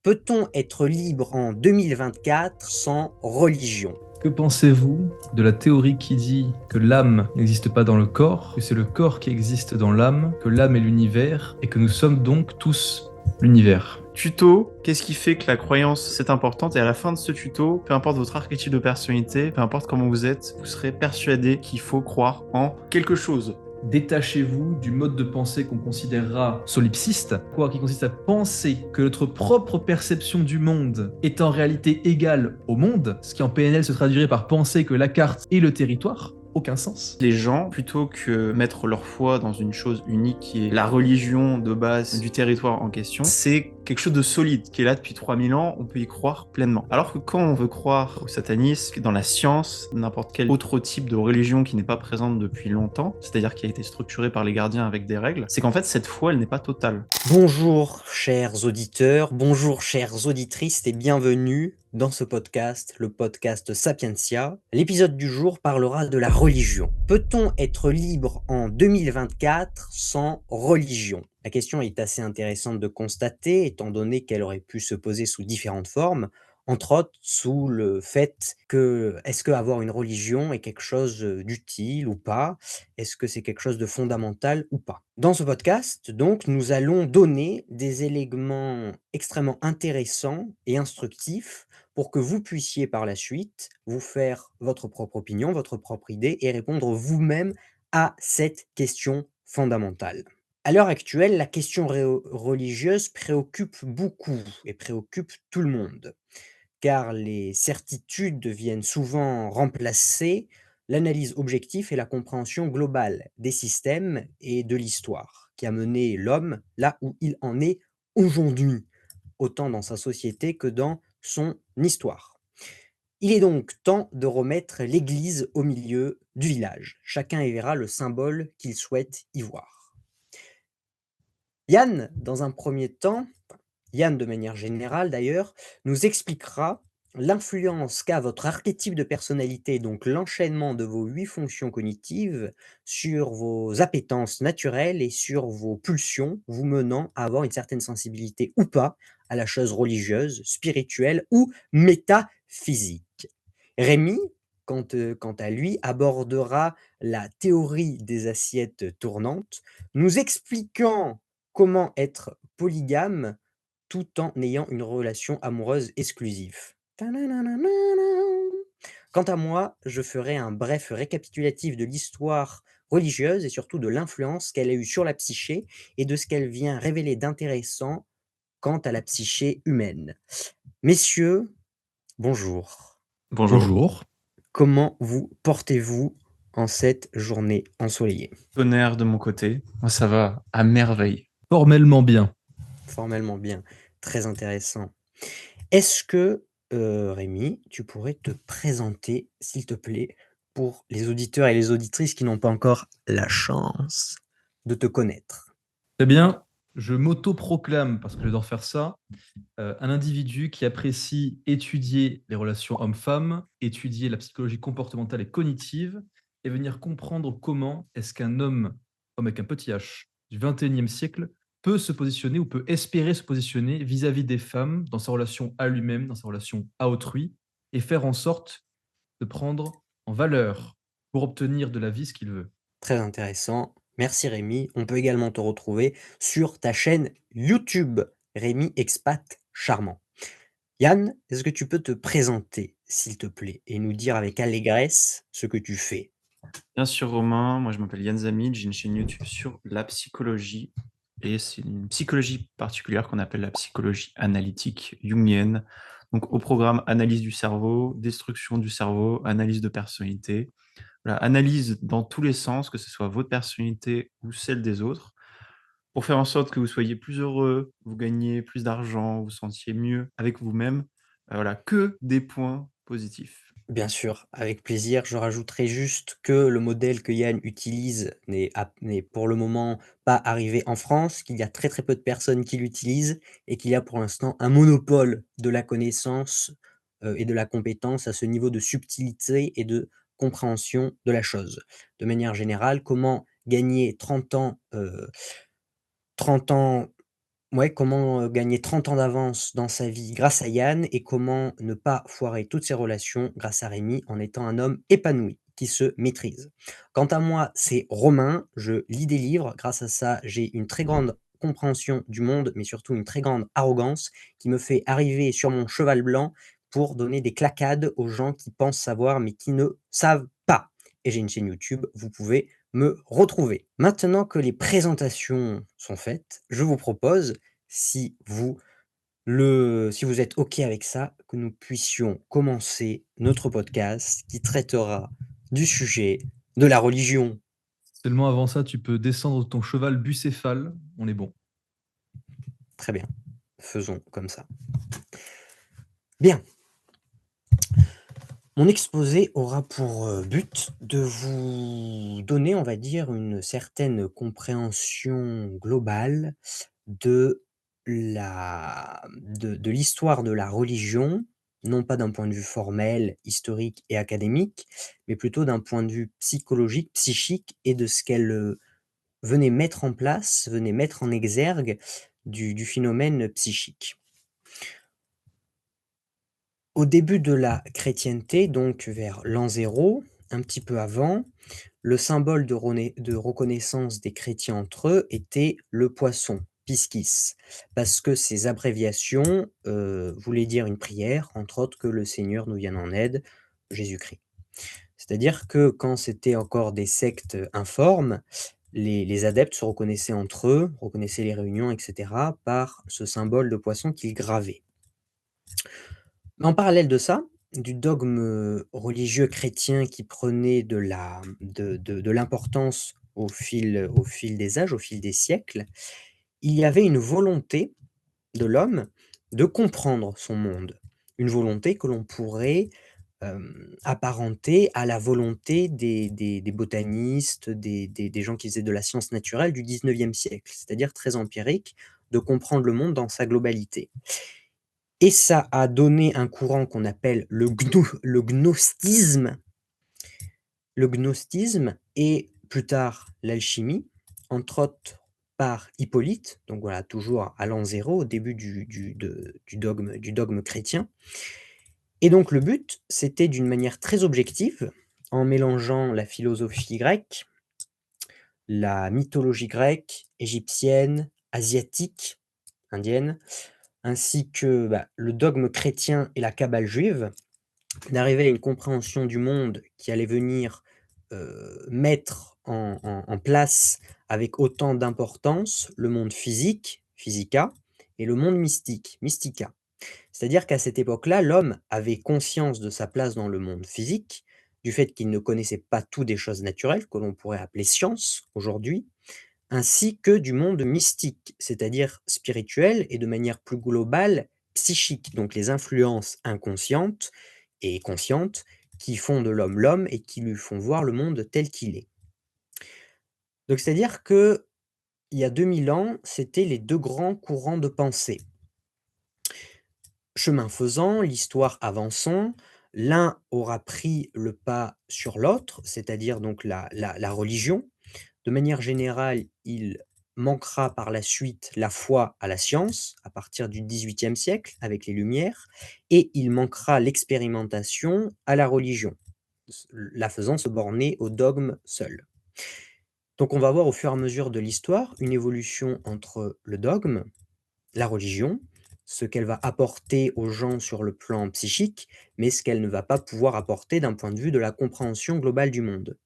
Peut-on être libre en 2024 sans religion? Que pensez-vous de la théorie qui dit que l'âme n'existe pas dans le corps, que c'est le corps qui existe dans l'âme, que l'âme est l'univers et que nous sommes donc tous l'univers? Tuto, qu'est-ce qui fait que la croyance c'est importante? Et à la fin de ce tuto, peu importe votre archétype de personnalité, peu importe comment vous êtes, vous serez persuadé qu'il faut croire en quelque chose. Détachez-vous du mode de pensée qu'on considérera solipsiste, quoi, qui consiste à penser que notre propre perception du monde est en réalité égale au monde, ce qui en PNL se traduirait par penser que la carte est le territoire. Aucun sens. Les gens, plutôt que mettre leur foi dans une chose unique qui est la religion de base du territoire en question, c'est quelque chose de solide qui est là depuis 3000 ans, on peut y croire pleinement. Alors que quand on veut croire au satanisme, dans la science, n'importe quel autre type de religion qui n'est pas présente depuis longtemps, c'est-à-dire qui a été structurée par les gardiens avec des règles, c'est qu'en fait cette foi elle n'est pas totale. Bonjour chers auditeurs, bonjour chères auditrices et bienvenue dans ce podcast, le podcast Sapientia. L'épisode du jour parlera de la religion. Peut-on être libre en 2024 sans religion? La question est assez intéressante de constater, étant donné qu'elle aurait pu se poser sous différentes formes, entre autres sous le fait que est-ce que avoir une religion est quelque chose d'utile ou pas? Est-ce que c'est quelque chose de fondamental ou pas? Dans ce podcast, donc, nous allons donner des éléments extrêmement intéressants et instructifs pour que vous puissiez par la suite vous faire votre propre opinion, votre propre idée et répondre vous-même à cette question fondamentale. À l'heure actuelle, la question religieuse préoccupe beaucoup et préoccupe tout le monde, car les certitudes viennent souvent remplacer l'analyse objective et la compréhension globale des systèmes et de l'histoire, qui a mené l'homme là où il en est aujourd'hui, autant dans sa société que dans son histoire. Il est donc temps de remettre l'église au milieu du village. Chacun y verra le symbole qu'il souhaite y voir. Yann, dans un premier temps, Yann, de manière générale d'ailleurs, nous expliquera l'influence qu'a votre archétype de personnalité, donc l'enchaînement de vos 8 fonctions cognitives, sur vos appétences naturelles et sur vos pulsions, vous menant à avoir une certaine sensibilité ou pas à la chose religieuse, spirituelle ou métaphysique. Rémi, quant à lui, abordera la théorie des assiettes tournantes, nous expliquant comment être polygame tout en ayant une relation amoureuse exclusive. Ta-na-na-na-na-na. Quant à moi, je ferai un bref récapitulatif de l'histoire religieuse et surtout de l'influence qu'elle a eue sur la psyché et de ce qu'elle vient révéler d'intéressant quant à la psyché humaine. Messieurs, bonjour. Bonjour. Bonjour. Comment vous portez-vous en cette journée ensoleillée? Tonnerre de mon côté, moi ça va à merveille. Formellement bien. Formellement bien, très intéressant. Est-ce que, Rémi, tu pourrais te présenter, s'il te plaît, pour les auditeurs et les auditrices qui n'ont pas encore la chance de te connaître? Très bien. Je m'auto-proclame, parce que j'adore faire ça, un individu qui apprécie étudier les relations hommes-femmes, étudier la psychologie comportementale et cognitive, et venir comprendre comment est-ce qu'un homme avec un petit H, du 21e siècle peut se positionner ou peut espérer se positionner vis-à-vis des femmes dans sa relation à lui-même, dans sa relation à autrui, et faire en sorte de prendre en valeur pour obtenir de la vie ce qu'il veut. Très intéressant. Merci Rémi. On peut également te retrouver sur ta chaîne YouTube, Rémi Expat Charmant. Yann, est-ce que tu peux te présenter, s'il te plaît, et nous dire avec allégresse ce que tu fais? Bien sûr Romain, moi je m'appelle Yann Zamil, j'ai une chaîne YouTube sur la psychologie et c'est une psychologie particulière qu'on appelle la psychologie analytique jungienne. Donc au programme analyse du cerveau, destruction du cerveau, analyse de personnalité. Voilà, analyse dans tous les sens, que ce soit votre personnalité ou celle des autres, pour faire en sorte que vous soyez plus heureux, vous gagnez plus d'argent, vous vous sentiez mieux avec vous-même. Voilà, que des points positifs. Bien sûr, avec plaisir. Je rajouterai juste que le modèle que Yann utilise n'est pour le moment pas arrivé en France, qu'il y a très, très peu de personnes qui l'utilisent et qu'il y a pour l'instant un monopole de la connaissance, et de la compétence à ce niveau de subtilité et de compréhension de la chose. De manière générale, comment gagner 30 ans Ouais, comment, gagner 30 ans d'avance dans sa vie grâce à Yann et comment ne pas foirer toutes ses relations grâce à Rémi en étant un homme épanoui qui se maîtrise. Quant à moi, c'est Romain, je lis des livres, grâce à ça, j'ai une très grande compréhension du monde, mais surtout une très grande arrogance qui me fait arriver sur mon cheval blanc pour donner des claquades aux gens qui pensent savoir mais qui ne savent pas. Et j'ai une chaîne YouTube, vous pouvez me retrouver. Maintenant que les présentations sont faites, je vous propose, si vous si vous êtes OK avec ça, que nous puissions commencer notre podcast qui traitera du sujet de la religion. Seulement avant ça, tu peux descendre ton cheval bucéphale, on est bon. Très bien, faisons comme ça. Bien. Mon exposé aura pour, but de vous donner, on va dire, une certaine compréhension globale de de l'histoire de la religion, non pas d'un point de vue formel, historique et académique, mais plutôt d'un point de vue psychologique, psychique et de ce qu'elle, venait mettre en place, venait mettre en exergue du phénomène psychique. Au début de la chrétienté, donc vers l'an 0, un petit peu avant, le symbole de reconnaissance des chrétiens entre eux était le poisson, piscis, parce que ces abréviations, voulaient dire une prière, entre autres que le Seigneur nous vienne en aide, Jésus-Christ. C'est-à-dire que quand c'était encore des sectes informes, les adeptes se reconnaissaient entre eux, reconnaissaient les réunions et cetera, par ce symbole de poisson qu'ils gravaient. En parallèle de ça, du dogme, religieux chrétien qui prenait de l'importance au fil des âges, au fil des siècles, il y avait une volonté de l'homme de comprendre son monde. Une volonté que l'on pourrait, apparenter à la volonté des botanistes, des gens qui faisaient de la science naturelle du 19e siècle, c'est-à-dire très empirique, de comprendre le monde dans sa globalité. Et ça a donné un courant qu'on appelle le gnostisme et plus tard l'alchimie, entre autres par Hippolyte, donc voilà, toujours à l'an 0, au début du dogme chrétien. Et donc le but, c'était d'une manière très objective, en mélangeant la philosophie grecque, la mythologie grecque, égyptienne, asiatique, indienne, ainsi que, bah, le dogme chrétien et la kabbale juive, d'arriver à une compréhension du monde qui allait venir, mettre en place avec autant d'importance le monde physique, physica, et le monde mystique, mystica. C'est-à-dire qu'à cette époque-là, l'homme avait conscience de sa place dans le monde physique, du fait qu'il ne connaissait pas tout des choses naturelles, que l'on pourrait appeler science aujourd'hui, ainsi que du monde mystique, c'est-à-dire spirituel et de manière plus globale, psychique, donc les influences inconscientes et conscientes qui font de l'homme l'homme et qui lui font voir le monde tel qu'il est. Donc c'est-à-dire qu'il y a 2000 ans, c'était les 2 grands courants de pensée. Chemin faisant, l'histoire avançant, l'un aura pris le pas sur l'autre, c'est-à-dire donc la religion. De manière générale, il manquera par la suite la foi à la science, à partir du XVIIIe siècle, avec les Lumières, et il manquera l'expérimentation à la religion, la faisant se borner au dogme seul. Donc on va voir au fur et à mesure de l'histoire une évolution entre le dogme, la religion, ce qu'elle va apporter aux gens sur le plan psychique, mais ce qu'elle ne va pas pouvoir apporter d'un point de vue de la compréhension globale du monde.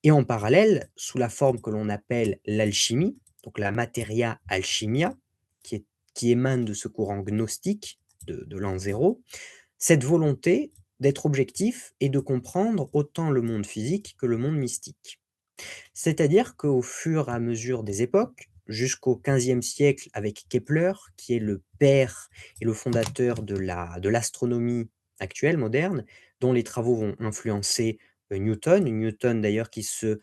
Et en parallèle, sous la forme que l'on appelle l'alchimie, donc la materia alchimia, qui est qui émane de ce courant gnostique de l'an 0, cette volonté d'être objectif et de comprendre autant le monde physique que le monde mystique. C'est-à-dire qu'au fur et à mesure des époques, jusqu'au XVe siècle avec Kepler, qui est le père et le fondateur de l'astronomie actuelle, moderne, dont les travaux vont influencer, Newton. Newton d'ailleurs qui se,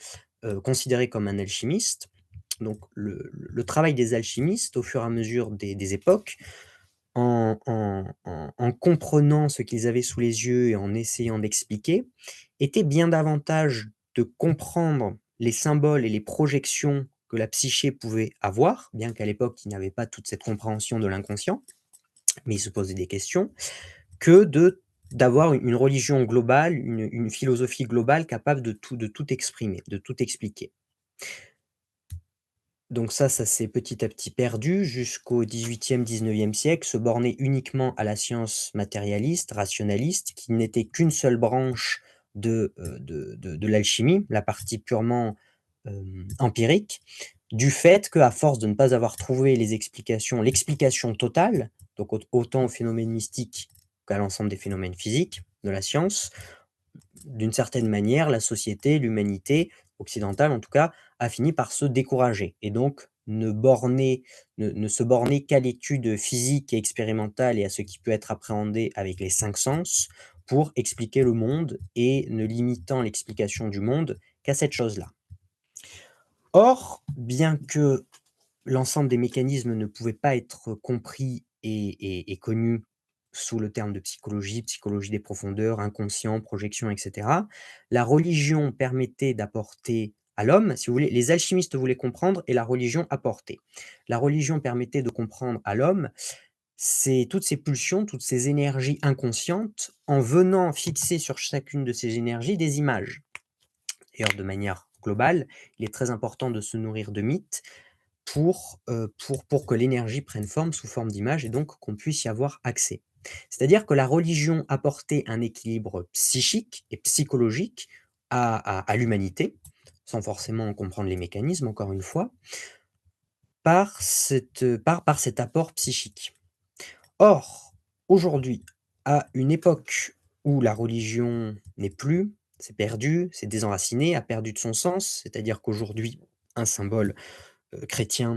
considérait comme un alchimiste. Donc le travail des alchimistes au fur et à mesure des époques, en comprenant ce qu'ils avaient sous les yeux et en essayant d'expliquer, était bien davantage de comprendre les symboles et les projections que la psyché pouvait avoir, bien qu'à l'époque, il n'y avait pas toute cette compréhension de l'inconscient, mais il se posait des questions, que d'avoir une religion globale, une philosophie globale capable de tout exprimer, de tout expliquer. Donc ça s'est petit à petit perdu jusqu'au 18e siècle, se borner uniquement à la science matérialiste, rationaliste, qui n'était qu'une seule branche de l'alchimie, la partie purement, empirique, du fait qu'à force de ne pas avoir trouvé l'explication totale, donc autant aux phénomènes mystiques qu'à l'ensemble des phénomènes physiques de la science, d'une certaine manière, la société, l'humanité occidentale en tout cas, a fini par se décourager et donc ne se borner qu'à l'étude physique et expérimentale et à ce qui peut être appréhendé avec les 5 sens pour expliquer le monde et ne limitant l'explication du monde qu'à cette chose-là. Or, bien que l'ensemble des mécanismes ne pouvaient pas être compris et connus sous le terme de psychologie, psychologie des profondeurs, inconscient, projection, et cetera. La religion permettait d'apporter à l'homme, si vous voulez, les alchimistes voulaient comprendre et la religion apportait. La religion permettait de comprendre à l'homme toutes ces pulsions, toutes ces énergies inconscientes, en venant fixer sur chacune de ces énergies des images. D'ailleurs, de manière globale, il est très important de se nourrir de mythes pour que l'énergie prenne forme sous forme d'image et donc qu'on puisse y avoir accès. C'est-à-dire que la religion apportait un équilibre psychique et psychologique à l'humanité, sans forcément en comprendre les mécanismes, encore une fois, par cet apport psychique. Or, aujourd'hui, à une époque où la religion n'est plus, c'est perdu, c'est désenraciné, a perdu de son sens, c'est-à-dire qu'aujourd'hui, un symbole chrétien,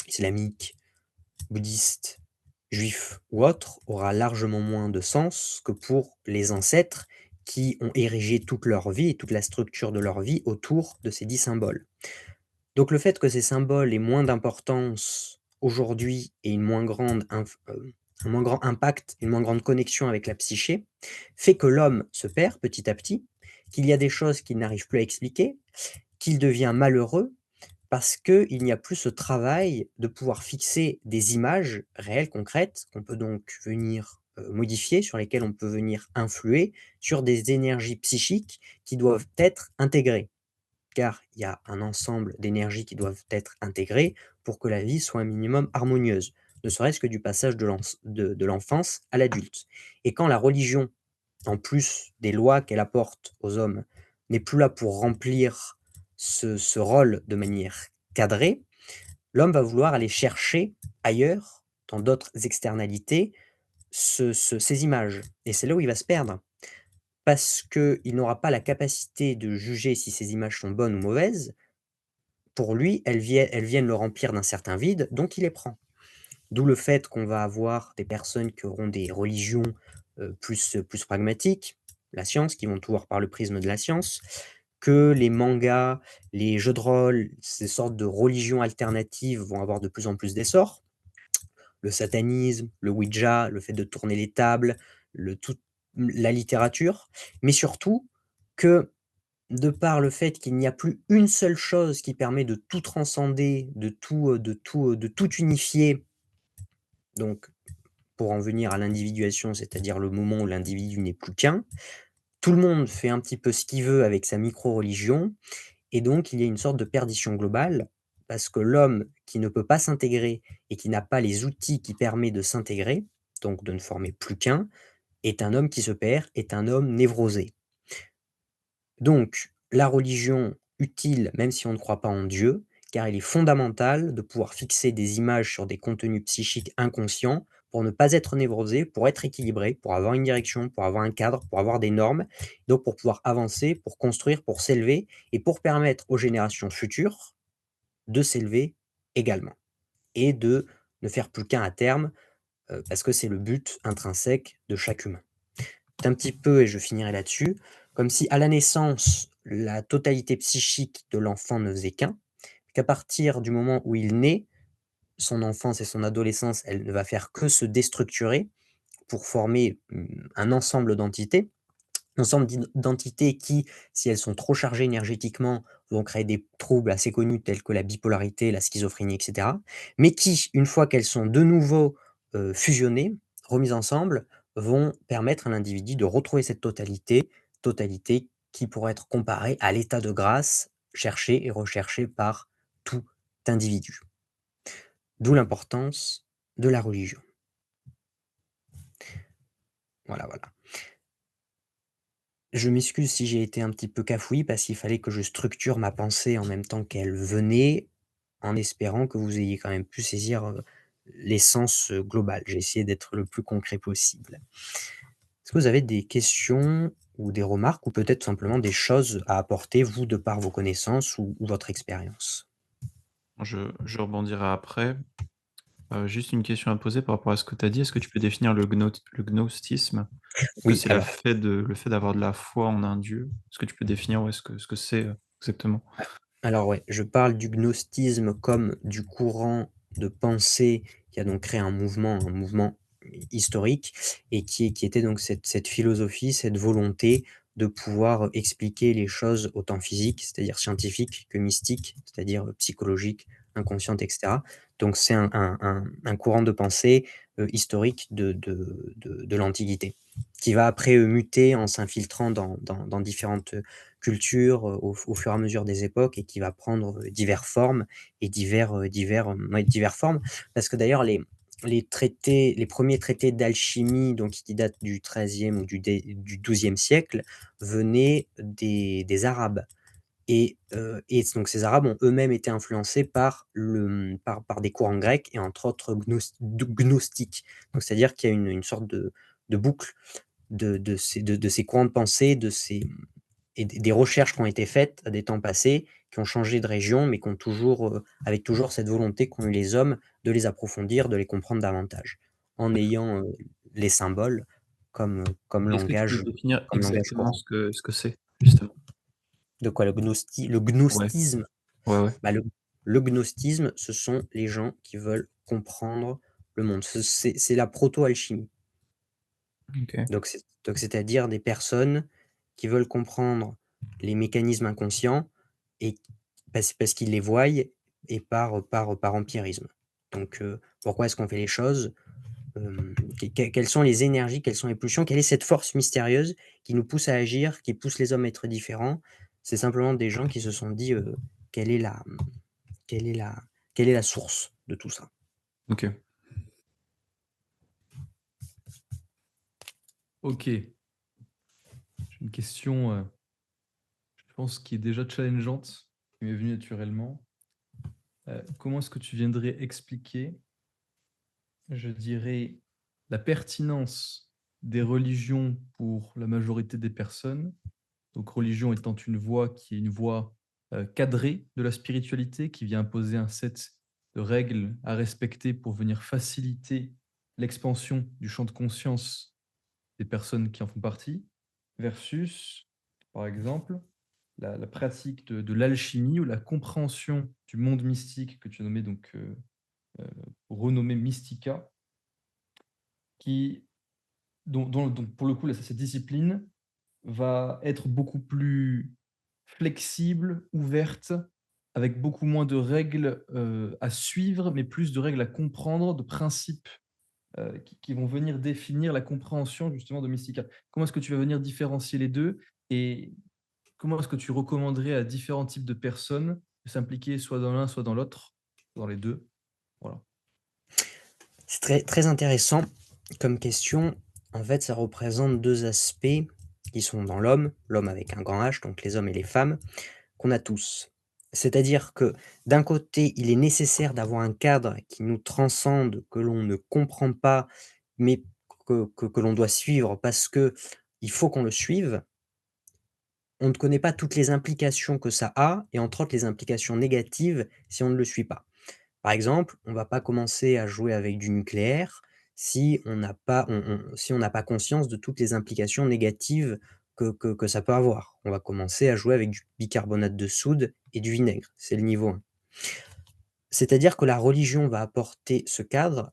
islamique, bouddhiste, juif ou autre aura largement moins de sens que pour les ancêtres qui ont érigé toute leur vie et toute la structure de leur vie autour de ces 10 symboles. Donc le fait que ces symboles aient moins d'importance aujourd'hui et un moins grand impact, une moins grande connexion avec la psyché, fait que l'homme se perd petit à petit, qu'il y a des choses qu'il n'arrive plus à expliquer, qu'il devient malheureux parce qu'il n'y a plus ce travail de pouvoir fixer des images réelles, concrètes, qu'on peut donc venir, modifier, sur lesquelles on peut venir influer, sur des énergies psychiques qui doivent être intégrées. Car il y a un ensemble d'énergies qui doivent être intégrées pour que la vie soit un minimum harmonieuse, ne serait-ce que du passage de l'enfance à l'adulte. Et quand la religion, en plus des lois qu'elle apporte aux hommes, n'est plus là pour remplir ce rôle de manière cadrée, l'homme va vouloir aller chercher ailleurs, dans d'autres externalités, ces images. Et c'est là où il va se perdre. Parce qu'il n'aura pas la capacité de juger si ces images sont bonnes ou mauvaises. Pour lui, elles viennent le remplir d'un certain vide, donc il les prend. D'où le fait qu'on va avoir des personnes qui auront des religions plus pragmatiques, la science, qui vont tout voir par le prisme de la science, que les mangas, les jeux de rôle, ces sortes de religions alternatives vont avoir de plus en plus d'essor. Le satanisme, le Ouija, le fait de tourner les tables, la littérature, mais surtout que, de par le fait qu'il n'y a plus une seule chose qui permet de tout transcender, de tout unifier, donc pour en venir à l'individuation, c'est-à-dire le moment où l'individu n'est plus qu'un, tout le monde fait un petit peu ce qu'il veut avec sa micro-religion et donc il y a une sorte de perdition globale parce que l'homme qui ne peut pas s'intégrer et qui n'a pas les outils qui permettent de s'intégrer, donc de ne former plus qu'un, est un homme qui se perd, est un homme névrosé. Donc la religion utile, même si on ne croit pas en Dieu, car il est fondamental de pouvoir fixer des images sur des contenus psychiques inconscients pour ne pas être névrosé, pour être équilibré, pour avoir une direction, pour avoir un cadre, pour avoir des normes, donc pour pouvoir avancer, pour construire, pour s'élever et pour permettre aux générations futures de s'élever également et de ne faire plus qu'un à terme, parce que c'est le but intrinsèque de chaque humain. C'est un petit peu, et je finirai là-dessus, comme si à la naissance, la totalité psychique de l'enfant ne faisait qu'à partir du moment où il naît, son enfance et son adolescence, elle ne va faire que se déstructurer pour former, un ensemble d'entités ensemble d'entités qui, si elles sont trop chargées énergétiquement, vont créer des troubles assez connus tels que la bipolarité, la schizophrénie, et cetera. Mais qui, une fois qu'elles sont de nouveau, fusionnées, remises ensemble, vont permettre à l'individu de retrouver cette totalité qui pourrait être comparée à l'état de grâce cherché et recherché par tout individu. D'où l'importance de la religion. Voilà, voilà. Je m'excuse si j'ai été un petit peu cafouillis parce qu'il fallait que je structure ma pensée en même temps qu'elle venait, en espérant que vous ayez quand même pu saisir, l'essence, globale. J'ai essayé d'être le plus concret possible. Est-ce que vous avez des questions ou des remarques ou peut-être simplement des choses à apporter, vous, de par vos connaissances ou votre expérience? Je rebondirai après. Juste une question à te poser par rapport à ce que tu as dit. Est-ce que tu peux définir le gnostisme? Est-ce que Oui, c'est alors le fait d'avoir de la foi en un Dieu? Est-ce que tu peux définir, ouais, ce que c'est, exactement? Alors ouais, je parle du gnostisme comme du courant de pensée qui a donc créé un mouvement historique et qui était donc cette philosophie, cette volonté de pouvoir expliquer les choses autant physiques, c'est-à-dire scientifiques, que mystiques, c'est-à-dire psychologiques, inconscientes, et cetera. Donc c'est un courant de pensée, historique de l'Antiquité, qui va après, muter en s'infiltrant dans différentes culture, au fur et à mesure des époques et qui va prendre, diverses formes et diverses formes. Parce que d'ailleurs les premiers traités d'alchimie, donc qui datent du XIIIe ou du XIIe siècle, venaient des Arabes et donc ces Arabes ont eux-mêmes été influencés par des courants grecs et entre autres gnostiques. Donc c'est-à-dire qu'il y a une sorte de boucle de ces courants de pensée, de ces et des recherches qui ont été faites à des temps passés, qui ont changé de région, mais qui ont toujours, avec toujours cette volonté qu'ont eu les hommes de les approfondir, de les comprendre davantage, en ayant, les symboles comme Est-ce que tu peux langage définir comme langage exactement courant. ce que c'est, justement? De quoi? Le Ouais, gnostisme? ouais, ouais. Bah, le gnostisme, ce sont les gens qui veulent comprendre le monde. C'est la proto-alchimie. OK. Donc c'est-à-dire des personnes qui veulent comprendre les mécanismes inconscients et parce qu'ils les voient et par empirisme. Donc, pourquoi est-ce qu'on fait les choses? Quelles sont les énergies, quelles sont les pulsions? Quelle est cette force mystérieuse qui nous pousse à agir, qui pousse les hommes à être différents? C'est simplement des gens qui se sont dit, quelle est la, quelle est la quelle est la source de tout ça? OK. OK. J'ai une question, je pense qui est déjà challengeante, qui m'est venue naturellement. Comment est-ce que tu viendrais expliquer, je dirais, la pertinence des religions pour la majorité des personnes? Donc religion étant une voie qui est une voie, cadrée de la spiritualité, qui vient imposer un set de règles à respecter pour venir faciliter l'expansion du champ de conscience des personnes qui en font partie, versus, par exemple, la pratique de l'alchimie ou la compréhension du monde mystique que tu as nommé donc, renommé Mystica, qui dont pour le coup, là, cette discipline va être beaucoup plus flexible, ouverte, avec beaucoup moins de règles, à suivre, mais plus de règles à comprendre, de principes, qui vont venir définir la compréhension justement de Mystica. Comment est-ce que tu vas venir différencier les 2 et comment est-ce que tu recommanderais à différents types de personnes de s'impliquer soit dans l'un, soit dans l'autre, dans les 2? Voilà. C'est très, très intéressant comme question. En fait, ça représente 2 aspects qui sont dans l'homme avec un grand H, donc les hommes et les femmes, qu'on a tous. C'est-à-dire que d'un côté, il est nécessaire d'avoir un cadre qui nous transcende, que l'on ne comprend pas, mais que l'on doit suivre parce que il faut qu'on le suive. On ne connaît pas toutes les implications que ça a et entre autres les implications négatives si on ne le suit pas. Par exemple, on va pas commencer à jouer avec du nucléaire si on n'a pas conscience de toutes les implications négatives que ça peut avoir. On va commencer à jouer avec du bicarbonate de soude et du vinaigre, c'est le niveau 1. C'est-à-dire que la religion va apporter ce cadre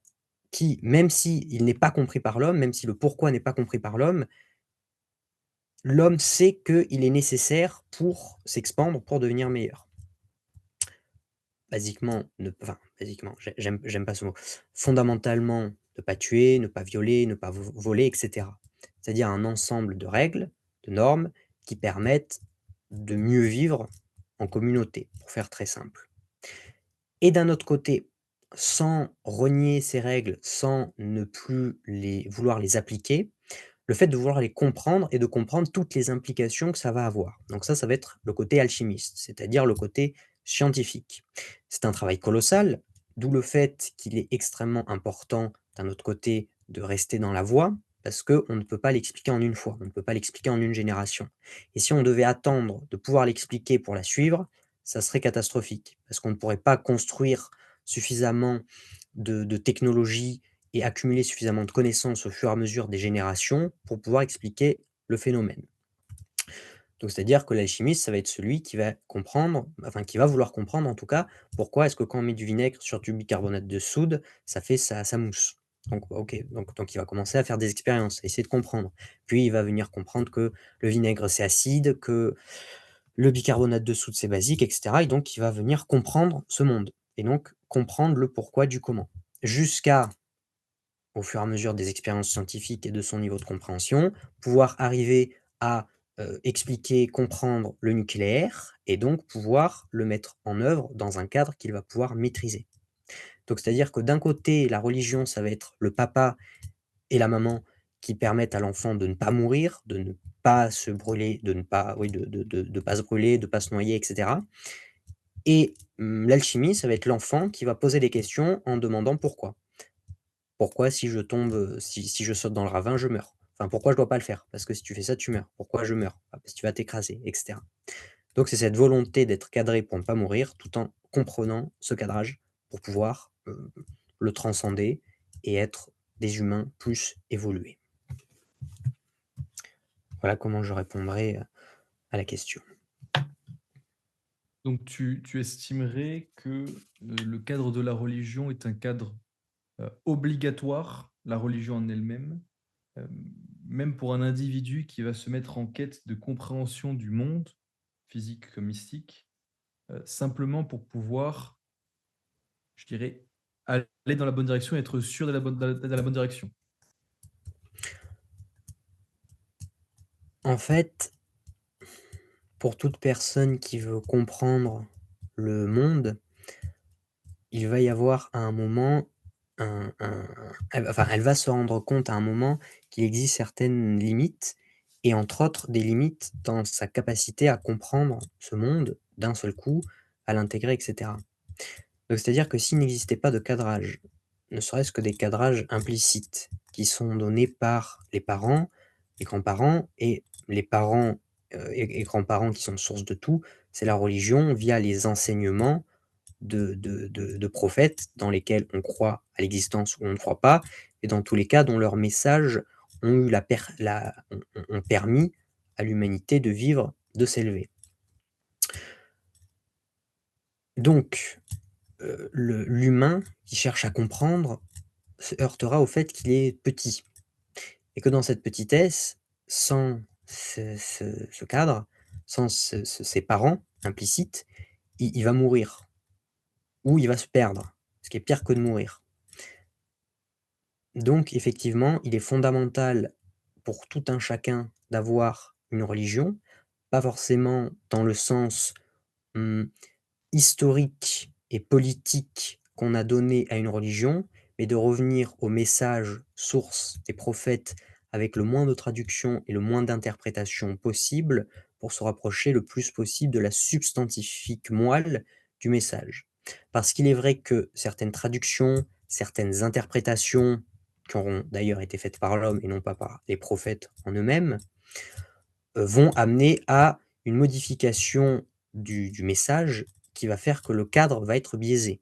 qui, même si il n'est pas compris par l'homme, même si le pourquoi n'est pas compris par l'homme, l'homme sait qu'il est nécessaire pour s'expandre, pour devenir meilleur. Basiquement, basiquement, j'aime pas ce mot. Fondamentalement, ne pas tuer, ne pas violer, ne pas voler, et cetera. C'est-à-dire un ensemble de règles, de normes qui permettent de mieux vivre en communauté, pour faire très simple. Et d'un autre côté, sans renier ces règles, sans ne plus vouloir les appliquer, le fait de vouloir les comprendre et de comprendre toutes les implications que ça va avoir. Donc ça va être le côté alchimiste, c'est-à-dire le côté scientifique. C'est un travail colossal, d'où le fait qu'il est extrêmement important, d'un autre côté, de rester dans la voie, parce qu'on ne peut pas l'expliquer en une fois, on ne peut pas l'expliquer en une génération. Et si on devait attendre de pouvoir l'expliquer pour la suivre, ça serait catastrophique, parce qu'on ne pourrait pas construire suffisamment de technologies et accumuler suffisamment de connaissances au fur et à mesure des générations pour pouvoir expliquer le phénomène. Donc c'est-à-dire que l'alchimiste, ça va être celui qui va comprendre, enfin qui va vouloir comprendre en tout cas, pourquoi est-ce que quand on met du vinaigre sur du bicarbonate de soude, ça fait sa mousse. Donc OK, donc il va commencer à faire des expériences, essayer de comprendre. Puis il va venir comprendre que le vinaigre c'est acide, que le bicarbonate de soude c'est basique, et cetera, et donc il va venir comprendre ce monde et donc comprendre le pourquoi du comment. Jusqu'à, au fur et à mesure des expériences scientifiques et de son niveau de compréhension, pouvoir arriver à, expliquer, comprendre le nucléaire et donc pouvoir le mettre en œuvre dans un cadre qu'il va pouvoir maîtriser. Donc c'est-à-dire que d'un côté, la religion, ça va être le papa et la maman qui permettent à l'enfant de ne pas mourir, de ne pas se brûler, de ne pas oui, de pas se brûler, de pas se noyer, et cetera. Et l'alchimie, ça va être l'enfant qui va poser des questions en demandant pourquoi. Pourquoi si je tombe, si je saute dans le ravin, je meurs? Enfin, pourquoi je dois pas le faire? Parce que si tu fais ça, tu meurs. Pourquoi je meurs? Ah, parce que tu vas t'écraser, et cetera. Donc c'est cette volonté d'être cadré pour ne pas mourir, tout en comprenant ce cadrage pour pouvoir, le transcender et être des humains plus évolués. Voilà comment je répondrai, à la question. Donc tu estimerais que le cadre de la religion est un cadre obligatoire, la religion en elle-même, euh, même pour un individu qui va se mettre en quête de compréhension du monde, physique comme mystique, simplement pour pouvoir, je dirais, aller dans la bonne direction et être sûr de dans la bonne direction. En fait, pour toute personne qui veut comprendre le monde, il va y avoir à un moment elle va se rendre compte à un moment qu'il existe certaines limites et entre autres des limites dans sa capacité à comprendre ce monde d'un seul coup, à l'intégrer, et cetera. Donc c'est-à-dire que s'il n'existait pas de cadrage, ne serait-ce que des cadrages implicites qui sont donnés par les grands-parents et les parents, et grands-parents qui sont source de tout, c'est la religion via les enseignements de prophètes dans lesquels on croit à l'existence ou on ne croit pas, et dans tous les cas dont leurs messages ont eu ont permis à l'humanité de vivre, de s'élever. Donc, l'humain qui cherche à comprendre se heurtera au fait qu'il est petit et que dans cette petitesse, sans ce cadre, sans ces parents implicites, il va mourir ou il va se perdre, ce qui est pire que de mourir. Donc effectivement, il est fondamental pour tout un chacun d'avoir une religion, pas forcément dans le sens, mmh, historique et politique qu'on a donné à une religion, mais de revenir au message source des prophètes avec le moins de traductions et le moins d'interprétations possible pour se rapprocher le plus possible de la substantifique moelle du message. Parce qu'il est vrai que certaines traductions, certaines interprétations, qui auront d'ailleurs été faites par l'homme et non pas par les prophètes en eux-mêmes, vont amener à une modification du message qui va faire que le cadre va être biaisé.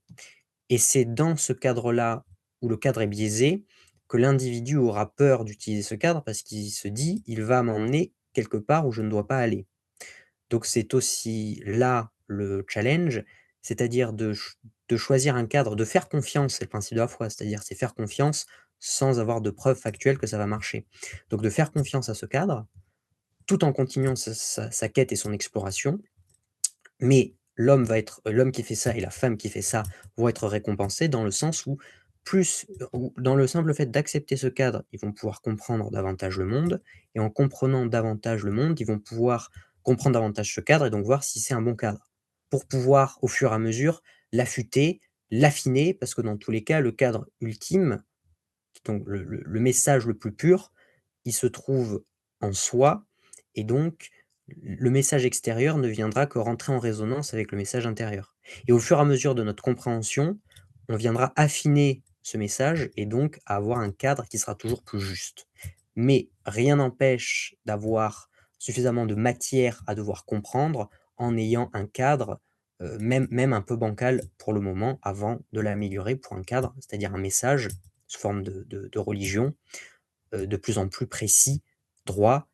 Et c'est dans ce cadre-là, où le cadre est biaisé, que l'individu aura peur d'utiliser ce cadre parce qu'il se dit: «Il va m'emmener quelque part où je ne dois pas aller». Donc c'est aussi là le challenge, c'est-à-dire de choisir un cadre, de faire confiance, c'est le principe de la foi, c'est-à-dire c'est faire confiance sans avoir de preuves factuelles que ça va marcher. Donc de faire confiance à ce cadre tout en continuant sa quête et son exploration. Mais l'homme qui fait ça et la femme qui fait ça vont être récompensés dans le sens où ou dans le simple fait d'accepter ce cadre, ils vont pouvoir comprendre davantage le monde et en comprenant davantage le monde, ils vont pouvoir comprendre davantage ce cadre et donc voir si c'est un bon cadre. Pour pouvoir, au fur et à mesure, l'affûter, l'affiner, parce que dans tous les cas, le cadre ultime, donc le message le plus pur, il se trouve en soi et donc le message extérieur ne viendra que rentrer en résonance avec le message intérieur et au fur et à mesure de notre compréhension, on viendra affiner ce message et donc avoir un cadre qui sera toujours plus juste. Mais rien n'empêche d'avoir suffisamment de matière à devoir comprendre en ayant un cadre, même un peu bancal pour le moment avant de l'améliorer pour un cadre, c'est-à-dire un message sous forme de religion, de plus en plus précis, droit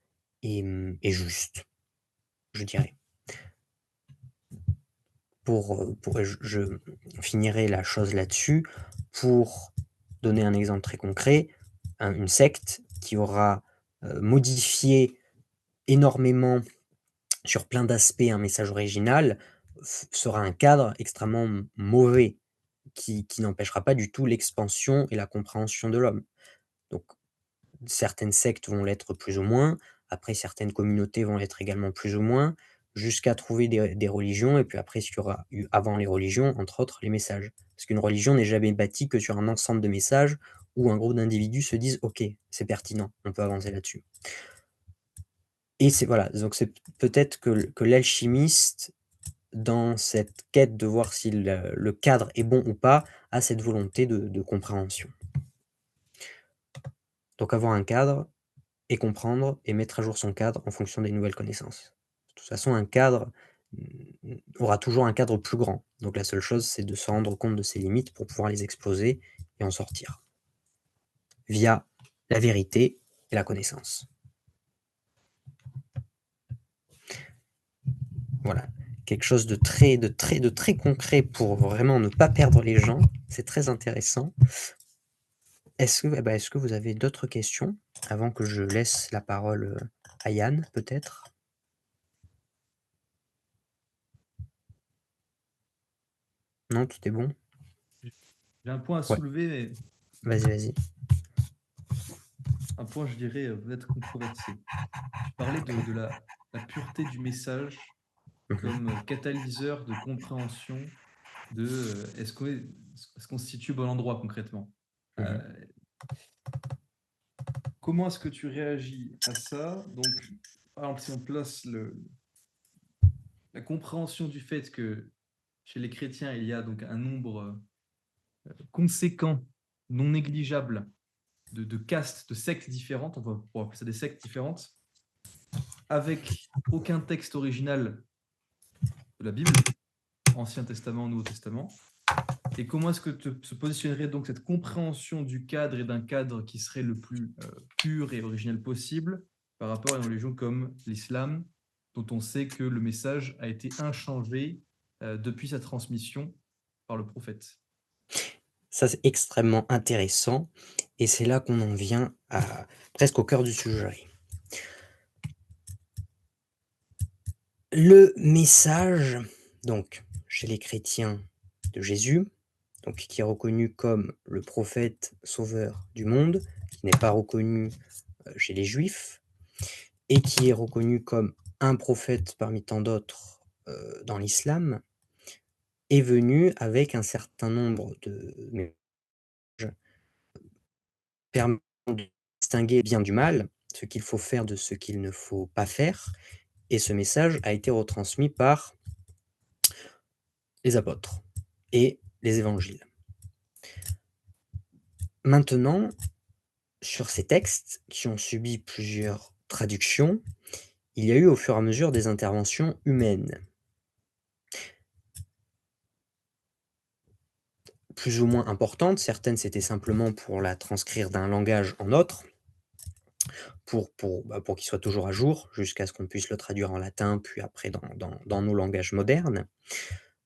et juste, je dirais. Je finirai la chose là-dessus pour donner un exemple très concret. Une secte qui aura, modifié énormément sur plein d'aspects un message original sera un cadre extrêmement mauvais qui n'empêchera pas du tout l'expansion et la compréhension de l'homme. Donc certaines sectes vont l'être plus ou moins, après certaines communautés vont l'être également plus ou moins, jusqu'à trouver des religions et puis après ce qu'il y aura eu avant les religions, entre autres les messages. Parce qu'une religion n'est jamais bâtie que sur un ensemble de messages où un groupe d'individus se disent: «OK, c'est pertinent, on peut avancer là-dessus». Et c'est voilà, donc c'est peut-être que l'alchimiste, dans cette quête de voir si le cadre est bon ou pas, a cette volonté de compréhension. Donc avoir un cadre et comprendre et mettre à jour son cadre en fonction des nouvelles connaissances. De toute façon, un cadre, aura toujours un cadre plus grand. Donc la seule chose, c'est de se rendre compte de ses limites pour pouvoir les exploser et en sortir. Via la vérité et la connaissance. Voilà, quelque chose de très concret pour vraiment ne pas perdre les gens. C'est très intéressant. Est-ce que vous avez d'autres questions avant que je laisse la parole, à Yann, peut-être? Non, tout est bon? J'ai un point à Ouais, soulever, vas-y, vas-y. un point, je dirais, peut-être controversé. Tu parlais de la pureté du message Mmh. comme catalyseur de compréhension de est-ce qu'on se situe au bon endroit concrètement. Mmh. Euh, Comment est-ce que tu réagis à ça? Donc, par exemple, si on place la compréhension du fait que chez les chrétiens, il y a donc un nombre conséquent, non négligeable de castes, de sectes différentes, on va pouvoir appeler ça des sectes différentes, avec aucun texte original de la Bible, Ancien Testament, Nouveau Testament. Et comment est-ce que se positionnerait donc cette compréhension du cadre et d'un cadre qui serait le plus pur et originel possible par rapport à une religion comme l'islam, dont on sait que le message a été inchangé depuis sa transmission par le prophète? Ça, c'est extrêmement intéressant et c'est là qu'on en vient à presque au cœur du sujet. Le message, donc, chez les chrétiens de Jésus, donc qui est reconnu comme le prophète sauveur du monde, qui n'est pas reconnu, chez les juifs et qui est reconnu comme un prophète parmi tant d'autres, dans l'islam, est venu avec un certain nombre de messages permettant de distinguer le bien du mal, ce qu'il faut faire de ce qu'il ne faut pas faire et ce message a été retransmis par les apôtres et les évangiles. Maintenant, sur ces textes qui ont subi plusieurs traductions, il y a eu au fur et à mesure des interventions humaines. Plus ou moins importantes, certaines c'était simplement pour la transcrire d'un langage en autre, pour qu'il soit toujours à jour, jusqu'à ce qu'on puisse le traduire en latin, puis après dans nos langages modernes.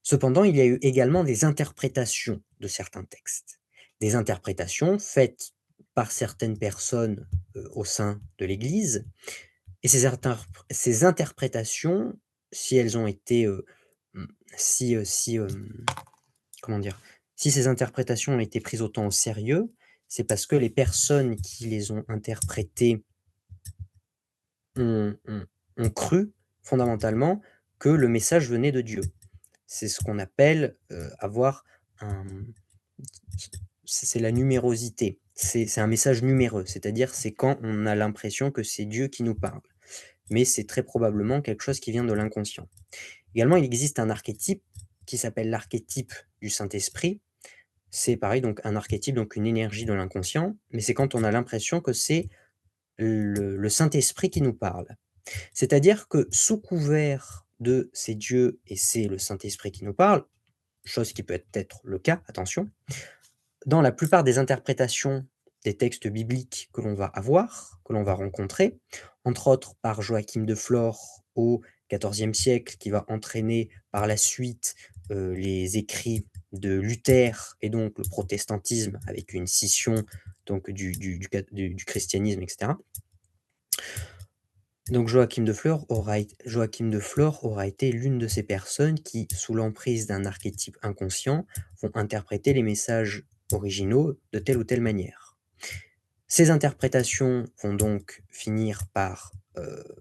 Cependant, il y a eu également des interprétations de certains textes. Des interprétations faites par certaines personnes, au sein de l'Église Et ces interprétations, si elles ont été, mmh, si, comment dire? Si ces interprétations ont été prises autant au sérieux, c'est parce que les personnes qui les ont interprétées ont cru fondamentalement que le message venait de Dieu. C'est ce qu'on appelle, avoir un c'est la numérosité. C'est un message numéreux, c'est-à-dire c'est quand on a l'impression que c'est Dieu qui nous parle, mais c'est très probablement quelque chose qui vient de l'inconscient. Également, il existe un archétype qui s'appelle l'archétype du Saint-Esprit. C'est pareil, donc un archétype, donc une énergie de l'inconscient, mais c'est quand on a l'impression que c'est le Saint-Esprit qui nous parle. C'est-à-dire que sous couvert de c'est Dieu et c'est le Saint-Esprit qui nous parle, chose qui peut être le cas, attention, dans la plupart des interprétations des textes bibliques que l'on va avoir, que l'on va rencontrer, entre autres par Joachim de Flore au XIVe siècle, qui va entraîner par la suite les écrits de Luther et donc le protestantisme avec une scission donc du christianisme, etc. Donc Joachim de Flore aura été l'une de ces personnes qui, sous l'emprise d'un archétype inconscient, vont interpréter les messages originaux de telle ou telle manière. Ces interprétations vont donc finir par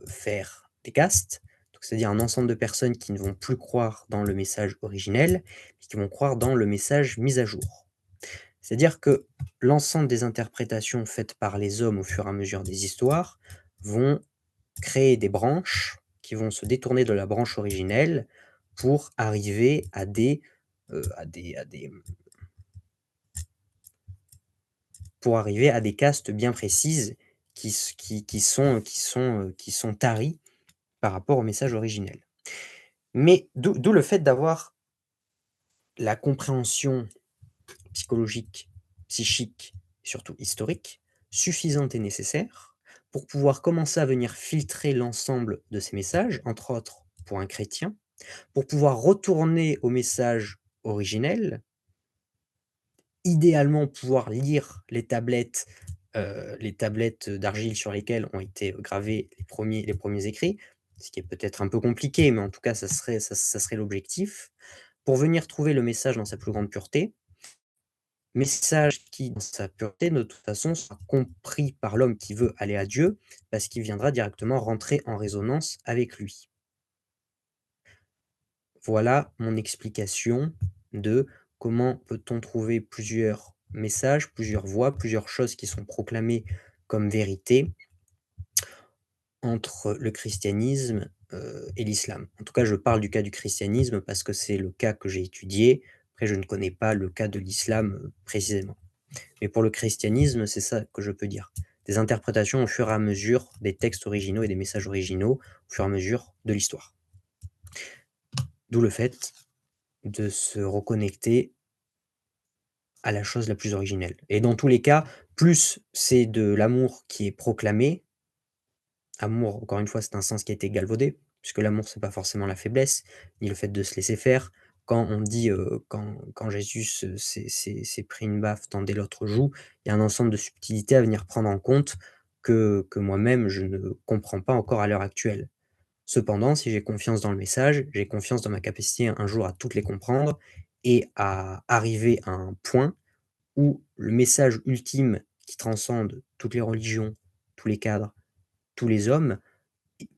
faire des castes, c'est-à-dire un ensemble de personnes qui ne vont plus croire dans le message originel, mais qui vont croire dans le message mis à jour. C'est-à-dire que l'ensemble des interprétations faites par les hommes au fur et à mesure des histoires vont créer des branches qui vont se détourner de la branche originelle pour arriver à des, pour arriver à des castes bien précises qui sont taries par rapport au message originel. Mais d'où le fait d'avoir la compréhension psychologique, psychique et surtout historique suffisante et nécessaire pour pouvoir commencer à venir filtrer l'ensemble de ces messages, entre autres pour un chrétien, pour pouvoir retourner au message originel, idéalement pouvoir lire les tablettes d'argile sur lesquelles ont été gravés les premiers écrits, ce qui est peut-être un peu compliqué, mais en tout cas, ça serait l'objectif, pour venir trouver le message dans sa plus grande pureté. Message qui, dans sa pureté, de toute façon, sera compris par l'homme qui veut aller à Dieu, parce qu'il viendra directement rentrer en résonance avec lui. Voilà mon explication de comment peut-on trouver plusieurs messages, plusieurs voix, plusieurs choses qui sont proclamées comme vérité entre le christianisme, et l'islam. En tout cas, je parle du cas du christianisme parce que c'est le cas que j'ai étudié. Après, je ne connais pas le cas de l'islam, précisément. Mais pour le christianisme, c'est ça que je peux dire. Des interprétations au fur et à mesure des textes originaux et des messages originaux, au fur et à mesure de l'histoire. D'où le fait de se reconnecter à la chose la plus originelle. Et dans tous les cas, plus c'est de l'amour qui est proclamé, amour, encore une fois, c'est un sens qui a été galvaudé, puisque l'amour, c'est pas forcément la faiblesse, ni le fait de se laisser faire. Quand on dit, quand Jésus s'est pris une baffe, tendait l'autre joue, il y a un ensemble de subtilités à venir prendre en compte que moi-même, je ne comprends pas encore à l'heure actuelle. Cependant, si j'ai confiance dans le message, j'ai confiance dans ma capacité un jour à toutes les comprendre et à arriver à un point où le message ultime qui transcende toutes les religions, tous les cadres, tous les hommes,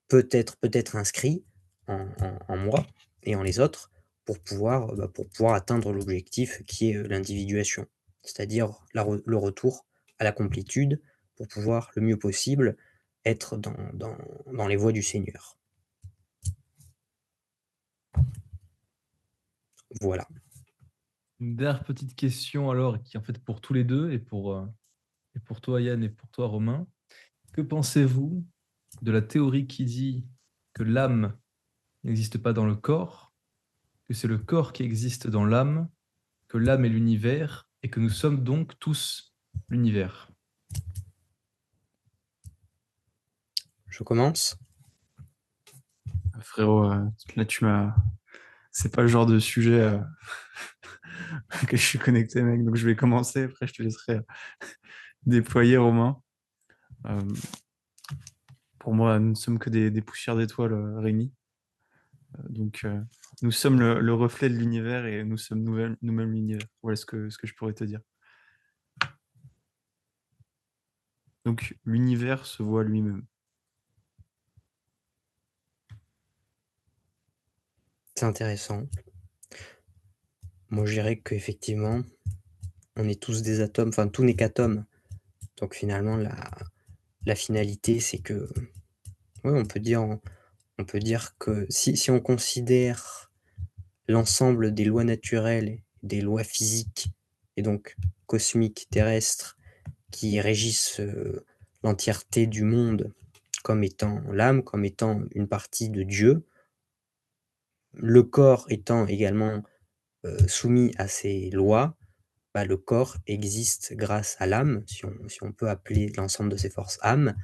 peut être inscrit en moi et en les autres pour pouvoir atteindre l'objectif qui est, l'individuation. C'est-à-dire le retour à la complétude pour pouvoir le mieux possible être dans les voies du Seigneur. Voilà. Une dernière petite question alors, qui est en fait pour tous les deux, et pour toi Yann et pour toi Romain. Que pensez-vous de la théorie qui dit que l'âme n'existe pas dans le corps, que c'est le corps qui existe dans l'âme, que l'âme est l'univers, et que nous sommes donc tous l'univers? Je commence? Frérot, là, c'est pas le genre de sujet que je suis connecté, mec. Donc, je vais commencer. Après, je te laisserai déployer, Romain. Pour moi, nous ne sommes que des poussières d'étoiles, Rémi. Donc, nous sommes le reflet de l'univers et nous sommes nous-mêmes l'univers. Voilà ce que je pourrais te dire. Donc, l'univers se voit lui-même. C'est intéressant. Moi, je dirais qu'effectivement, on est tous des atomes, enfin, tout n'est qu'atome. Donc, finalement, la finalité, c'est que, ouais, on peut dire que si on considère l'ensemble des lois naturelles, des lois physiques, et donc cosmiques, terrestres, qui régissent l'entièreté du monde comme étant l'âme, comme étant une partie de Dieu, le corps étant également soumis à ces lois, bah, le corps existe grâce à l'âme, si on peut appeler l'ensemble de ces forces âme,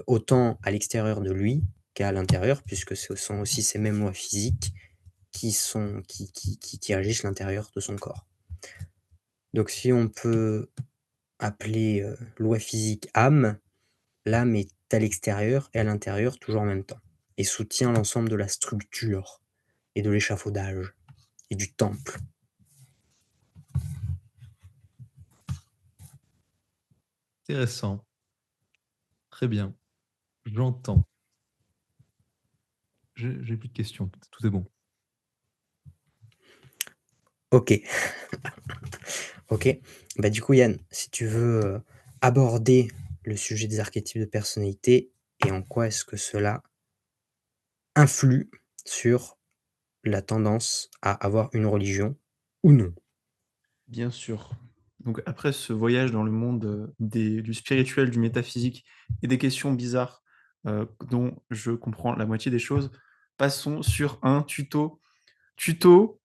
autant à l'extérieur de lui qu'à l'intérieur, puisque ce sont aussi ces mêmes lois physiques qui régissent l'intérieur de son corps. Donc si on peut appeler loi physique âme, l'âme est à l'extérieur et à l'intérieur toujours en même temps, et soutient l'ensemble de la structure et de l'échafaudage et du temple. Intéressant. Très bien. J'entends. J'ai plus de questions. Tout est bon. Ok. Ok. Bah, du coup, Yann, si tu veux aborder le sujet des archétypes de personnalité et en quoi est-ce que cela influe sur la tendance à avoir une religion ou non. Bien sûr. Donc après ce voyage dans le monde du spirituel, du métaphysique et des questions bizarres dont je comprends la moitié des choses, passons sur un tuto. Tuto,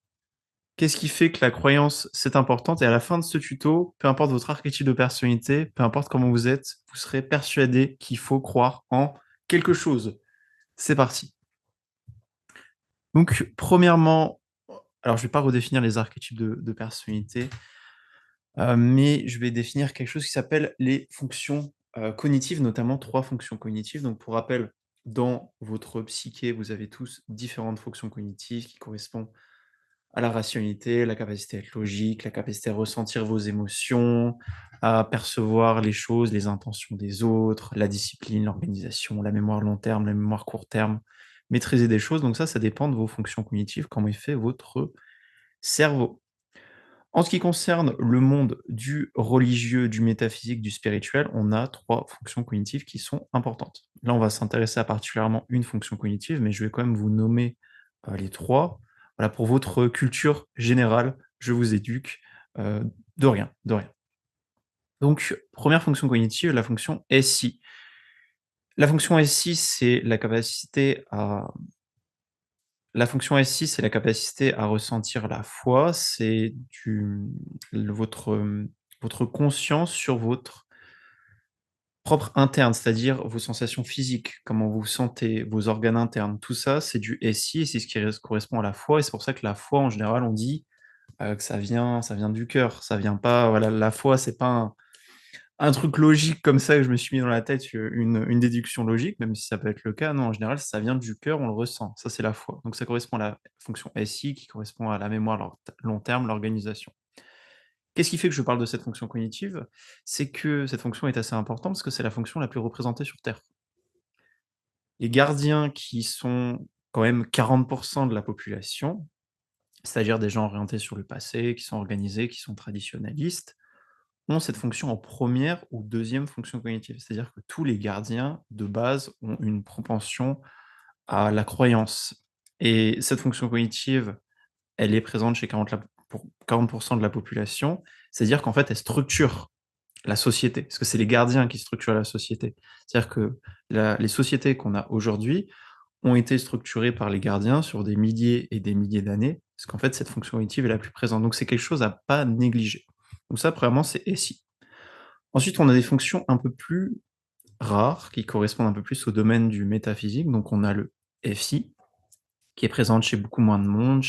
qu'est-ce qui fait que la croyance c'est importante? Et à la fin de ce tuto, peu importe votre archétype de personnalité, peu importe comment vous êtes, vous serez persuadé qu'il faut croire en quelque chose. C'est parti. Donc premièrement, alors je ne vais pas redéfinir les archétypes de personnalité, mais je vais définir quelque chose qui s'appelle les fonctions cognitives, notamment 3 fonctions cognitives. Donc pour rappel, dans votre psyché, vous avez tous différentes fonctions cognitives qui correspondent à la rationalité, la capacité à être logique, la capacité à ressentir vos émotions, à percevoir les choses, les intentions des autres, la discipline, l'organisation, la mémoire long terme, la mémoire court terme, maîtriser des choses. Donc ça dépend de vos fonctions cognitives, comment est fait votre cerveau. En ce qui concerne le monde du religieux, du métaphysique, du spirituel, on a 3 fonctions cognitives qui sont importantes. Là, on va s'intéresser à particulièrement une fonction cognitive, mais je vais quand même vous nommer les 3. Voilà, pour votre culture générale, je vous éduque de rien, de rien. Donc, première fonction cognitive, la fonction SI. La fonction SI, c'est la capacité à ressentir la foi, c'est votre conscience sur votre propre interne, c'est-à-dire vos sensations physiques, comment vous vous sentez, vos organes internes. Tout ça, c'est du SI et c'est ce qui correspond à la foi et c'est pour ça que la foi, en général, on dit, que ça vient du cœur. Ça vient pas voilà, la foi, c'est pas un truc logique comme ça que je me suis mis dans la tête, une déduction logique, même si ça peut être le cas. Non, en général, ça vient du cœur, on le ressent. Ça, c'est la foi. Donc ça correspond à la fonction SI qui correspond à la mémoire long terme, l'organisation. Qu'est-ce qui fait que je parle de cette fonction cognitive? C'est que cette fonction est assez importante parce que c'est la fonction la plus représentée sur terre. Les gardiens qui sont quand même 40 de la population, c'est-à-dire des gens orientés sur le passé, qui sont organisés, qui sont traditionnalistes, ont cette fonction en première ou deuxième fonction cognitive. C'est-à-dire que tous les gardiens, de base, ont une propension à la croyance. Et cette fonction cognitive, elle est présente chez 40% de la population. C'est-à-dire qu'en fait, elle structure la société. Parce que c'est les gardiens qui structurent la société. C'est-à-dire que les sociétés qu'on a aujourd'hui ont été structurées par les gardiens sur des milliers et des milliers d'années. Parce qu'en fait, cette fonction cognitive est la plus présente. Donc c'est quelque chose à pas négliger. Donc ça, premièrement, c'est SI. Ensuite, on a des fonctions un peu plus rares, qui correspondent un peu plus au domaine du métaphysique. Donc on a le FI, qui est présente chez beaucoup moins de monde,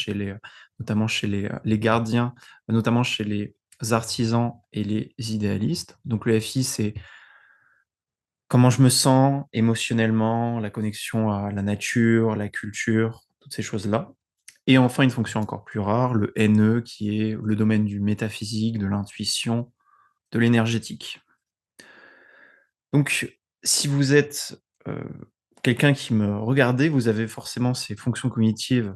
notamment chez les gardiens, notamment chez les artisans et les idéalistes. Donc le FI, c'est comment je me sens émotionnellement, la connexion à la nature, la culture, toutes ces choses-là. Et enfin, une fonction encore plus rare, le NE, qui est le domaine du métaphysique, de l'intuition, de l'énergétique. Donc, si vous êtes quelqu'un qui me regardez, vous avez forcément ces fonctions cognitives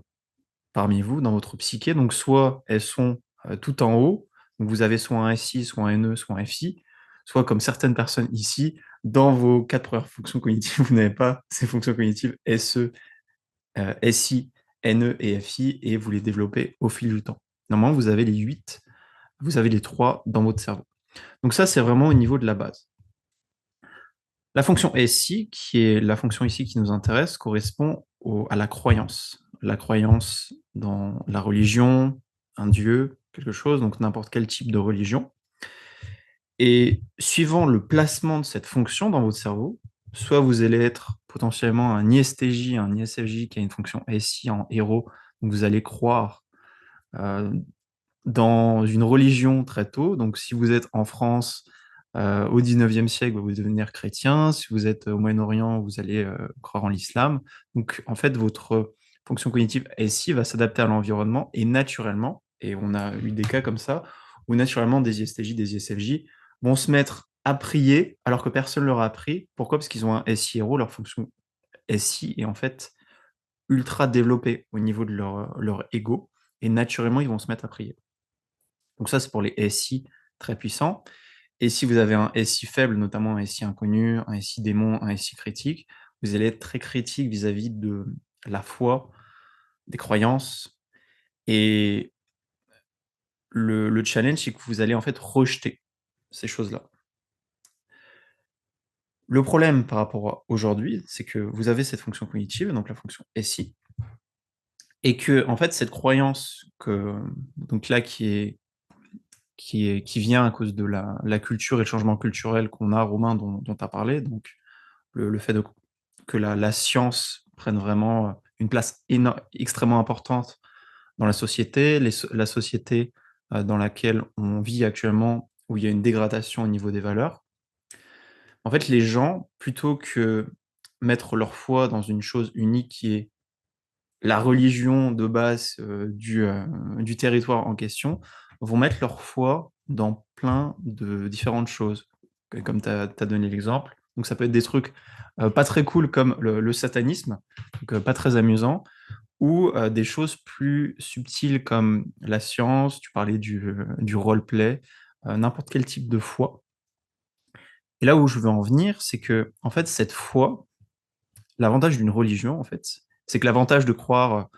parmi vous, dans votre psyché. Donc, soit elles sont tout en haut, donc vous avez soit un SI, soit un NE, soit un FI, soit comme certaines personnes ici, dans vos 4 premières fonctions cognitives, vous n'avez pas ces fonctions cognitives SE, SI, NE et FI, et vous les développez au fil du temps. Normalement, vous avez les 8, vous avez les 3 dans votre cerveau. Donc ça, c'est vraiment au niveau de la base. La fonction SI, qui est la fonction ici qui nous intéresse, correspond à la croyance. La croyance dans la religion, un dieu, quelque chose, donc n'importe quel type de religion. Et suivant le placement de cette fonction dans votre cerveau, soit vous allez être potentiellement un ISTJ, un ISFJ qui a une fonction SI en héros, donc vous allez croire euh, dans une religion très tôt. Donc, si vous êtes en France au 19e siècle, vous allez devenir chrétien. Si vous êtes au Moyen-Orient, vous allez croire en l'islam. Donc, en fait, votre fonction cognitive SI va s'adapter à l'environnement et naturellement, et on a eu des cas comme ça, où naturellement des ISTJ, des ISFJ vont se mettre à prier alors que personne ne leur a appris. Pourquoi? Parce qu'ils ont un SI héros, leur fonction SI est en fait ultra développée au niveau de leur ego, et naturellement, ils vont se mettre à prier. Donc ça, c'est pour les SI très puissants. Et si vous avez un SI faible, notamment un SI inconnu, un SI démon, un SI critique, vous allez être très critique vis-à-vis de la foi, des croyances. Et le challenge, c'est que vous allez en fait rejeter ces choses-là. Le problème par rapport à aujourd'hui, c'est que vous avez cette fonction cognitive, donc la fonction SI, et que en fait cette croyance que donc là qui vient à cause de la culture et le changement culturel qu'on a, Romain, dont tu as parlé, donc le fait que la science prenne vraiment une place extrêmement importante dans la société, la société dans laquelle on vit actuellement, où il y a une dégradation au niveau des valeurs. En fait, les gens, plutôt que mettre leur foi dans une chose unique qui est la religion de base du territoire en question, vont mettre leur foi dans plein de différentes choses, comme tu as donné l'exemple. Donc ça peut être des trucs pas très cool comme le satanisme, donc pas très amusant, ou des choses plus subtiles comme la science, tu parlais du roleplay, n'importe quel type de foi. Et là où je veux en venir, c'est que en fait cette foi, l'avantage d'une religion, en fait, c'est que l'avantage de croire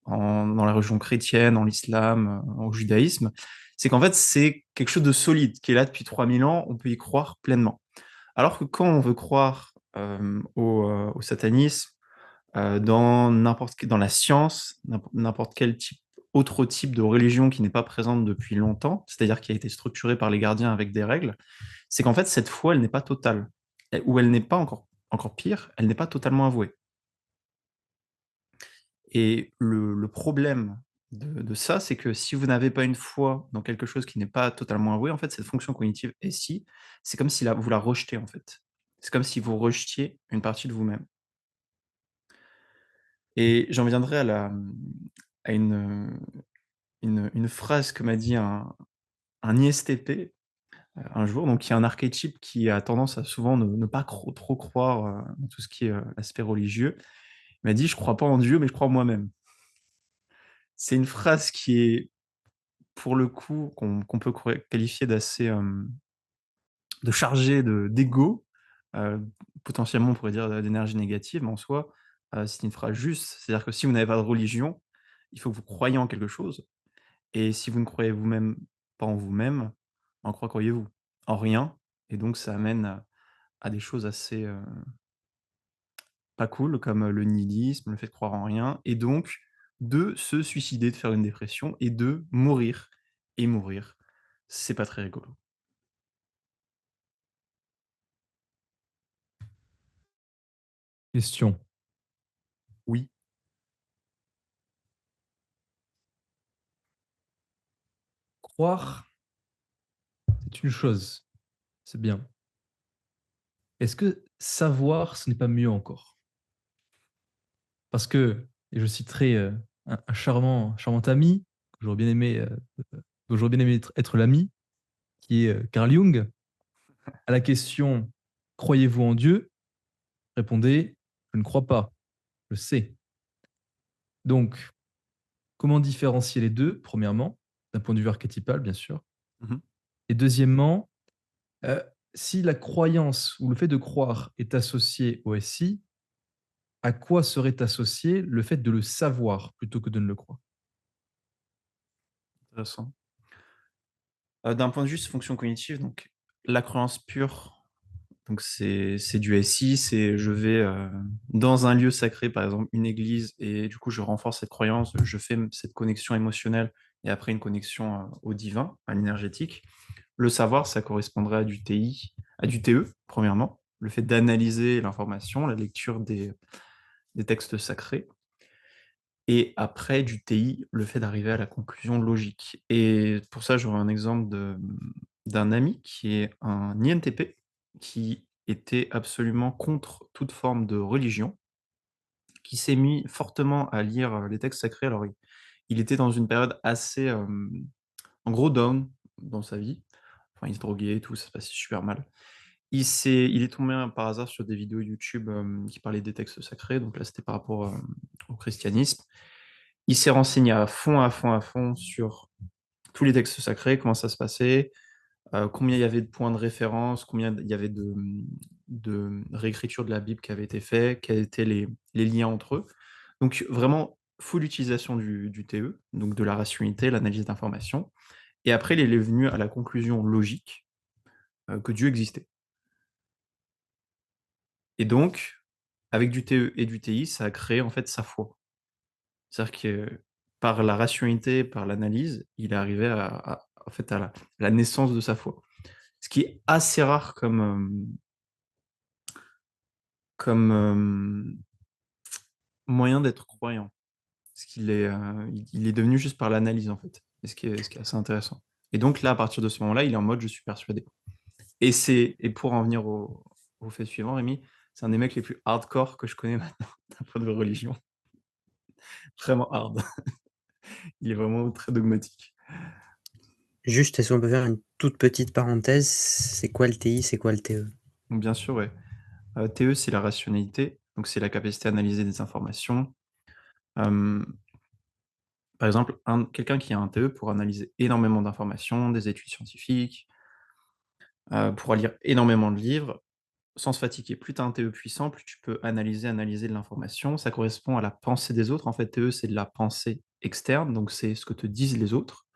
dans la religion chrétienne, en l'islam, au judaïsme, c'est qu'en fait, c'est quelque chose de solide, qui est là depuis 3000 ans, on peut y croire pleinement. Alors que quand on veut croire au satanisme, dans la science, n'importe quel autre type de religion qui n'est pas présente depuis longtemps, c'est-à-dire qui a été structurée par les gardiens avec des règles, c'est qu'en fait, cette foi, elle n'est pas totale. Ou elle n'est pas encore pire, elle n'est pas totalement avouée. Et le problème de ça, c'est que si vous n'avez pas une foi dans quelque chose qui n'est pas totalement avoué, en fait, cette fonction cognitive SI, c'est comme si vous la rejetez, en fait. C'est comme si vous rejetiez une partie de vous-même. Et j'en viendrai à une phrase que m'a dit un ISTP un jour, donc qui est un archétype qui a tendance à souvent ne pas trop croire dans tout ce qui est aspect religieux. Il m'a dit: «Je crois pas en Dieu, mais je crois en moi-même». C'est une phrase qui est pour le coup, qu'on peut qualifier d'assez, de chargé d'ego, heu, potentiellement on pourrait dire d'énergie négative, mais en soi, c'est une phrase juste. C'est-à-dire que si vous n'avez pas de religion, il faut que vous croyiez en quelque chose, et si vous ne croyez vous-même pas en vous-même, en quoi croyez-vous? En rien, et donc ça amène à des choses assez, pas cool, comme le nihilisme, le fait de croire en rien, et donc de se suicider, de faire une dépression et de mourir, et mourir, c'est pas très rigolo. Question. Oui. Croire, c'est une chose, c'est bien. est-ce que savoir, ce n'est pas mieux encore? Parce que, et je citerai un charmant ami, que j'aurais bien aimé, dont j'aurais bien aimé être l'ami, qui est Carl Jung, à la question croyez-vous en Dieu? Répondez, je ne crois pas, je sais. Donc, comment différencier les deux, premièrement, d'un point de vue archétypal, bien sûr. Mhm. Et deuxièmement, euh, si la croyance ou le fait de croire est associé au SI, à quoi serait associé le fait de le savoir plutôt que de ne le croire? Intéressant. D'un point de vue fonction cognitive, donc la croyance pure, donc c'est du SI, c'est je vais dans un lieu sacré, par exemple une église, et du coup je renforce cette croyance, je fais cette connexion émotionnelle et après une connexion au divin, à l'énergétique. Le savoir, ça correspondrait à du TI, à du TE, premièrement, le fait d'analyser l'information, la lecture des textes sacrés. Et après, du TI, le fait d'arriver à la conclusion logique. Et pour ça, j'aurais un exemple d'un ami qui est un INTP, qui était absolument contre toute forme de religion, qui s'est mis fortement à lire les textes sacrés. Alors, il était dans une période assez, en gros, down dans sa vie. Enfin, il se droguait et tout, ça se passait super mal. Il est tombé par hasard sur des vidéos YouTube qui parlaient des textes sacrés. Donc là, c'était par rapport au christianisme. Il s'est renseigné à fond, à fond, à fond sur tous les textes sacrés, comment ça se passait, combien il y avait de points de référence, combien il y avait de réécriture de la Bible qui avait été fait, quels étaient les liens entre eux. Donc vraiment, full utilisation du TE, donc de la rationalité, l'analyse d'informations. Et après, il est venu à la conclusion logique que Dieu existait. Et donc, avec du TE et du TI, ça a créé en fait sa foi. C'est-à-dire que par la rationalité, par l'analyse, il est arrivé en fait, à la naissance de sa foi. Ce qui est assez rare comme moyen d'être croyant. Parce il est devenu juste par l'analyse, en fait. Et ce qui est assez intéressant. Et donc là, à partir de ce moment-là, il est en mode je suis persuadé. Et pour en venir au fait suivant, Rémi, c'est un des mecs les plus hardcore que je connais maintenant d'un point de vue religion. Vraiment hard. Il est vraiment très dogmatique. Juste, est-ce qu'on peut faire une toute petite parenthèse? C'est quoi le TI, c'est quoi le TE? Donc, bien sûr, ouais. TE, c'est la rationalité, donc c'est la capacité à analyser des informations. Euh, Par exemple, quelqu'un qui a un TE pour analyser énormément d'informations, des études scientifiques, pourra lire énormément de livres sans se fatiguer. Plus tu as un TE puissant, plus tu peux analyser de l'information. Ça correspond à la pensée des autres. En fait, TE, c'est de la pensée externe, donc c'est ce que te disent les autres.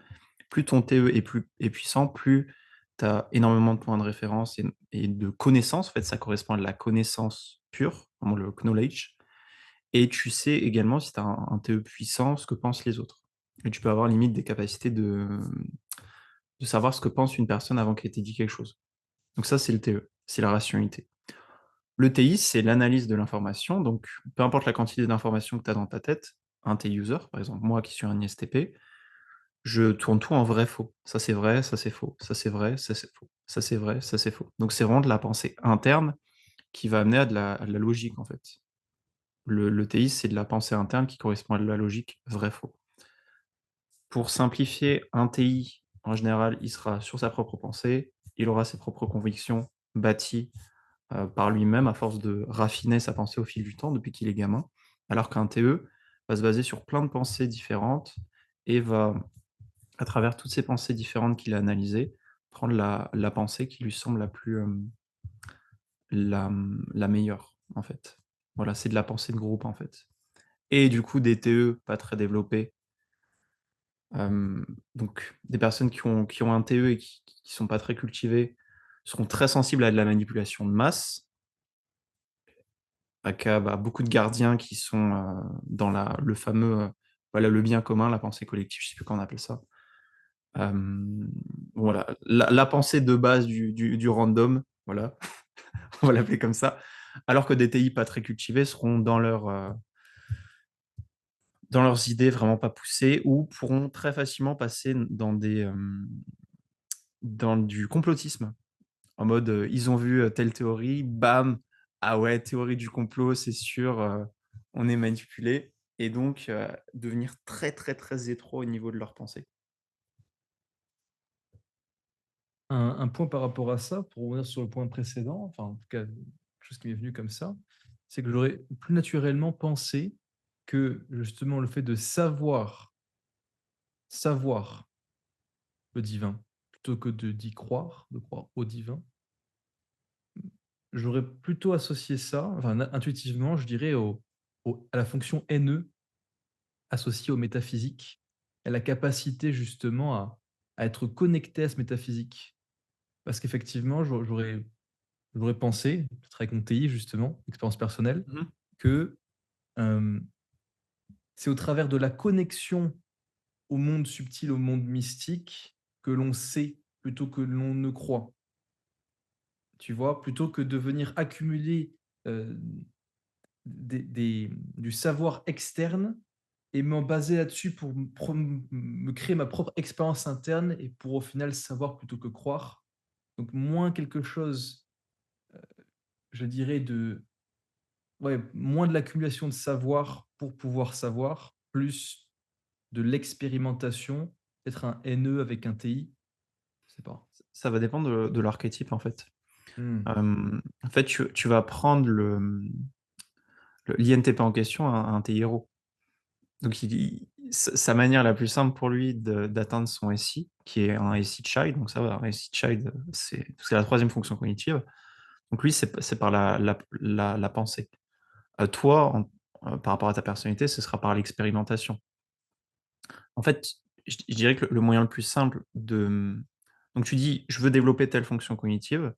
Plus ton TE est puissant, plus tu as énormément de points de référence et de connaissances. En fait, ça correspond à de la connaissance pure, vraiment le knowledge. Et tu sais également, si tu as un TE puissant, ce que pensent les autres. Et tu peux avoir limite des capacités de savoir ce que pense une personne avant qu'elle t'ait dit quelque chose. Donc ça, c'est le TE, c'est la rationalité. Le TI, c'est l'analyse de l'information. Donc, peu importe la quantité d'informations que tu as dans ta tête, un T-user, par exemple, moi qui suis un ISTP, je tourne tout en vrai-faux. Ça c'est vrai, ça c'est faux. Ça c'est vrai, ça c'est faux. Ça c'est vrai, ça c'est faux. Donc c'est vraiment de la pensée interne qui va amener à de la logique, en fait. Le TI, c'est de la pensée interne qui correspond à de la logique vrai-faux. Pour simplifier, un TI, en général, il sera sur sa propre pensée, il aura ses propres convictions bâties par lui-même à force de raffiner sa pensée au fil du temps depuis qu'il est gamin, alors qu'un TE va se baser sur plein de pensées différentes et va, à travers toutes ces pensées différentes qu'il a analysées, prendre la pensée qui lui semble la meilleure, en fait. Voilà, c'est de la pensée de groupe, en fait. Et du coup, des TE pas très développés, donc des personnes qui ont un TE et qui sont pas très cultivées, seront très sensibles à de la manipulation de masse, à beaucoup de gardiens qui sont dans le fameux voilà, le bien commun, la pensée collective, je sais plus comment on appelle ça. Voilà, la pensée de base du random, voilà, on va l'appeler comme ça, alors que des TI pas très cultivés seront dans leurs idées vraiment pas poussées ou pourront très facilement passer dans du complotisme. en mode ils ont vu telle théorie, bam, ah ouais, théorie du complot, c'est sûr, on est manipulé. Et donc devenir très très très étroit au niveau de leur pensée. Un point par rapport à ça, pour revenir sur le point précédent, enfin en tout cas, quelque chose qui m'est venu comme ça, c'est que j'aurais plus naturellement pensé que justement le fait de savoir le divin, plutôt que d'y croire, de croire au divin, j'aurais plutôt associé ça, enfin intuitivement, je dirais à la fonction NE associée au métaphysique, et la capacité justement à être connecté à ce métaphysique. Parce qu'effectivement, j'aurais pensé, peut-être avec mon TI justement, expérience personnelle, Mhm. que c'est au travers de la connexion au monde subtil, au monde mystique, que l'on sait plutôt que l'on ne croit. Tu vois, plutôt que de venir accumuler euh, du savoir externe et m'en baser là-dessus pour me créer ma propre expérience interne et pour au final savoir plutôt que croire. Donc moins quelque chose, je dirais, ouais, moins de l'accumulation de savoir pour pouvoir savoir, plus de l'expérimentation, peut-être un NE avec un TI, je sais pas. Ça va dépendre de l'archétype en fait. Mmh. En fait, tu vas prendre l'INTP en question, un tes héros. Donc sa manière la plus simple pour lui d'atteindre son SI, qui est un SI Child, donc ça va, un SI Child, c'est la troisième fonction cognitive. Donc lui, c'est par la pensée. Toi, par rapport à ta personnalité, ce sera par l'expérimentation. En fait, je dirais que le moyen le plus simple donc tu dis: «Je veux développer telle fonction cognitive»,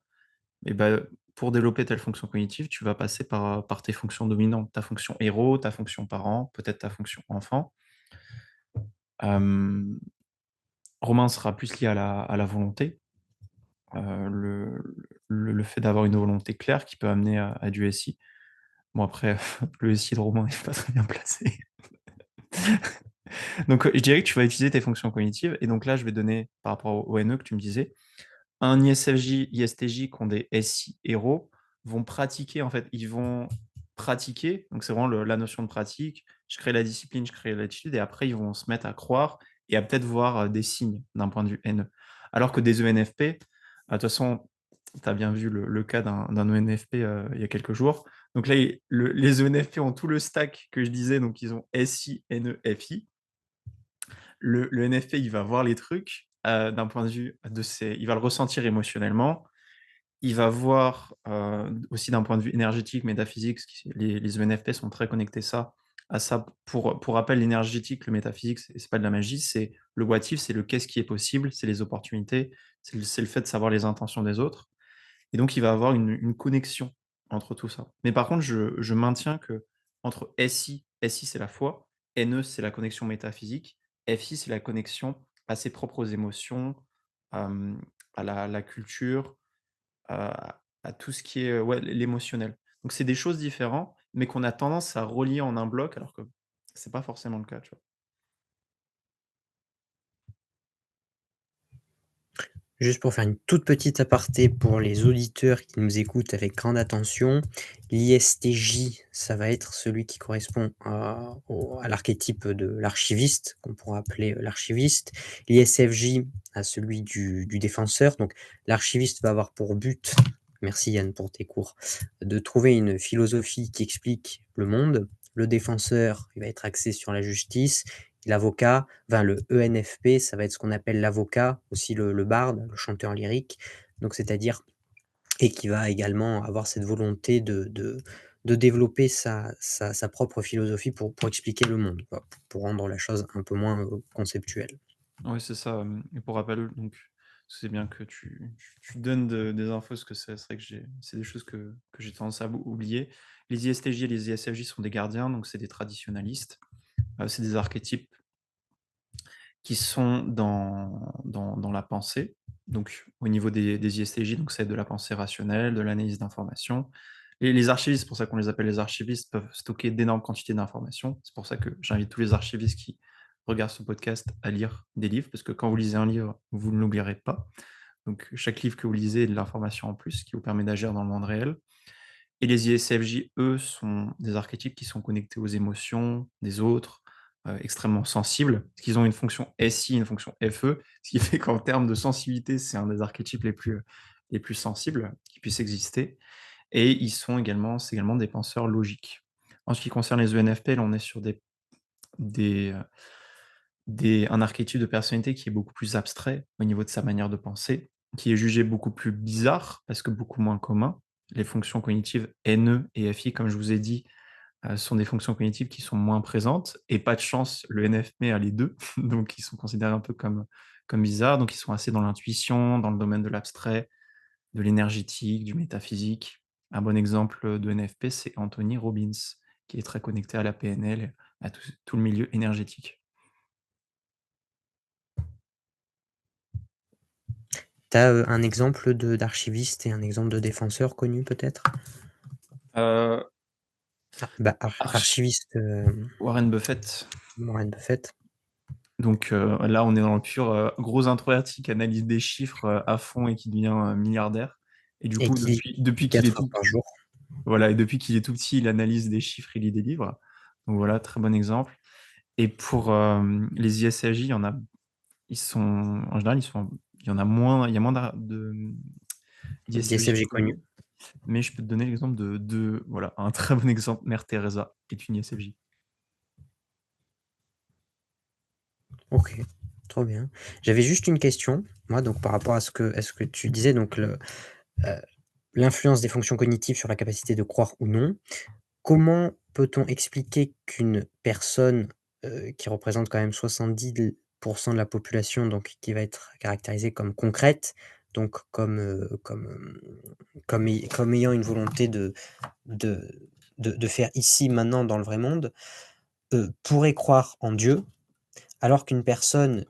et bah, pour développer telle fonction cognitive, tu vas passer par tes fonctions dominantes, ta fonction héros, ta fonction parent, peut-être ta fonction enfant. Hem, Romain sera plus lié à la volonté, le fait d'avoir une volonté claire qui peut amener à du SI. Bon après, le SI de Romain est pas très bien placé. Donc, je dirais que tu vas utiliser tes fonctions cognitives et donc là, je vais donner par rapport au NE que tu me disais, un ISFJ, ISTJ qui ont des SI héros vont pratiquer en fait, ils vont pratiquer, donc c'est vraiment la notion de pratique. Je crée la discipline, je crée l'attitude et après ils vont se mettre à croire et à peut-être voir, des signes d'un point de vue NE. Alors que des ENFP, de toute façon, tu as bien vu le cas d'un ENFP, il y a quelques jours. Donc là, les ENFP ont tout le stack que je disais, donc ils ont SI, NE, FI. Le NFP, il va voir les trucs, d'un point de vue il va le ressentir émotionnellement. Il va voir, aussi d'un point de vue énergétique, métaphysique, les ENFP sont très connectés à ça. Pour rappel, l'énergétique, le métaphysique, c'est pas de la magie, c'est le what if, c'est le qu'est-ce qui est possible, c'est les opportunités, c'est le fait de savoir les intentions des autres et donc il va avoir une connexion entre tout ça. Mais par contre, je maintiens qu'entre SI c'est la foi, NE c'est la connexion métaphysique, FI c'est la connexion à ses propres émotions, hem, à la culture, à tout ce qui est, ouais, l'émotionnel. Donc c'est des choses différentes, mais qu'on a tendance à relier en un bloc alors que c'est pas forcément le cas, tu vois? Juste pour faire une toute petite aparté pour les auditeurs qui nous écoutent avec grande attention, l'ISTJ, ça va être celui qui correspond à l'archétype de l'archiviste, qu'on pourra appeler l'archiviste. L'ISFJ à celui du défenseur. Donc l'archiviste va avoir pour but, merci Yann pour tes cours, de trouver une philosophie qui explique le monde. Le défenseur, il va être axé sur la justice. L'avocat, enfin le ENFP, ça va être ce qu'on appelle l'avocat, aussi le barde, le chanteur lyrique, donc c'est-à-dire et qui va également avoir cette volonté de développer sa propre philosophie pour expliquer le monde, quoi, pour rendre la chose un peu moins, conceptuelle. Oui, c'est ça, et pour rappel, donc c'est bien que tu donnes des infos parce que c'est vrai que c'est des choses que j'ai tendance à oublier. Les ISTJ et les ISFJ sont des gardiens, donc c'est des traditionalistes. C'est des archétypes qui sont dans la pensée. Donc au niveau des ISTJ, donc c'est de la pensée rationnelle, de l'analyse d'informations. Et les archivistes, c'est pour ça qu'on les appelle les archivistes, peuvent stocker d'énormes quantités d'informations. C'est pour ça que j'invite tous les archivistes qui regardent ce podcast à lire des livres, parce que quand vous lisez un livre, vous ne l'oublierez pas. Donc, chaque livre que vous lisez est de l'information en plus, ce qui vous permet d'agir dans le monde réel. Et les ISFJ, eux, sont des archétypes qui sont connectés aux émotions des autres, extrêmement sensibles, parce qu'ils ont une fonction SI, une fonction FE, ce qui fait qu'en termes de sensibilité, c'est un des archétypes les plus sensibles qui puissent exister. Et ils sont également c'est également des penseurs logiques. En ce qui concerne les ENFP, là, on est sur des, heu, un archétype de personnalité qui est beaucoup plus abstrait au niveau de sa manière de penser, qui est jugé beaucoup plus bizarre parce que beaucoup moins commun. Les fonctions cognitives NE et FI, comme je vous ai dit, sont des fonctions cognitives qui sont moins présentes et pas de chance, le NFP a les 2, donc ils sont considérés un peu comme bizarres, donc ils sont assez dans l'intuition, dans le domaine de l'abstrait, de l'énergétique, du métaphysique. Un bon exemple de NFP, c'est Anthony Robbins, qui est très connecté à la PNL et à tout le milieu énergétique. Tu as un exemple d'archiviste et un exemple de défenseur connu peut-être? Heu, Ah, bah, Arch archiviste, Warren Buffett. Warren Buffett. Donc là, on est dans le pur, gros introverti qui analyse des chiffres, à fond et qui devient, milliardaire et du Et coup, qui lit depuis qu'il est 4 heures tout par jour. voilà et depuis qu'il est tout petit, il analyse des chiffres, il lit des livres. Donc voilà, très bon exemple et pour, les ISRJ, il y en a ils sont en général, il y a moins d'ISFJ DSFJ connu. connus, mais je peux te donner l'exemple de voilà, un très bon exemple, Mère Teresa est une ISFJ. OK, trop bien. J'avais juste une question, moi, donc par rapport à ce que tu disais, donc heu, l'influence des fonctions cognitives sur la capacité de croire ou non. Comment peut-on expliquer qu'une personne, qui représente quand même 70 de la population, donc qui va être caractérisée comme concrète, donc comme ayant une volonté de de faire ici, maintenant, dans le vrai monde, pourrait croire en Dieu, alors qu'une personne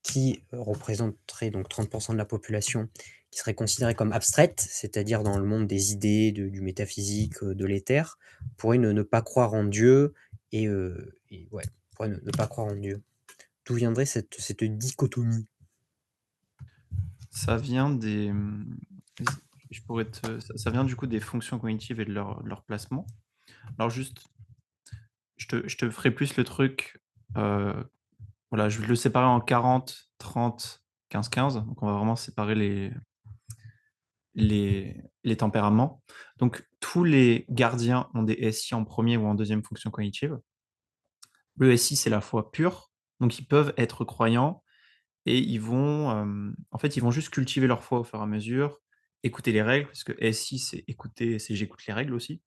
qui, représenterait donc 30 de la population, qui serait considérée comme abstraite, c'est-à-dire dans le monde des idées, du métaphysique, de l'éther, pourrait ne pas croire en Dieu et ouais, pourrait ne pas croire en Dieu. D'où viendrait cette dichotomie? Ça vient je pourrais ça vient du coup des fonctions cognitives et de leur placement. Alors juste, je te ferai plus le truc, heu, voilà, je vais le séparer en 40, 30, 15, 15. Donc on va vraiment séparer les tempéraments. Donc tous les gardiens ont des SI en premier ou en deuxième fonction cognitive. Le SI, c'est la foi pure, donc ils peuvent être croyants et en fait, ils vont juste cultiver leur foi au fur et à mesure, écouter les règles, parce que SI, c'est écouter, c'est j'écoute les règles aussi.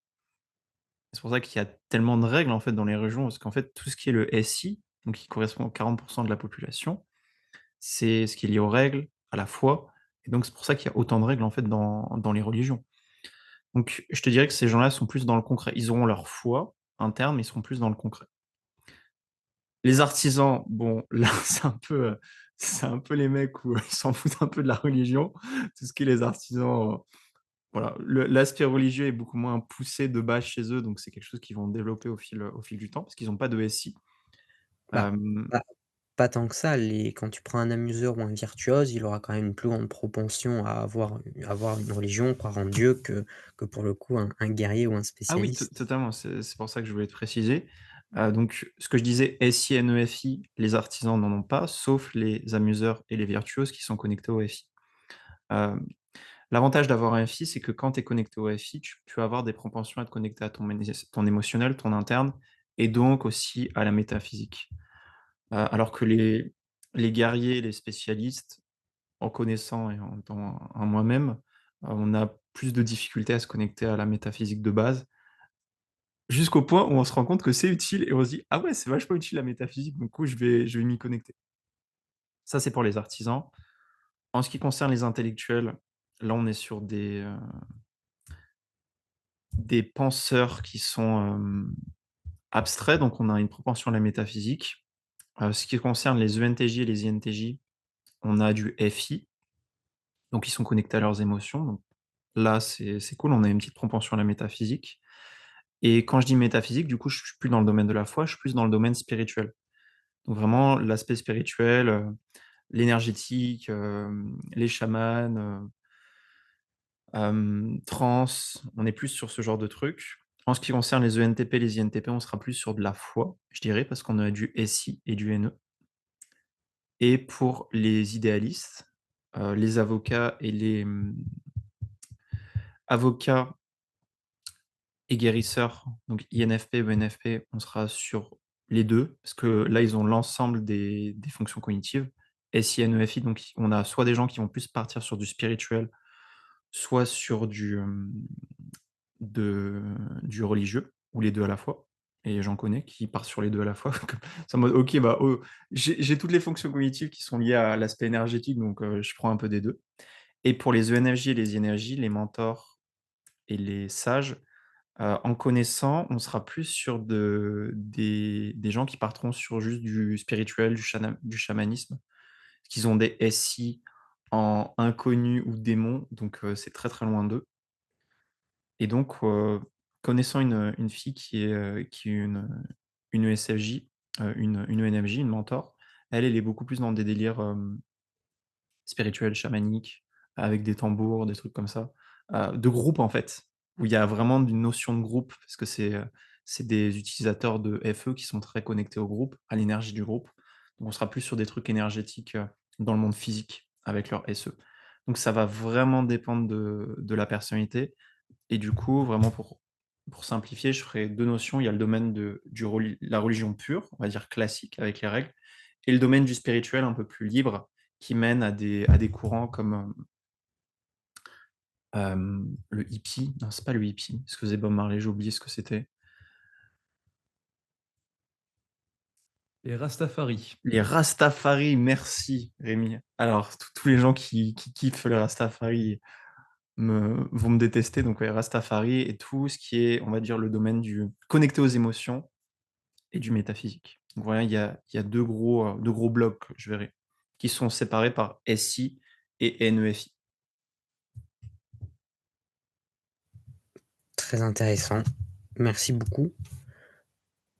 C'est pour ça qu'il y a tellement de règles, en fait, dans les régions, parce qu'en fait, tout ce qui est le SI, donc qui correspond à 40 de la population, c'est ce qui est lié aux règles, à la foi et donc c'est pour ça qu'il y a autant de règles, en fait, dans les religions. Donc je te dirais que ces gens-là sont plus dans le concret. Ils auront leur foi interne, mais ils seront plus dans le concret. Les artisans, bon, là, c'est un peu les mecs où ils s'en foutent un peu de la religion. Tout ce qui est les artisans, voilà, l'aspect religieux est beaucoup moins poussé de base chez eux, donc c'est quelque chose qu'ils vont développer au fil du temps parce qu'ils ont pas de SI. Bah, Hem, pas pas tant que ça, quand tu prends un amuseur ou un virtuose, il aura quand même une plus grande propension à avoir une religion, croire en Dieu que pour le coup un guerrier ou un ah oui, spécialiste. totalement, c'est pour ça que je voulais te préciser. Donc ce que je disais SI, NEFI, les artisans n'en ont pas, sauf les amuseurs et les virtuoses qui sont connectés au FI. Hem L'avantage d'avoir un FI, c'est que quand tu es connecté au FI, tu peux avoir des propensions à te connecter à ton émotionnel, ton interne et donc aussi à la métaphysique. Alors que les guerriers, les spécialistes, en connaissant et en étant un moi-même, on a plus de difficultés à se connecter à la métaphysique de base, jusqu'au point où on se rend compte que c'est utile et on se dit: «Ah ouais, c'est vachement utile la métaphysique, donc coup je vais m'y connecter». Ça, c'est pour les artisans. En ce qui concerne les intellectuels, là, on est sur des penseurs qui sont, abstraits, donc on a une propension à la métaphysique. Ce qui concerne les ENTJ et les INTJ, on a du FI, donc ils sont connectés à leurs émotions, donc là, c'est cool, on a une petite propension à la métaphysique et quand je dis métaphysique, du coup, je suis plus dans le domaine de la foi, je suis plus dans le domaine spirituel. Donc vraiment l'aspect spirituel, l'énergétique, les chamans, trans, on est plus sur ce genre de truc. En ce qui concerne les ENTP, les INTP, on sera plus sur de la foi, je dirais, parce qu'on a du SI et du NE. Et pour les idéalistes, les avocats et les, avocats et guérisseurs, donc INFP ou ENFP, on sera sur les 2 parce que là, ils ont l'ensemble des fonctions cognitives. SI, NE, FI, donc on a soit des gens qui vont plus partir sur du spirituel, soit sur de du religieux ou les 2 à la fois et j'en connais qui partent sur les 2 à la fois. C'est en mode: «OK, bah, j'ai toutes les fonctions cognitives qui sont liées à l'aspect énergétique donc je prends un peu des 2». Et pour les ENFJ et les INFJ, les mentors et les sages, en connaissant, on sera plus sur des gens qui partiront sur juste du spirituel, du chamanisme. Parce qu'ils ont des SI en inconnus ou démons, donc c'est très, très loin d'eux. Et donc, connaissant une fille qui est une ESFJ, une ENFJ, une mentor, elle est beaucoup plus dans des délires, spirituels, chamaniques, avec des tambours, des trucs comme ça, de groupe, en fait, où il y a vraiment une notion de groupe parce que c'est des utilisateurs de FE qui sont très connectés au groupe, à l'énergie du groupe. Donc on sera plus sur des trucs énergétiques, dans le monde physique avec leur SE. Donc ça va vraiment dépendre de la personnalité et du coup, vraiment pour simplifier, je ferai 2 notions. Il y a le domaine de du reli la religion pure, on va dire classique avec les règles et le domaine du spirituel un peu plus libre qui mène à des courants comme, le hippie. Non, c'est pas le hippie, ce que faisait Bob Marley, j'ai oublié ce que c'était. Et Rastafari. Les Rastafari, merci Rémi. Alors tous les gens qui kiffent les Rastafari vont me détester, donc ouais, Rastafari et tout ce qui est, on va dire, le domaine du connecté aux émotions et du métaphysique. Donc voilà, il y a 2 gros blocs, je verrai, qui sont séparés par SI et NEFI. Très intéressant. Merci beaucoup.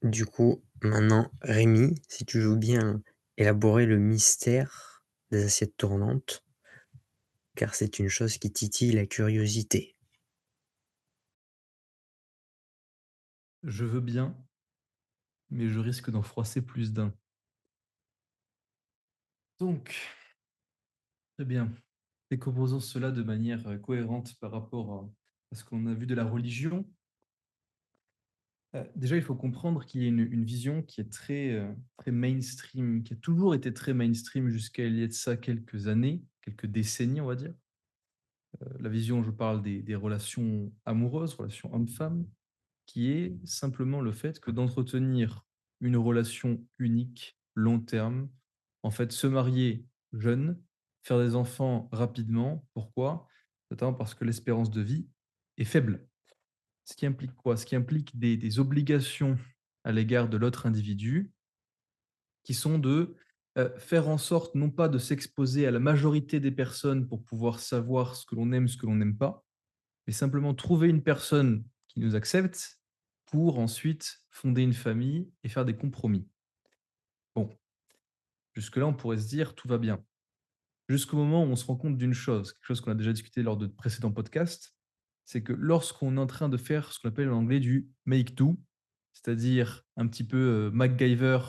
Du coup, maintenant, Rémi, si tu veux bien élaborer le mystère des assiettes tournantes, car c'est une chose qui titille la curiosité. Je veux bien, mais je risque d'en froisser plus d'un. Donc, très bien. Décomposons cela de manière cohérente par rapport à ce qu'on a vu de la religion. Déjà, il faut comprendre qu'il y a une vision qui est très mainstream, qui a toujours été très mainstream jusqu'à il y a de ça quelques années, quelques décennies, on va dire. La vision, je parle des relations amoureuses, relations hommes-femmes, qui est simplement le fait que d'entretenir une relation unique, long terme, en fait, se marier jeune, faire des enfants rapidement. Pourquoi? Notamment parce que l'espérance de vie est faible. Ce qui implique quoi? Ce qui implique des obligations à l'égard de l'autre individu qui sont de faire en sorte non pas de s'exposer à la majorité des personnes pour pouvoir savoir ce que l'on n'aime pas, mais simplement trouver une personne qui nous accepte pour ensuite fonder une famille et faire des compromis. Bon, jusque-là, on pourrait se dire tout va bien. Jusqu'au moment où on se rend compte d'une chose, quelque chose qu'on a déjà discuté lors de précédents podcasts, c'est que lorsqu'on est en train de faire ce qu'on appelle en anglais du make do, c'est-à-dire un petit peu MacGyver,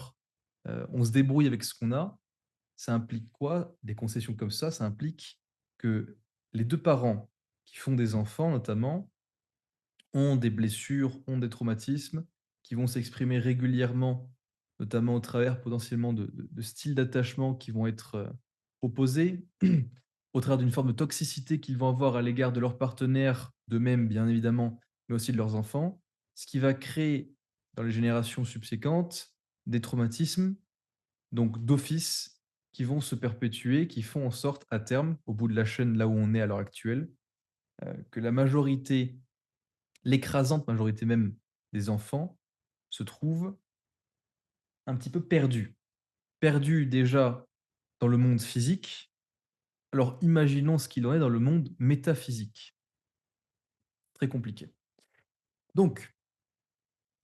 on se débrouille avec ce qu'on a, ça implique quoi? Des concessions comme ça implique que les 2 parents qui font des enfants notamment, ont des blessures, ont des traumatismes qui vont s'exprimer régulièrement, notamment au travers potentiellement de styles d'attachement qui vont être, opposés, au travers d'une forme de toxicité qu'ils vont avoir à l'égard de leur partenaire, d'eux-mêmes bien évidemment, mais aussi de leurs enfants. Ce qui va créer dans les générations subséquentes des traumatismes, donc d'office, qui vont se perpétuer, qui font en sorte à terme, au bout de la chaîne là où on est à l'heure actuelle, que la majorité, l'écrasante majorité même des enfants se trouvent un petit peu perdus. Perdus déjà dans le monde physique, alors imaginons ce qu'il en est dans le monde métaphysique. Très compliqué. Donc,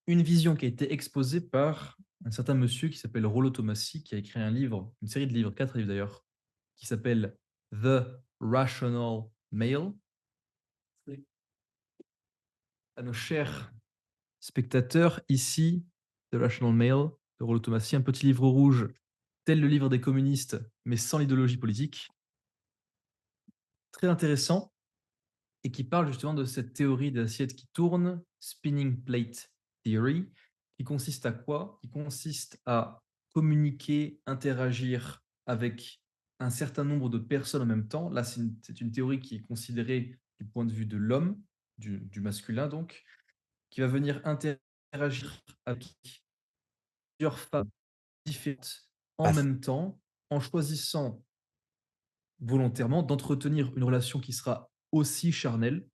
une vision qui a été exposée par un certain monsieur qui s'appelle Rollo Tomassi, qui a écrit un livre, une série de livres, 4 livres d'ailleurs, qui s'appelle The Rational Male. À nos chers spectateurs, ici, The Rational Male de Rollo Tomassi, un petit livre rouge, tel le livre des communistes, mais sans l'idéologie politique. Très intéressant, et qui parle justement de cette théorie des assiettes qui tournent, Spinning Plate Theory, qui consiste à quoi? Qui consiste à communiquer, interagir avec un certain nombre de personnes en même temps. Là, c'est une théorie qui est considérée du point de vue de l'homme, du masculin donc, qui va venir interagir avec plusieurs femmes différentes en Ah, même temps, en choisissant volontairement d'entretenir une relation qui sera aussi charnelle,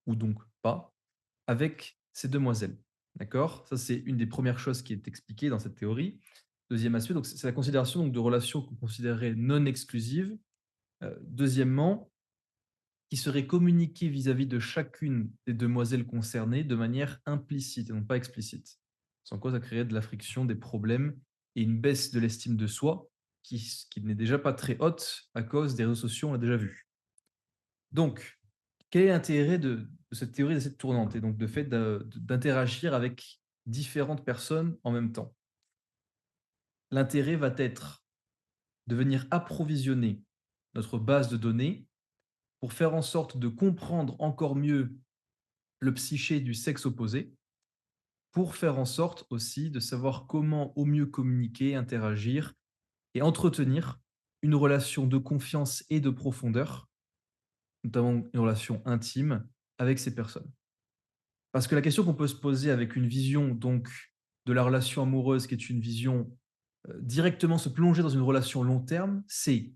ou donc pas, avec ces demoiselles. D'accord? Ça, c'est une des premières choses qui est expliquée dans cette théorie. Deuxième aspect, donc c'est la considération donc, de relations qu'on considérait non exclusives. Deuxièmement, qui seraient communiquées vis-à-vis de chacune des demoiselles concernées de manière implicite et non pas explicite. Sans quoi ça créerait de la friction, des problèmes et une baisse de l'estime de soi qui n'est déjà pas très haute à cause des réseaux sociaux, on l'a déjà vu. Donc, quel est l'intérêt de cette théorie, de cette tournante et donc de fait d'interagir avec différentes personnes en même temps? L'intérêt va être de venir approvisionner notre base de données pour faire en sorte de comprendre encore mieux le psyché du sexe opposé, pour faire en sorte aussi de savoir comment au mieux communiquer, interagir et entretenir une relation de confiance et de profondeur, notamment une relation intime avec ces personnes. Parce que la question qu'on peut se poser avec une vision donc de la relation amoureuse qui est une vision directement se plonger dans une relation long terme, c'est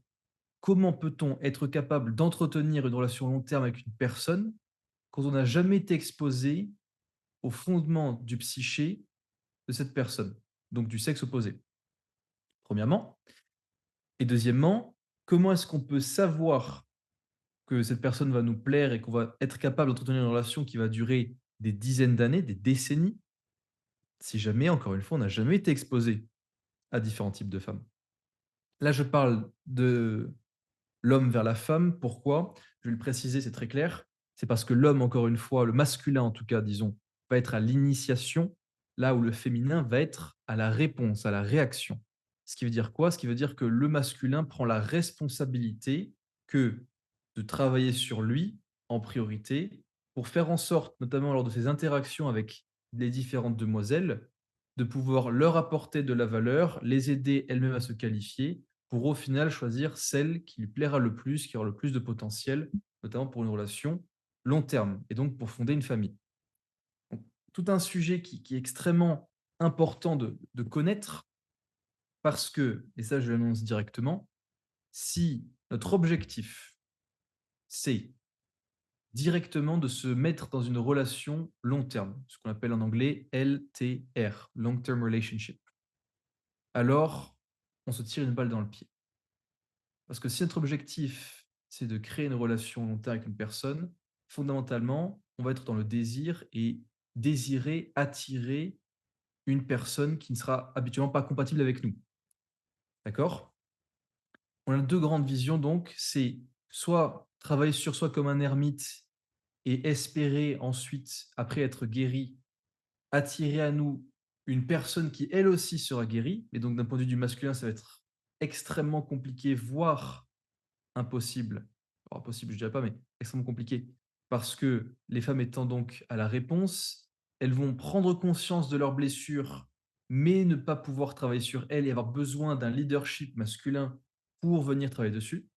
comment peut-on être capable d'entretenir une relation long terme avec une personne quand on n'a jamais été exposé au fondement du psyché de cette personne, donc du sexe opposé, premièrement. Et deuxièmement, comment est-ce qu'on peut savoir que cette personne va nous plaire et qu'on va être capable d'entretenir une relation qui va durer des dizaines d'années, des décennies, si jamais, encore une fois, on n'a jamais été exposé à différents types de femmes. Là, je parle de l'homme vers la femme. Pourquoi? Je vais le préciser, c'est très clair. C'est parce que l'homme, encore une fois, le masculin en tout cas, disons, va être à l'initiation, là où le féminin va être à la réponse, à la réaction. Ce qui veut dire quoi? Ce qui veut dire que le masculin prend la responsabilité que de travailler sur lui en priorité pour faire en sorte, notamment lors de ses interactions avec les différentes demoiselles, de pouvoir leur apporter de la valeur, les aider elles-mêmes à se qualifier pour au final choisir celle qui lui plaira le plus, qui aura le plus de potentiel, notamment pour une relation long terme et donc pour fonder une famille. Donc, tout un sujet qui est extrêmement important de connaître parce que, et ça je l'annonce directement, si notre objectif c'est directement de se mettre dans une relation long terme, ce qu'on appelle en anglais LTR, Long Term Relationship, alors on se tire une balle dans le pied. Parce que si notre objectif, c'est de créer une relation long terme avec une personne, fondamentalement, on va être dans le désir et désirer, attirer une personne qui ne sera habituellement pas compatible avec nous. D'accord? On a deux grandes visions donc, c'est soit travailler sur soi comme un ermite et espérer ensuite, après être guéri, attirer à nous une personne qui elle aussi sera guérie. Et donc d'un point de vue du masculin, ça va être extrêmement compliqué, voire impossible. Alors, impossible, je dirais pas, mais extrêmement compliqué. Parce que les femmes étant donc à la réponse, elles vont prendre conscience de leurs blessures, mais ne pas pouvoir travailler sur elles et avoir besoin d'un leadership masculin pour venir travailler dessus.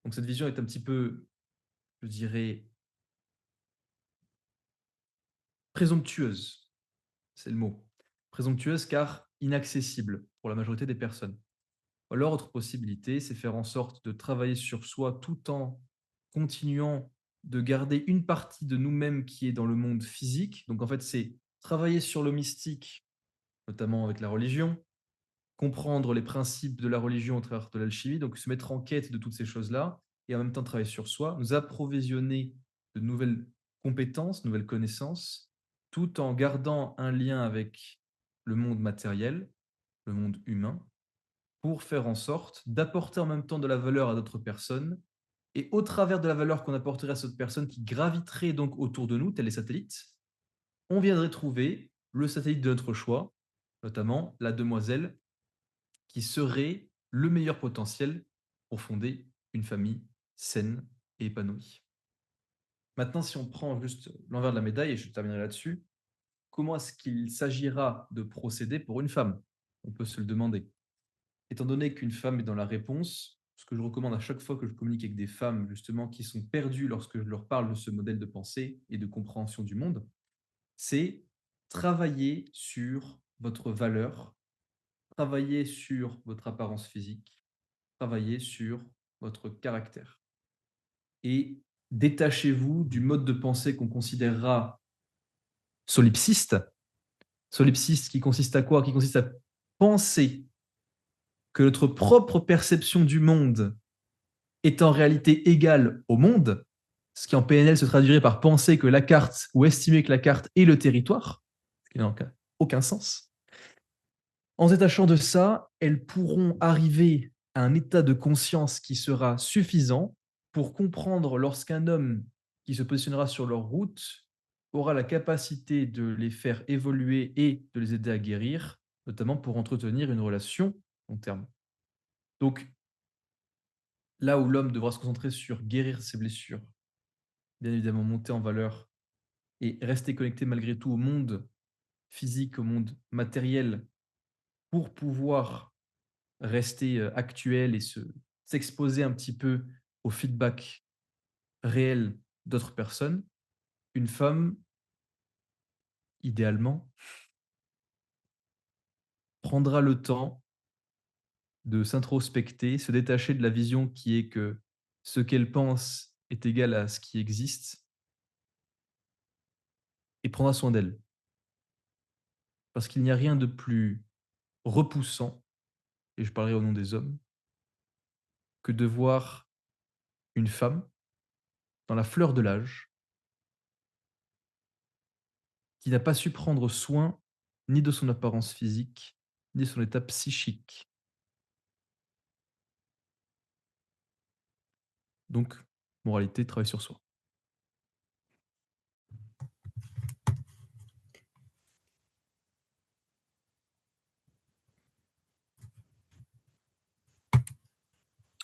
Donc cette vision est un petit peu, je dirais, présomptueuse, c'est le mot. Présomptueuse car inaccessible pour la majorité des personnes. Ou alors, autre possibilité, c'est faire en sorte de travailler sur soi tout en continuant de garder une partie de nous-mêmes qui est dans le monde physique. Donc, en fait, c'est travailler sur le mystique, notamment avec la religion, comprendre les principes de la religion au travers de l'alchimie, donc se mettre en quête de toutes ces choses-là, et en même temps travailler sur soi, nous approvisionner de nouvelles compétences, nouvelles connaissances, tout en gardant un lien avec le monde matériel, le monde humain, pour faire en sorte d'apporter en même temps de la valeur à d'autres personnes. Et au travers de la valeur qu'on apporterait à cette personne qui graviterait donc autour de nous, tels les satellites, on viendrait trouver le satellite de notre choix, notamment la demoiselle, qui serait le meilleur potentiel pour fonder une famille saine et épanouie. Maintenant, si on prend juste l'envers de la médaille, et je terminerai là-dessus, comment est-ce qu'il s'agira de procéder pour une femme? On peut se le demander. Étant donné qu'une femme est dans la réponse, ce que je recommande à chaque fois que je communique avec des femmes justement qui sont perdues lorsque je leur parle de ce modèle de pensée et de compréhension du monde, c'est travailler sur votre valeur, travailler sur votre apparence physique, travailler sur votre caractère. Et détachez-vous du mode de pensée qu'on considérera solipsiste. Solipsiste qui consiste à quoi? Qui consiste à penser que notre propre perception du monde est en réalité égale au monde, ce qui en PNL se traduirait par penser que la carte ou estimer que la carte est le territoire, ce qui n'a aucun sens. En se détachant de ça, elles pourront arriver à un état de conscience qui sera suffisant pour comprendre lorsqu'un homme qui se positionnera sur leur route aura la capacité de les faire évoluer et de les aider à guérir, notamment pour entretenir une relation long terme. Donc, là où l'homme devra se concentrer sur guérir ses blessures, bien évidemment monter en valeur et rester connecté malgré tout au monde physique, au monde matériel, pour pouvoir rester actuel et s'exposer un petit peu au feedback réel d'autres personnes, une femme, idéalement, prendra le temps de s'introspecter, se détacher de la vision qui est que ce qu'elle pense est égal à ce qui existe et prendra soin d'elle. Parce qu'il n'y a rien de plus repoussant, et je parlerai au nom des hommes, que de voir une femme dans la fleur de l'âge qui n'a pas su prendre soin ni de son apparence physique, ni de son état psychique. Donc, moralité, travaille sur soi.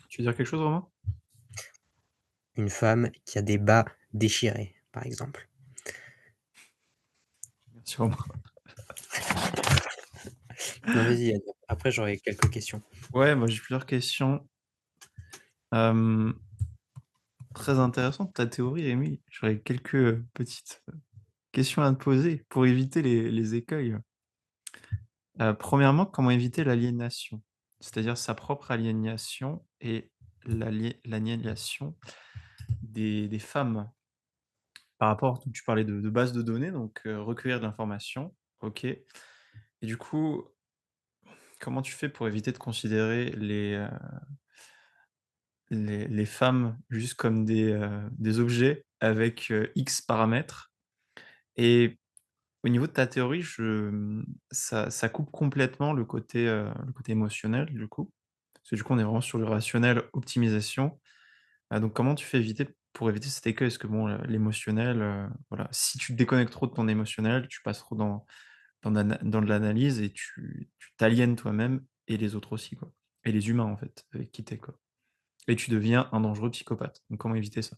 Tu veux dire quelque chose, Romain? Une femme qui a des bas déchirés, par exemple. Merci, Romain. Non, vas-y, après j'aurai quelques questions. Ouais, moi j'ai plusieurs questions. Très intéressante ta théorie, Rémi. J'aurais quelques petites questions à te poser pour éviter les écueils. Premièrement, comment éviter l'aliénation? C'est-à-dire sa propre aliénation et l'aliénation des femmes par rapport, tu parlais de base de données, donc recueillir de l'information, ok. Et du coup, comment tu fais pour éviter de considérer les femmes juste comme des objets avec X paramètres? Et au niveau de ta théorie, ça coupe complètement le côté émotionnel, du coup. Parce que du coup, on est vraiment sur le rationnel, optimisation. Donc comment tu fais pour éviter cet écueil? Parce que bon, l'émotionnel, voilà, si tu te déconnectes trop de ton émotionnel, tu passes trop dans de l'analyse et tu t'aliènes toi-même et les autres aussi, quoi. Et les humains, en fait, avec qui tu es, quoi. Et tu deviens un dangereux psychopathe. Donc comment éviter ça?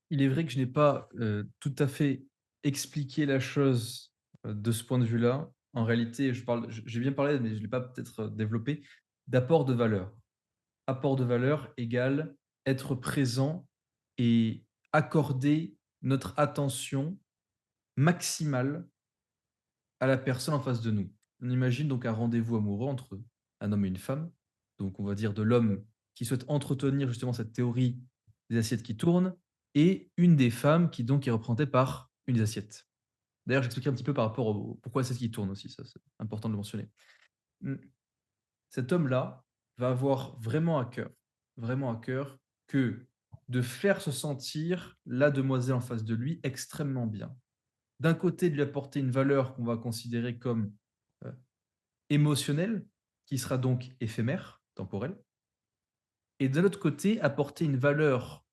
Il est vrai que je n'ai pas tout à fait expliqué la chose de ce point de vue-là. En réalité, j'ai bien parlé, mais je ne l'ai pas peut-être développé, d'apport de valeur. Apport de valeur égale être présent et accorder notre attention maximale à la personne en face de nous. On imagine donc un rendez-vous amoureux entre un homme et une femme. Donc, on va dire de l'homme qui souhaite entretenir justement cette théorie des assiettes qui tournent et une des femmes qui donc est représentée par une des assiettes. D'ailleurs, j'expliquerai un petit peu par rapport au pourquoi c'est qui tourne aussi, ça c'est important de le mentionner. Hmm. Cet homme-là va avoir vraiment à cœur que de faire se sentir la demoiselle en face de lui extrêmement bien. d'un côté, de lui apporter une valeur qu'on va considérer comme euh, émotionnelle, qui sera donc éphémère, temporelle, et de l'autre côté, apporter une valeur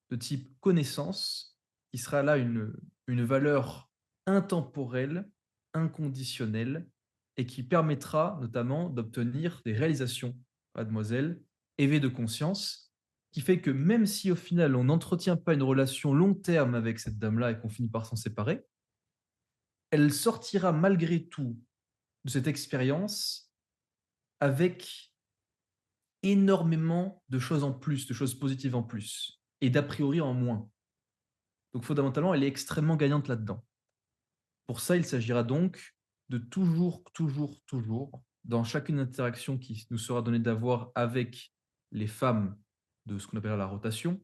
de type connaissance, qui sera là une valeur intemporelle, inconditionnelle, et qui permettra notamment d'obtenir des réalisations, mademoiselle, éveil de conscience, qui fait que même si au final on n'entretient pas une relation long terme avec cette dame-là et qu'on finit par s'en séparer, elle sortira malgré tout de cette expérience avec énormément de choses en plus, de choses positives en plus, et d'a priori en moins. Donc fondamentalement, elle est extrêmement gagnante là-dedans. Pour ça, il s'agira donc de toujours, dans chacune interaction qui nous sera donnée d'avoir avec les femmes de ce qu'on appelle la rotation,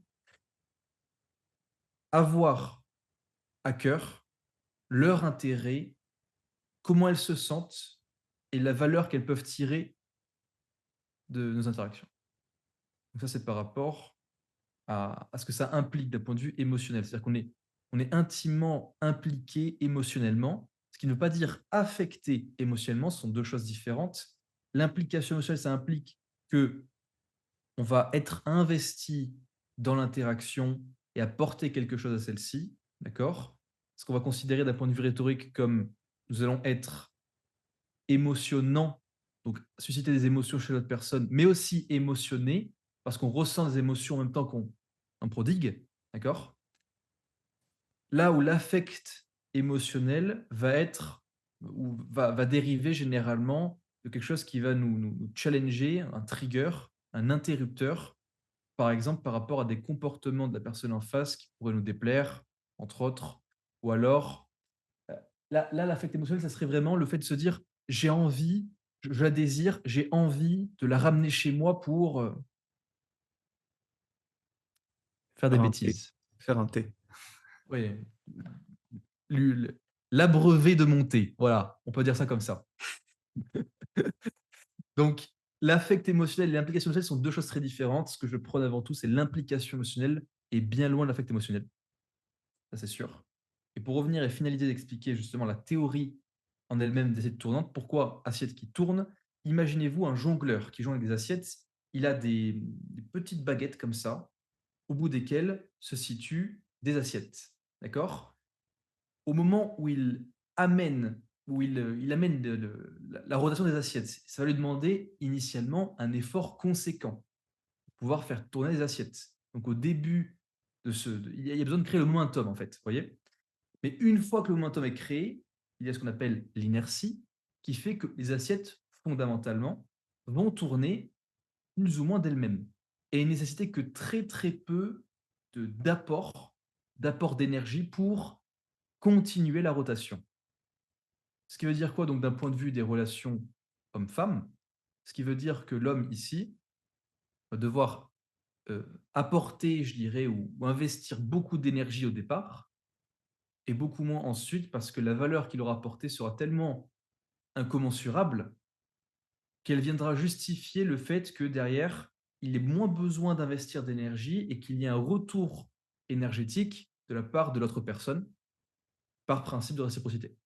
avoir à cœur leur intérêt, comment elles se sentent et la valeur qu'elles peuvent tirer de nos interactions. Donc ça, c'est par rapport à ce que ça implique d'un point de vue émotionnel. C'est-à-dire on est intimement impliqué émotionnellement, ce qui ne veut pas dire affecté émotionnellement, ce sont deux choses différentes. L'implication émotionnelle, ça implique que on va être investi dans l'interaction et apporter quelque chose à celle-ci, d'accord? Ce qu'on va considérer d'un point de vue rhétorique comme nous allons être émotionnants, donc susciter des émotions chez l'autre personne, mais aussi émotionnés, parce qu'on ressent des émotions en même temps qu'on en prodigue, d'accord? Là où l'affect émotionnel va être ou va dériver généralement de quelque chose qui va nous challenger, un trigger, un interrupteur, par exemple par rapport à des comportements de la personne en face qui pourraient nous déplaire, entre autres, ou alors là, l'affect émotionnel, ça serait vraiment le fait de se dire: «J'ai envie, je la désire, j'ai envie de la ramener chez moi pour, faire des Faire un thé. bêtises». Faire un thé. Oui, lu l'abreuver de mon thé, voilà, on peut dire ça comme ça. Donc l'affect émotionnel et l'implication émotionnelle sont 2 choses très différentes. Ce que je prône avant tout, c'est l'implication émotionnelle et bien loin de l'affect émotionnel, ça c'est sûr. Et pour revenir et finaliser d'expliquer justement la théorie en elle-même des assiettes tournantes, pourquoi assiette qui tourne? Imaginez-vous un jongleur qui jongle avec des assiettes, il a des petites baguettes comme ça, au bout desquelles se situent des assiettes, d'accord? Au moment où il amène il amène la rotation des assiettes, ça va lui demander initialement un effort conséquent pour pouvoir faire tourner les assiettes. Donc au début de ce de il y a besoin de créer le momentum en fait, vous voyez? Mais une fois que le momentum est créé, il y a ce qu'on appelle l'inertie qui fait que les assiettes fondamentalement vont tourner plus ou moins d'elles-mêmes et nécessiter que très peu d'apport d'énergie pour continuer la rotation. Ce qui veut dire quoi donc d'un point de vue des relations homme-femme? Ce qui veut dire que l'homme ici va devoir, apporter, je dirais, ou investir beaucoup d'énergie au départ et beaucoup moins ensuite parce que la valeur qu'il aura apportée sera tellement incommensurable qu'elle viendra justifier le fait que derrière, il ait moins besoin d'investir d'énergie et qu'il y ait un retour énergétique de la part de l'autre personne par principe de réciprocité.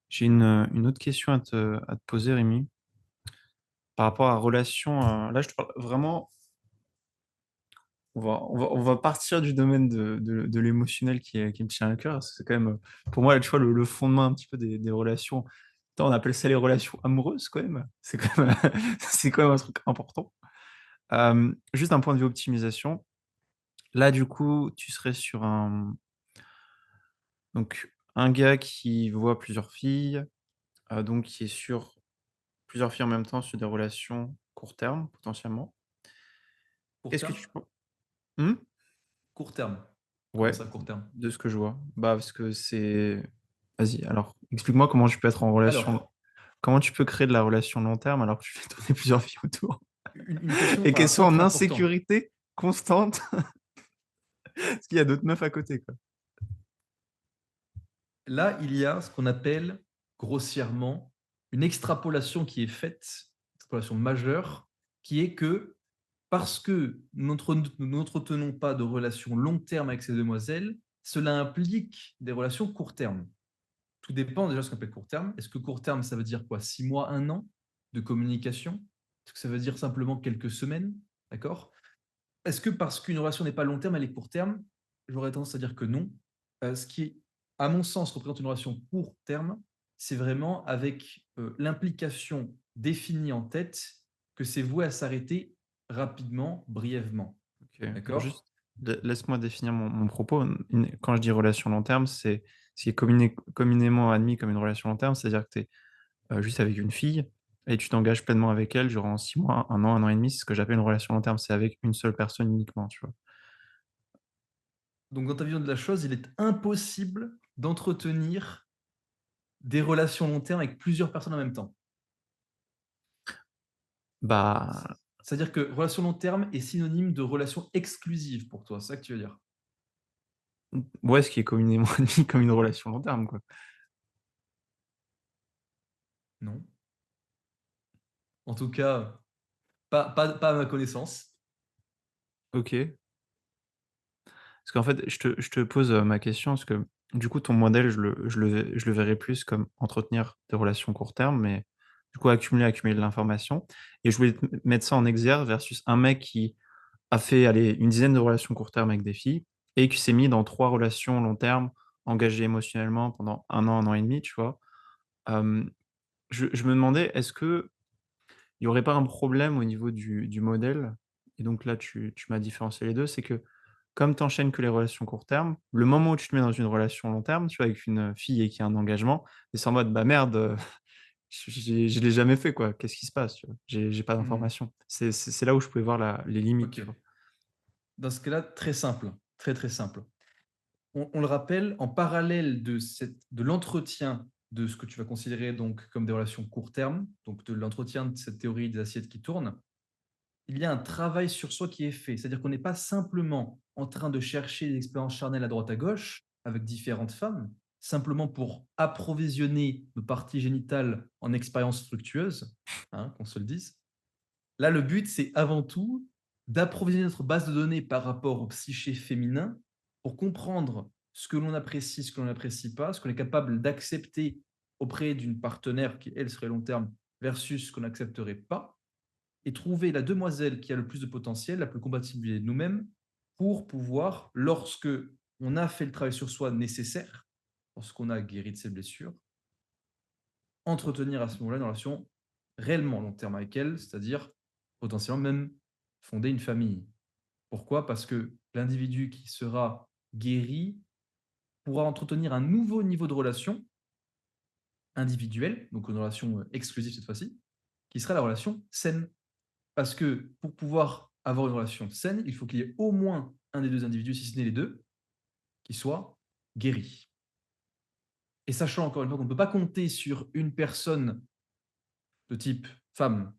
J'ai une autre question à te poser, Rémi. Par rapport à la relation, là, je te parle vraiment, on va partir du domaine de l'émotionnel qui me tient à cœur. Parce que c'est quand même, pour moi, tu vois, le fondement un petit peu des relations. Attends, on appelle ça les relations amoureuses, quand même. C'est quand même, c'est quand même un truc important. Juste un point de vue optimisation. Là, du coup, tu serais sur donc, un gars qui voit plusieurs filles, donc qui est sur plusieurs filles en même temps sur des relations court terme, potentiellement. Court Est-ce que terme? tu peux Mmh? Court terme. Comment Ouais, ça, court terme? de ce que je vois. Bah, parce que c'est vas-y, alors explique-moi comment tu peux être en relation Alors, comment tu peux créer de la relation long terme alors que tu fais tourner plusieurs filles autour une question et par qu'elles un soient point en très important. insécurité constante parce qu'il y a d'autres meufs à côté, quoi. Là, il y a ce qu'on appelle grossièrement une extrapolation qui est faite, extrapolation majeure, qui est que parce que nous n'entretenons pas de relations long terme avec ces demoiselles, cela implique des relations court terme. Tout dépend déjà de ce qu'on appelle court terme. Est-ce que court terme, ça veut dire quoi? 6 mois, 1 an de communication? Est-ce que ça veut dire simplement quelques semaines? D'accord? Est-ce que parce qu'une relation n'est pas long terme, elle est court terme? J'aurais tendance à dire que non. Ce qui, à mon sens, représente une relation court terme, c'est vraiment avec l'implication définie en tête que c'est voué à s'arrêter rapidement, brièvement. Ok. Alors D'accord? juste, laisse-moi définir mon propos. Quand je dis relation long terme, c'est ce qui est communément admis comme une relation long terme, c'est-à-dire que tu es juste avec une fille et tu t'engages pleinement avec elle durant 6 mois, 1 an et demi. C'est ce que j'appelle une relation long terme. C'est avec une seule personne uniquement, tu vois. Donc, dans ta vision de la chose, il est impossible d'entretenir des relations long terme avec plusieurs personnes en même temps. Bah, C'est-à-dire que relation long terme est synonyme de relation exclusive pour toi, c'est ça que tu veux dire? ouais, ce qui est communément admis comme une relation long terme, quoi. Non. En tout cas, pas à ma connaissance. Ok. Parce qu'en fait, je te pose ma question, parce que du coup, ton modèle, je le verrais plus comme entretenir des relations court terme, mais du coup, accumuler de l'information. Et je voulais mettre ça en exergue versus un mec qui a fait allez, une dizaine de relations court terme avec des filles et qui s'est mis dans 3 relations long terme, engagé émotionnellement pendant 1 an et demi, tu vois. Euh, je me demandais, est-ce que il n'y aurait pas un problème au niveau du modèle? Et donc là, tu m'as différencié les deux, c'est que comme tu enchaînes que les relations court terme, le moment où tu te mets dans une relation long terme, tu vois, avec une fille et qui a un engagement, et c'est en mode: «Bah merde, je l'ai jamais fait quoi, qu'est-ce qui se passe?» Tu vois? J'ai pas Mmh. d'informations. C'est là où je pouvais voir les limites, tu OK. vois? Dans ce cas-là, très simple, très, très simple. On le rappelle, en parallèle de l'entretien de ce que tu vas considérer donc comme des relations court terme, donc de l'entretien de cette théorie des assiettes qui tournent, il y a un travail sur soi qui est fait. C'est-à-dire qu'on n'est pas simplement en train de chercher des expériences charnelles à droite à gauche avec différentes femmes, simplement pour approvisionner nos parties génitales en expériences fructueuses, hein, qu'on se le dise. Là, le but, c'est avant tout d'approvisionner notre base de données par rapport au psyché féminin pour comprendre ce que l'on apprécie, ce que l'on n'apprécie pas, ce qu'on est capable d'accepter auprès d'une partenaire qui, elle, serait long terme, versus ce qu'on n'accepterait pas, et trouver la demoiselle qui a le plus de potentiel, la plus compatible de nous-mêmes, pour pouvoir, lorsque on a fait le travail sur soi nécessaire, lorsqu'on a guéri de ses blessures, entretenir à ce moment-là une relation réellement long terme avec elle, c'est-à-dire potentiellement même fonder une famille. Pourquoi? Parce que l'individu qui sera guéri pourra entretenir un nouveau niveau de relation individuelle, donc une relation exclusive cette fois-ci, qui sera la relation saine. Parce que pour pouvoir avoir une relation saine, il faut qu'il y ait au moins un des deux individus, si ce n'est les deux, qui soit guéri. Et sachant encore une fois qu'on ne peut pas compter sur une personne de type femme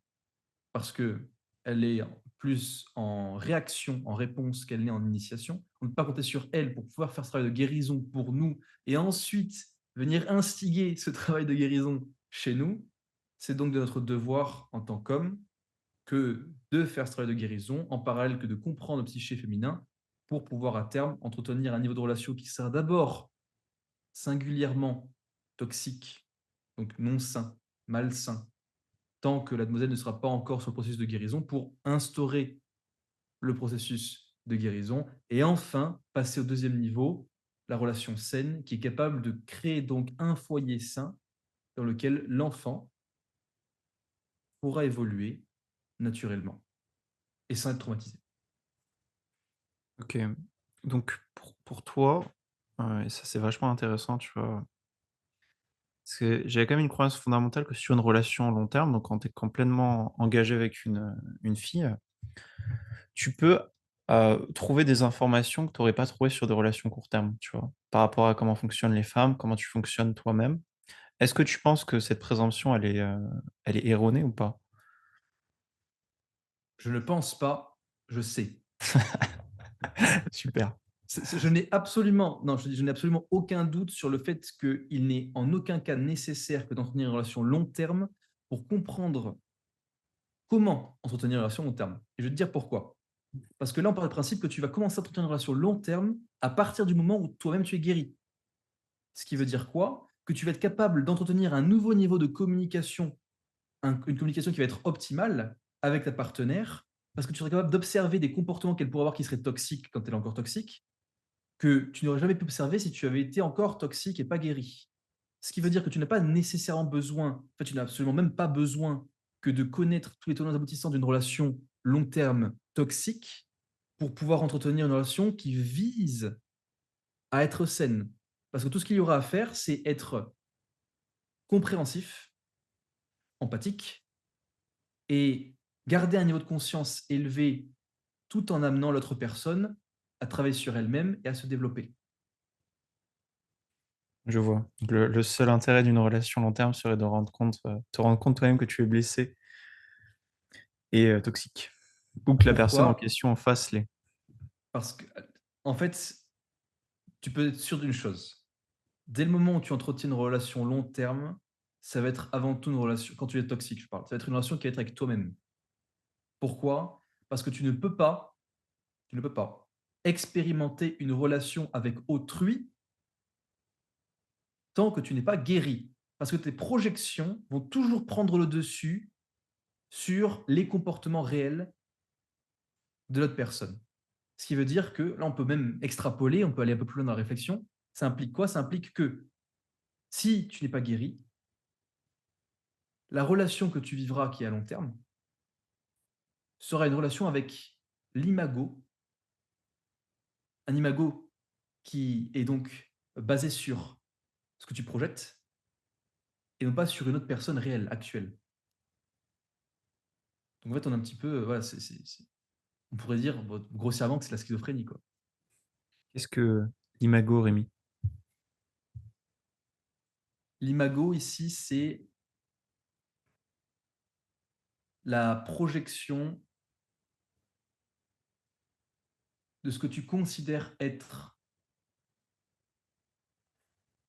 parce qu'elle est plus en réaction, en réponse qu'elle n'est en initiation. On ne peut pas compter sur elle pour pouvoir faire ce travail de guérison pour nous et ensuite venir instiguer ce travail de guérison chez nous. C'est donc de notre devoir en tant qu'homme que de faire ce travail de guérison en parallèle que de comprendre le psyché féminin pour pouvoir à terme entretenir un niveau de relation qui sera d'abord singulièrement toxique, donc non sain, malsain, tant que la demoiselle ne sera pas encore sur le processus de guérison pour instaurer le processus de guérison et enfin passer au deuxième niveau, la relation saine qui est capable de créer donc un foyer sain dans lequel l'enfant pourra évoluer naturellement et sans être traumatisé. OK. Donc pour toi, et ça c'est vachement intéressant, tu vois? Parce que j'avais quand même une croyance fondamentale que sur une relation long terme, donc quand tu es complètement engagé avec une fille, tu peux, trouver des informations que tu aurais pas trouvées sur des relations court terme, tu vois? Par rapport à comment fonctionnent les femmes, comment tu fonctionnes toi-même. Est-ce que tu penses que cette présomption, elle est erronée ou pas? Je ne pense pas, je sais. Super. Je n'ai absolument, non, je n'ai absolument aucun doute sur le fait qu'il n'est en aucun cas nécessaire que d'entretenir une relation long terme pour comprendre comment entretenir une relation long terme. Et je vais te dire pourquoi. Parce que là, on part du principe que tu vas commencer à entretenir une relation long terme à partir du moment où toi-même tu es guéri. Ce qui veut dire quoi? Que tu vas être capable d'entretenir un nouveau niveau de communication, une communication qui va être optimale avec ta partenaire, parce que tu seras capable d'observer des comportements qu'elle pourrait avoir qui seraient toxiques quand elle est encore toxique, que tu n'aurais jamais pu observer si tu avais été encore toxique et pas guéri. Ce qui veut dire que tu n'as pas nécessairement besoin, en fait, tu n'as absolument même pas besoin que de connaître tous les tenants aboutissants d'une relation long terme toxique pour pouvoir entretenir une relation qui vise à être saine. Parce que tout ce qu'il y aura à faire, c'est être compréhensif, empathique et garder un niveau de conscience élevé tout en amenant l'autre personne à travailler sur elle-même et à se développer. Je vois. Donc, le seul intérêt d'une relation long terme serait de te rendre compte toi-même que tu es blessé et toxique. Ou que la personne en Pourquoi? question en face l'est. Parce que, en fait, tu peux être sûr d'une chose. Dès le moment où tu entretiens une relation long terme, ça va être avant tout une relation, quand tu es toxique, je parle, ça va être une relation qui va être avec toi-même. Pourquoi? Parce que tu ne peux pas expérimenter une relation avec autrui tant que tu n'es pas guéri. Parce que tes projections vont toujours prendre le dessus sur les comportements réels de l'autre personne. Ce qui veut dire que là, on peut même extrapoler, on peut aller un peu plus loin dans la réflexion. Ça implique quoi? Ça implique que si tu n'es pas guéri, la relation que tu vivras qui est à long terme sera une relation avec l'imago, un imago qui est donc basé sur ce que tu projettes et non pas sur une autre personne réelle, actuelle. Donc en fait, on a un petit peu, voilà, on pourrait dire grossièrement que c'est la schizophrénie, quoi. Qu'est-ce que l'imago, Rémi? L'imago ici, c'est la projection de ce que tu considères être.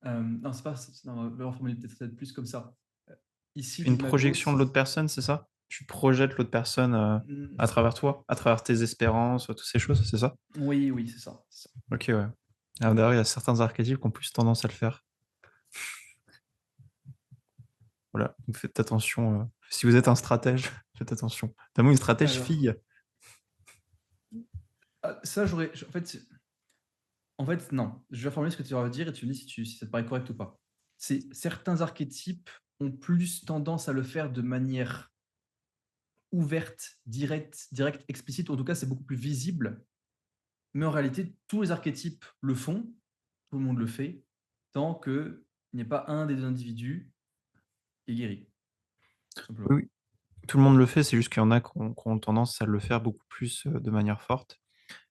Non, c'est pas. Non, on va reformuler peut-être plus comme ça. Ici, Une l'imago, projection de c'est. l'autre personne, c'est ça? Tu projettes l'autre personne à travers toi, à travers tes espérances, toutes ces choses, c'est ça? Oui, oui, c'est ça. C'est ça. Ok, ouais. Alors, d'ailleurs, il y a certains archétypes qui ont plus tendance à le faire. Voilà, donc faites attention. Si vous êtes un stratège, faites attention. Notamment une stratège Alors, fille. ça, j'aurais. En fait, non. Je vais formuler ce que tu vas dire et tu me dis si ça te paraît correct ou pas. Certains archétypes ont plus tendance à le faire de manière ouverte, directe, explicite. En tout cas, c'est beaucoup plus visible. Mais en réalité, tous les archétypes le font. Tout le monde le fait. Tant qu'il n'y a pas un des deux individus qui est guéri. Tout simplement. Oui, tout le monde le fait, c'est juste qu'il y en a qui ont tendance à le faire beaucoup plus de manière forte.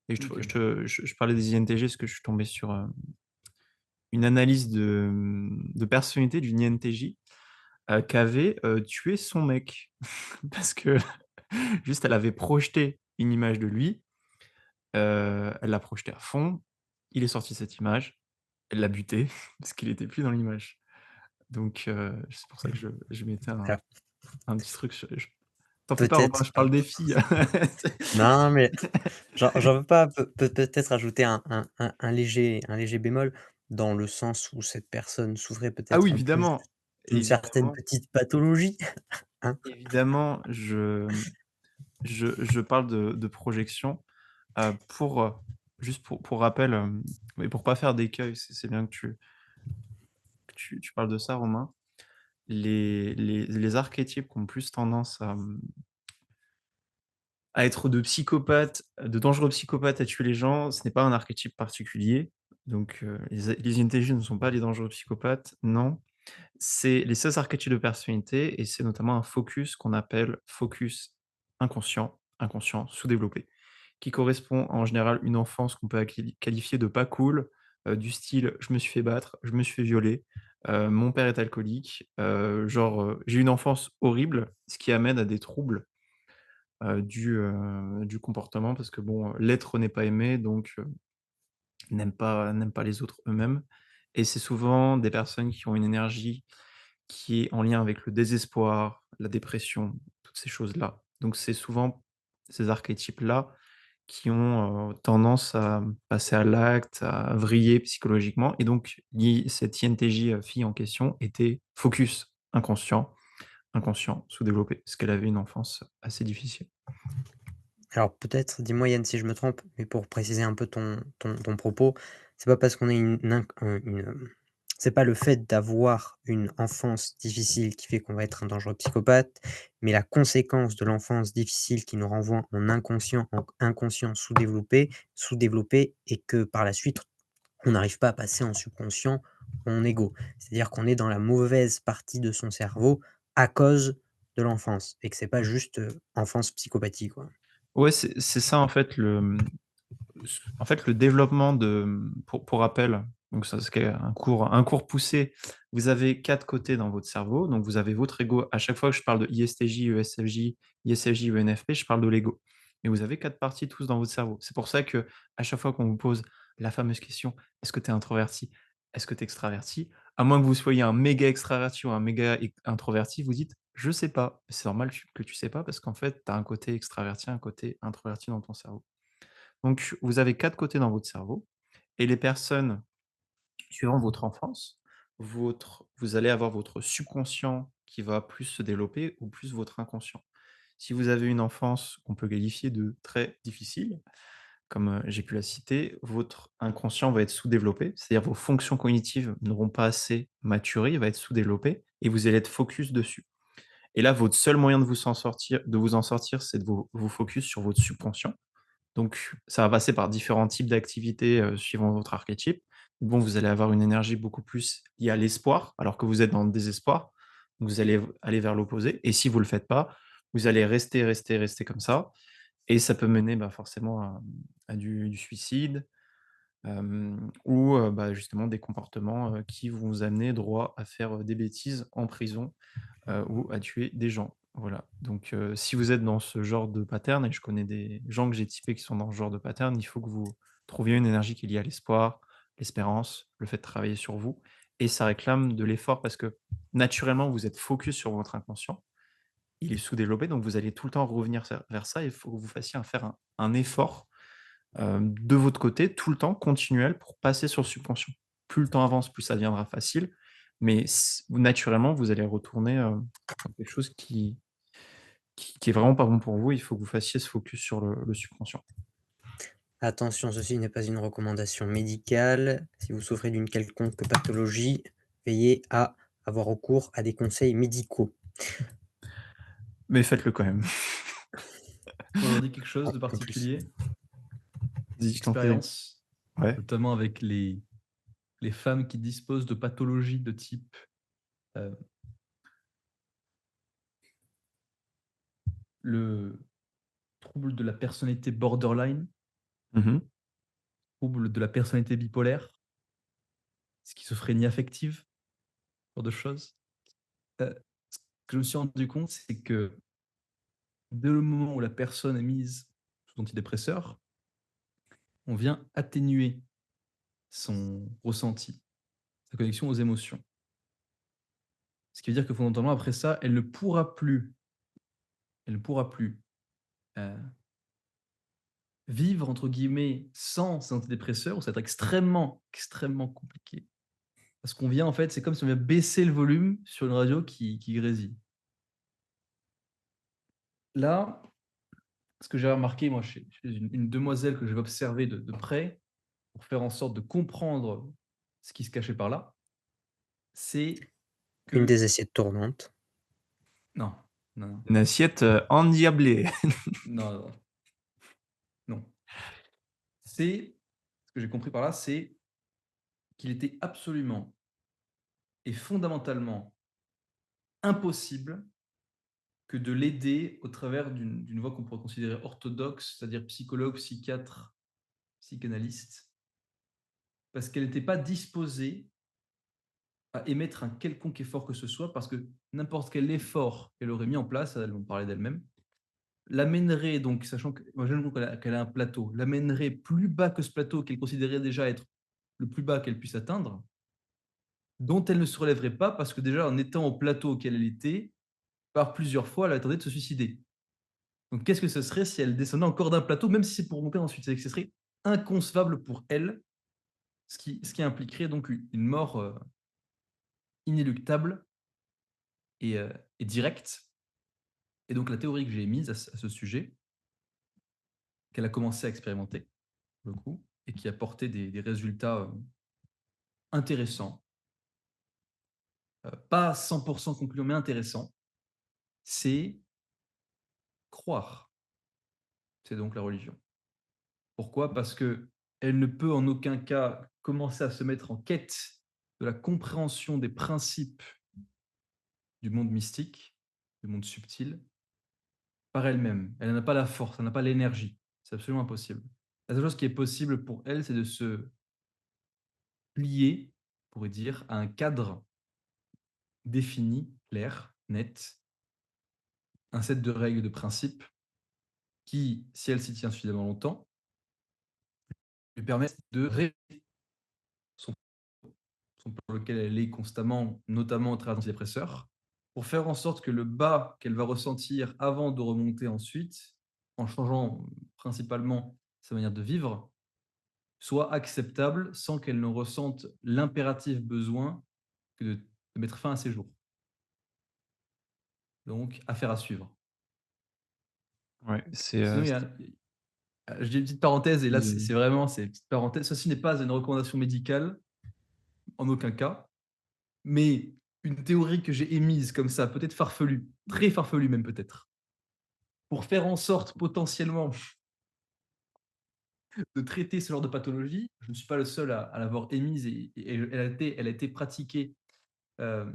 Et Ok. je parlais des INTG parce que je suis tombé sur une analyse de personnalité d'une INTJ qui avait tué son mec. Parce que juste, elle avait projeté une image de lui, elle l'a projeté à fond, il est sorti cette image, elle l'a buté parce qu'il était plus dans l'image. Donc c'est pour ça que je mettais Alors, un petit truc t'en fais pas Robin, peut-être, je parle des filles. non, mais j'en veux pas, peut-être ajouter un léger bémol, dans le sens où cette personne souffrait Ah oui, peut-être un peu évidemment, d'une certaine évidemment, petite pathologie, hein? évidemment, je parle de projection, pour, juste pour rappel, et pour pas faire d'écueil, c'est bien que tu parles de ça, Romain. Les archétypes qui ont plus tendance à être de dangereux psychopathes, à tuer les gens, ce n'est pas un archétype particulier. Donc, les INTJ ne sont pas les dangereux psychopathes, non. C'est les 16 archétypes de personnalité et c'est notamment un focus qu'on appelle focus inconscient sous-développé, qui correspond en général une enfance qu'on peut qualifier de pas cool, du style: «Je me suis fait battre, je me suis fait violer, mon père est alcoolique», j'ai eu une enfance horrible, ce qui amène à des troubles, du comportement parce que bon, l'être n'est pas aimé donc n'aime pas les autres eux-mêmes et c'est souvent des personnes qui ont une énergie qui est en lien avec le désespoir, la dépression, toutes ces choses-là. Donc c'est souvent ces archétypes-là qui ont, tendance à passer à l'acte, à vriller psychologiquement et donc cette INTJ, fille en question était focus, inconscient, sous-développé, parce qu'elle avait une enfance assez difficile. Alors peut-être, dis-moi Yann si je me trompe, mais pour préciser un peu ton propos, c'est pas parce qu'on est c'est pas le fait d'avoir une enfance difficile qui fait qu'on va être un dangereux psychopathe, mais la conséquence de l'enfance difficile qui nous renvoie en inconscient sous-développé et que par la suite, on n'arrive pas à passer en subconscient ou en ego. C'est-à-dire qu'on est dans la mauvaise partie de son cerveau à cause de l'enfance et que c'est pas juste, enfance psychopathie, quoi. Ouais, c'est ça en fait le développement pour rappel, donc ça c'est un cours poussé, vous avez 4 côtés dans votre cerveau, donc vous avez votre ego. À chaque fois que je parle de ISTJ, ESFJ, ISFJ ou ENFP, je parle de l'ego et vous avez 4 parties tous dans votre cerveau. C'est pour ça que à chaque fois qu'on vous pose la fameuse question: «Est-ce que tu es introverti? Est-ce que tu es extraverti?» À moins que vous soyez un méga extraverti ou un méga introverti, vous dites: «Je sais pas». C'est normal que tu sais pas parce qu'en fait, tu as un côté extraverti, un côté introverti dans ton cerveau. Donc, vous avez 4 côtés dans votre cerveau et les personnes, suivant votre enfance, vous allez avoir votre subconscient qui va plus se développer ou plus votre inconscient. Si vous avez une enfance qu'on peut qualifier de très difficile, comme, j'ai pu la citer, votre inconscient va être sous-développé, c'est-à-dire vos fonctions cognitives n'auront pas assez maturé, il va être sous-développé et vous allez être focus dessus. Et là, votre seul moyen de vous en sortir, c'est de vous focus sur votre subconscient. Donc, ça va passer par différents types d'activités, suivant votre archétype. Bon, vous allez avoir une énergie beaucoup plus liée à l'espoir, alors que vous êtes dans le désespoir. Donc vous allez aller vers l'opposé et si vous ne le faites pas, vous allez rester comme ça et ça peut mener, bah, forcément à du suicide, ou bah, justement des comportements, qui vont vous amener droit à faire, des bêtises en prison, ou à tuer des gens. Voilà, donc si vous êtes dans ce genre de pattern et je connais des gens que j'ai typés qui sont dans ce genre de pattern, il faut que vous trouviez une énergie qui est liée à l'espoir, l'espérance, le fait de travailler sur vous et ça réclame de l'effort parce que naturellement, vous êtes focus sur votre inconscient. Il est sous-développé, donc vous allez tout le temps revenir vers ça. Il faut que vous fassiez faire un effort, de votre côté, tout le temps, continuel, pour passer sur le subconscient. Plus le temps avance, plus ça deviendra facile, mais naturellement, vous allez retourner, dans quelque chose qui est vraiment pas bon pour vous. Il faut que vous fassiez ce focus sur le subconscient. Attention, ceci n'est pas une recommandation médicale. Si vous souffrez d'une quelconque pathologie, veillez à avoir recours à des conseils médicaux. Mais faites-le quand même. On leur dit quelque chose En de en plus. particulier, Vas-y, je t'en prie. expérience, Ouais. notamment avec les femmes qui disposent de pathologies de type euh, le trouble de la personnalité borderline, Mmh. trouble de la personnalité bipolaire, schizophrénie affective, ce genre de choses. Ce que je me suis rendu compte, c'est que dès le moment où la personne est mise sous antidépresseur, on vient atténuer son ressenti, sa connexion aux émotions. Ce qui veut dire que fondamentalement, après ça, elle ne pourra plus euh, vivre, entre guillemets, sans ces antidépresseurs, ça va être extrêmement, extrêmement compliqué. Parce qu'on vient, en fait, c'est comme si on vient baisser le volume sur une radio qui grésille. Là, ce que j'ai remarqué, moi, chez une demoiselle que j'avais observée de près, pour faire en sorte de comprendre ce qui se cachait par là, c'est Une que des assiettes tournantes. non, non, non, Une assiette, endiablée. non, non, non. C'est ce que j'ai compris par là, c'est qu'il était absolument et fondamentalement impossible que de l'aider au travers d'une voie qu'on pourrait considérer orthodoxe, c'est-à-dire psychologue, psychiatre, psychanalyste, parce qu'elle n'était pas disposée à émettre un quelconque effort que ce soit, parce que n'importe quel effort qu'elle aurait mis en place, elle m'en parlait d'elle-même, l'amènerait donc, sachant que, moi, qu'elle a un plateau, l'amènerait plus bas que ce plateau qu'elle considérait déjà être le plus bas qu'elle puisse atteindre, dont elle ne se relèverait pas parce que déjà en étant au plateau auquel elle était, par plusieurs fois, elle attendait de se suicider. Donc, qu'est-ce que ce serait si elle descendait encore d'un plateau, même si c'est pour monter ensuite? C'est-à-dire que ce serait inconcevable pour elle, ce qui impliquerait donc une mort inéluctable et directe. Et donc, la théorie que j'ai émise à ce sujet, qu'elle a commencé à expérimenter, pour le coup, et qui a porté des résultats intéressants, pas 100% concluants, mais intéressants, c'est croire. C'est donc la religion. Pourquoi? Parce que elle ne peut en aucun cas commencer à se mettre en quête de la compréhension des principes du monde mystique, du monde subtil, par elle-même. Elle n'a pas la force, elle n'a pas l'énergie. C'est absolument impossible. La seule chose qui est possible pour elle, c'est de se plier, on pourrait dire, à un cadre défini, clair, net, un set de règles, de principes qui, si elle s'y tient suffisamment longtemps, lui permettent de rêver son pour lequel elle est constamment, notamment au travers d'antidépresseurs, pour faire en sorte que le bas qu'elle va ressentir avant de remonter ensuite, en changeant principalement sa manière de vivre, soit acceptable sans qu'elle ne ressente l'impératif besoin que de mettre fin à ses jours. Donc, affaire à suivre. Ouais, Sinon, il y a, je dis une petite parenthèse, et là, c'est vraiment, c'est une petite parenthèse. Ceci n'est pas une recommandation médicale, en aucun cas, mais une théorie que j'ai émise comme ça, peut-être farfelue, très farfelue même peut-être, pour faire en sorte potentiellement de traiter ce genre de pathologie. Je ne suis pas le seul à l'avoir émise, et elle a été pratiquée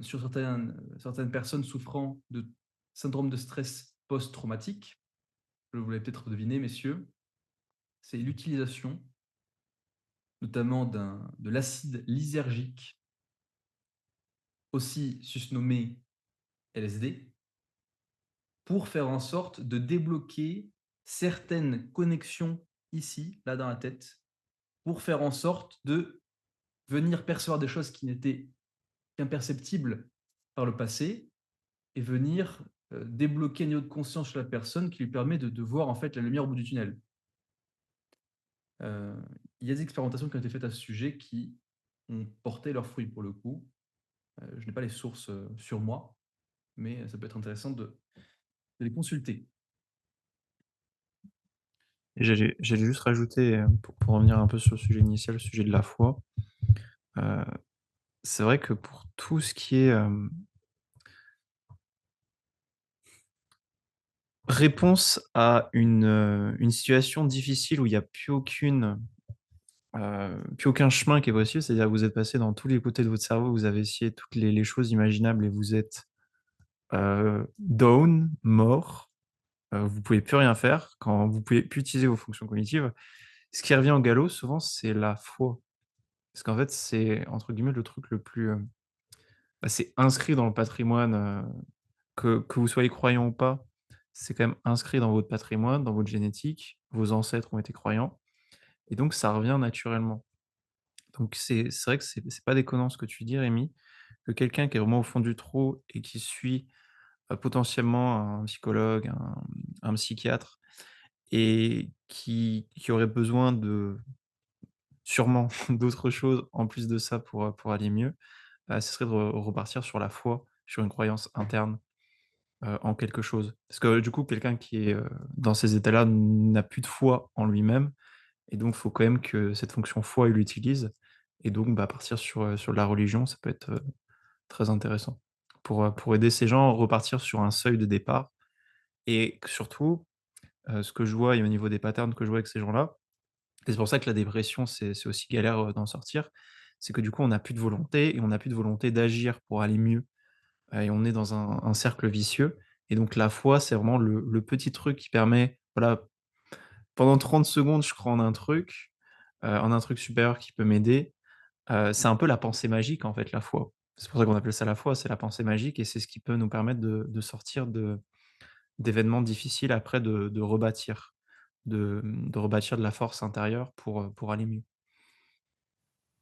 sur certaines personnes souffrant de syndrome de stress post-traumatique. Vous l'avez peut-être deviné, messieurs, c'est l'utilisation notamment de l'acide lysergique, aussi susnommé LSD, pour faire en sorte de débloquer certaines connexions ici, là dans la tête, pour faire en sorte de venir percevoir des choses qui n'étaient qu'imperceptibles par le passé, et venir débloquer un niveau de conscience chez la personne qui lui permet de voir en fait la lumière au bout du tunnel. Euh, il y a des expérimentations qui ont été faites à ce sujet qui ont porté leurs fruits pour le coup. Je n'ai pas les sources sur moi, mais ça peut être intéressant de les consulter. Et j'allais juste rajouter, pour revenir un peu sur le sujet initial, le sujet de la foi. C'est vrai que pour tout ce qui est réponse à une situation difficile où il n'y a plus aucun chemin qui est possible, c'est-à-dire que vous êtes passé dans tous les côtés de votre cerveau, vous avez essayé toutes les choses imaginables et vous êtes down, mort, vous pouvez plus rien faire, quand vous pouvez plus utiliser vos fonctions cognitives, ce qui revient au galop souvent, c'est la foi. Parce qu'en fait, c'est entre guillemets le truc le plus, c'est inscrit dans le patrimoine, que vous soyez croyant ou pas, c'est quand même inscrit dans votre patrimoine, dans votre génétique. Vos ancêtres ont été croyants et donc ça revient naturellement. Donc c'est vrai que c'est pas déconnant ce que tu dis, Rémi, que quelqu'un qui est vraiment au fond du trou et qui suit, potentiellement un psychologue, un psychiatre et qui aurait besoin de sûrement d'autres choses en plus de ça pour aller mieux, ce serait de repartir sur la foi, sur une croyance interne, en quelque chose. Parce que du coup, quelqu'un qui est, dans ces états-là n'a plus de foi en lui-même et donc il faut quand même que cette fonction foi, il l'utilise et donc bah, partir sur la religion, ça peut être, très intéressant pour aider ces gens à repartir sur un seuil de départ et que surtout, ce que je vois et au niveau des patterns que je vois avec ces gens-là, et c'est pour ça que la dépression, c'est aussi galère, d'en sortir, c'est que du coup, on n'a plus de volonté et on n'a plus de volonté d'agir pour aller mieux. Et on est dans un cercle vicieux et donc la foi, c'est vraiment le petit truc qui permet, voilà, pendant 30 secondes, je crois en un truc supérieur qui peut m'aider. C'est un peu la pensée magique, en fait, la foi. C'est pour ça qu'on appelle ça la foi, c'est la pensée magique et c'est ce qui peut nous permettre de sortir d'événements difficiles après de rebâtir, de rebâtir de la force intérieure pour aller mieux.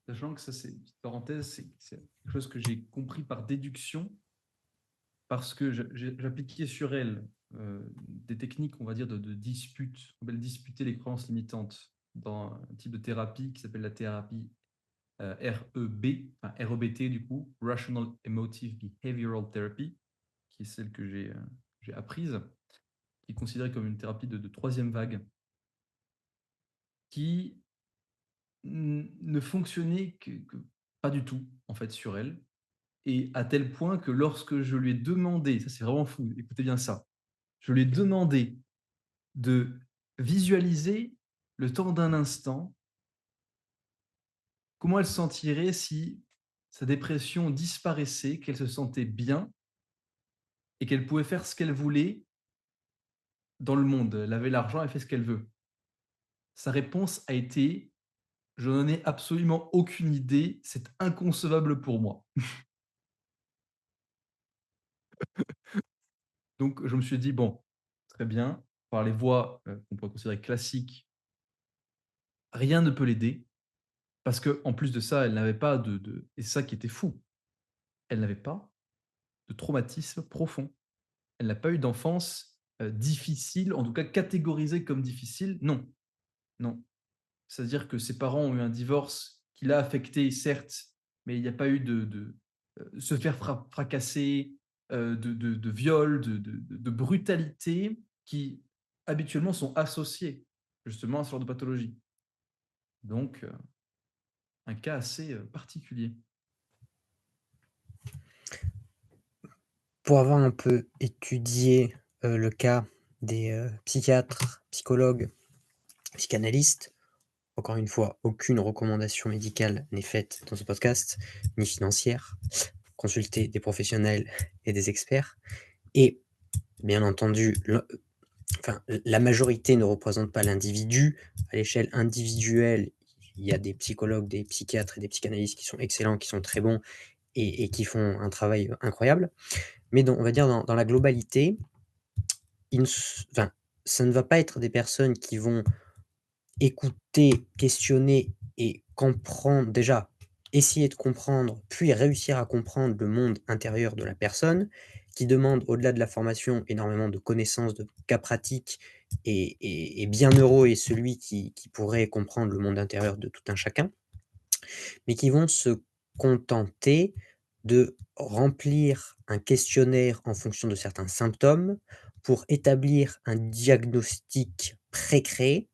Sachant que ça, c'est une petite parenthèse, c'est quelque chose que j'ai compris par déduction, parce que j'appliquais sur elle des techniques, on va dire, de dispute. On va disputer les croyances limitantes dans un type de thérapie qui s'appelle la thérapie REB, enfin REBT du coup, Rational Emotive Behavioral Therapy, qui est celle que j'ai apprise, qui est considérée comme une thérapie de troisième vague, qui ne fonctionnait que pas du tout, en fait, sur elle. Et à tel point que lorsque je lui ai demandé, ça c'est vraiment fou, écoutez bien ça, je lui ai demandé de visualiser le temps d'un instant, comment elle se sentirait si sa dépression disparaissait, qu'elle se sentait bien et qu'elle pouvait faire ce qu'elle voulait dans le monde. Elle avait l'argent, elle fait ce qu'elle veut. Sa réponse a été: «Je n'en ai absolument aucune idée, c'est inconcevable pour moi». Donc je me suis dit: «Bon, très bien, par les voies, qu'on pourrait considérer classiques, rien ne peut l'aider». Parce qu'en plus de ça, elle n'avait pas et c'est ça qui était fou, elle n'avait pas de traumatisme profond. Elle n'a pas eu d'enfance, difficile, en tout cas catégorisée comme difficile, non, non. C'est-à-dire que ses parents ont eu un divorce qui l'a affectée, certes, mais il n'y a pas eu se faire fracasser, de viol, de brutalité qui habituellement sont associées justement à ce genre de pathologie. Donc un cas assez, particulier. Pour avoir un peu étudié, le cas des, psychiatres, psychologues, psychanalystes, encore une fois, aucune recommandation médicale n'est faite dans ce podcast, ni financière. Consultez des professionnels et des experts et bien entendu, la majorité ne représente pas l'individu. À l'échelle individuelle, il y a des psychologues, des psychiatres et des psychanalystes qui sont excellents, qui sont très bons et qui font un travail incroyable. Mais on va dire dans la globalité, ça ne va pas être des personnes qui vont écouter, questionner et comprendre, déjà, essayer de comprendre, puis réussir à comprendre le monde intérieur de la personne, qui demande, au-delà de la formation, énormément de connaissances, de cas pratiques et bien heureux est celui qui pourrait comprendre le monde intérieur de tout un chacun, mais qui vont se contenter de remplir un questionnaire en fonction de certains symptômes pour établir un diagnostic précréé